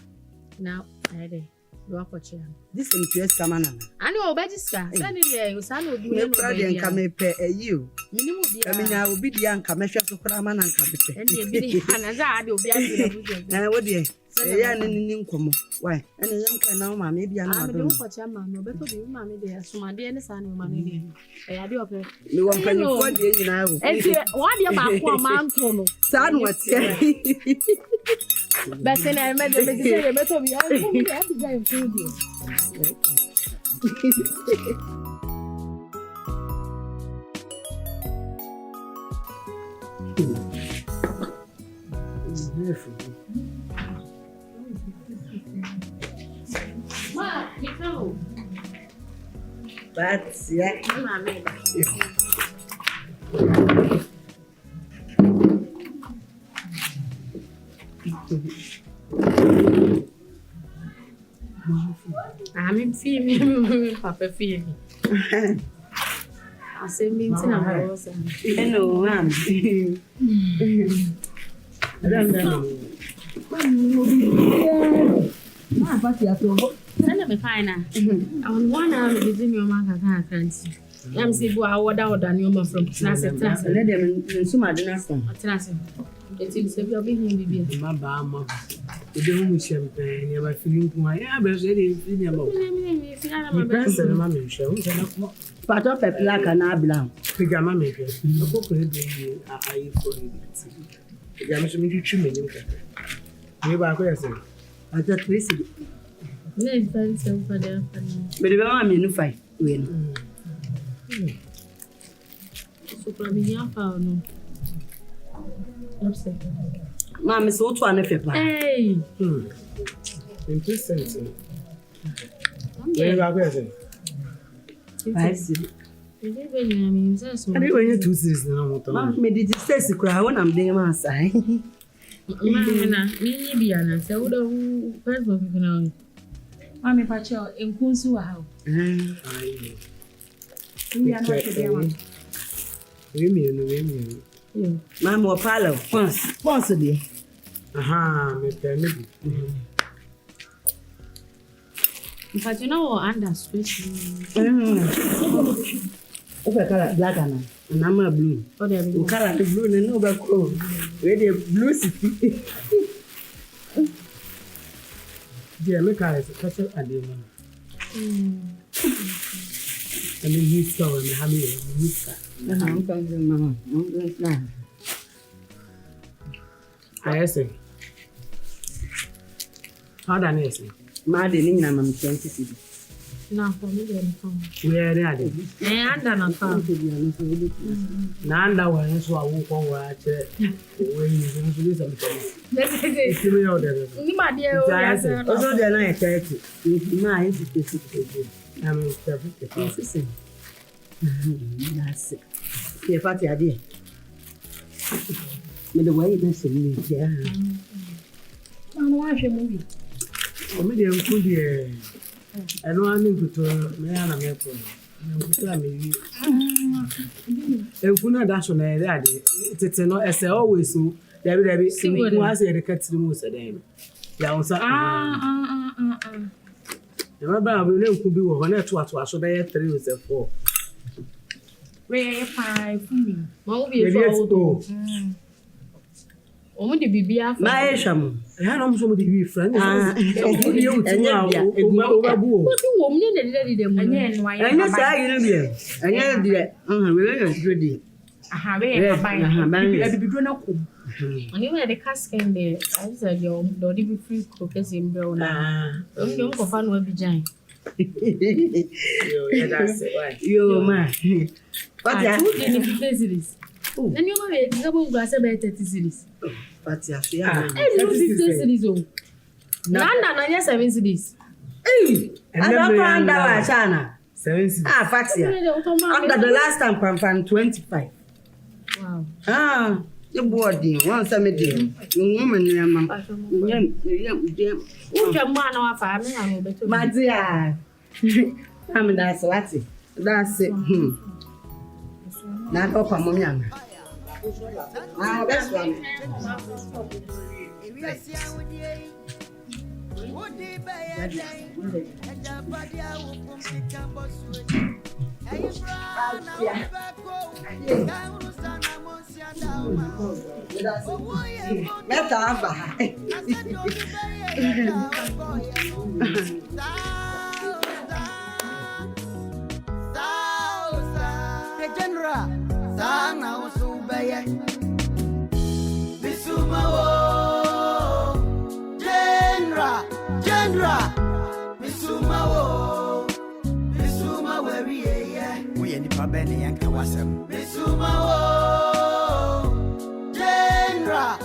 Now, I dey. You are coaching. This is interest kamana. Ani o be diska. Sani ye, o sani obi no. Me pride en ka me pe you. Minimum bi. I mean, I will be the anka me hwe so kra ma na nka be pe. Eni bi ni anaza ade obi ade na buje. Na wo de. Ya ni nkomo. Why? Eni yanka na ma me bia na do. Me coaching ma no be to bi ma me de asuma de ni sani ma me de. E ya de ope. Me won kan fo de nyina wo. Enti wa de ba ko ma nto no. Sa no watie. But then I met the say me to bi I go be happy guy food. Ma, me come. But yeah, mama. I'm feeling Papa feeling. I say means in a house. Hello, ma'am. I don't know. But you have to send me fine. I want 1 hour within your market. I can't see. I'm saying, go out than your from Snasset. Let them in some other Snasset. It is a very big my bama. You don't wish champagne, you are feeling my abbas, anything about my best and mammy show. Part of a plaque and a blanc. Pigama maker. The book will be I for it. Gamma me 2 minutes. You are question. I just listen. Let's dance for them. But the mammy in fight. Win. So, probably your phone. Mama is so to an effect. Hey, interesting. Where are we? I see. I when you 2 seasons now. Mom made it say to cry when I'm there, my side. Mamma, me be an answer. Who first of all, Mammy Pacho in Kunsu how? We are not together. Women. Mamma Palo, possibly. Aha, maybe. But you know, under switch. If I color black and I'm a blue. Oh, there we color the blue and no back home. Where the blue city. Dear, look at it, special addition. And then you saw and have you. I'm coming, Mamma. I'm going to fly. I say, how done is it? My dinner, I'm 20 cities. No, for me, where are they? And I'm found to be Nanda was so I walk over when you do something. Let's see me out there. My dear, also the night 30. My institution. I'm in service. That's it. Here, party idea. Me the way this is yeah. Mama, why should we? Omi de nku de eno ani nkuto me ya na me ko. Nkuto la me wi. Enku na da so na ere ade. Tete no ese always so. Dabi nku ase ere katiri mu se den. Ya onsa. Ya ba be nku bi wo na to aso be 3 or 4. Where 5 for me. Mo bi e fo. Omo de bibia fa. Ma e hwam. Ya na mo so mo de wi friend. O bi you tu a o ba bu o. Ko bi wo mo ne de dem. Anya no aye. Anya sa yi no bia. Anya de. We we go di. Aha, we e bibidro na kom. Oni me de casken de. I said yo do di bi free ko kesi mbro na. Omo ko fa no abijan. Yo, yeah, that's it. Why? Yo ma. What ya? 2 in 50 series. Then you ma be gabo ngwa se be 30 series. What ya? Yeah. Eh, no 50 series o. Nanda na nya 7 series. I don't find that China. 7 series. Facts ya. After the last time from 25. Wow. The body once I made him. Woman, Man wa fa me na no beto. my dear. That's what it. That's it. Not up a moment. That's one. Benny and Kawasam. Misuma wo, General,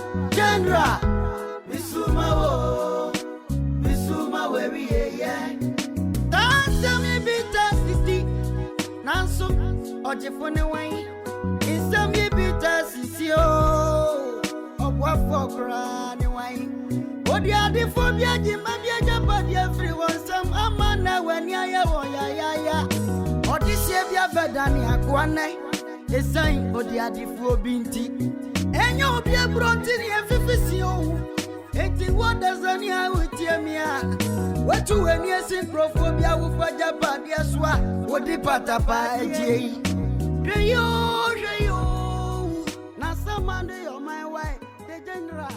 Misuma wo, Misuma where we are. That's me bitter 60. Nanso, Ojefone wine. In some ye bitter 60. Of what for crying wine. What the other phobia, Jimabia, Japan, everyone, some amana when ya. This year, we have done a a sign for the Adifo Binti. And you'll be a brought in here, Fifisio. 80 what does any I would tell me? What to any synchrophobia with Japan, yes, what the Patapa, J. Rayo, now some Monday on my way, the general.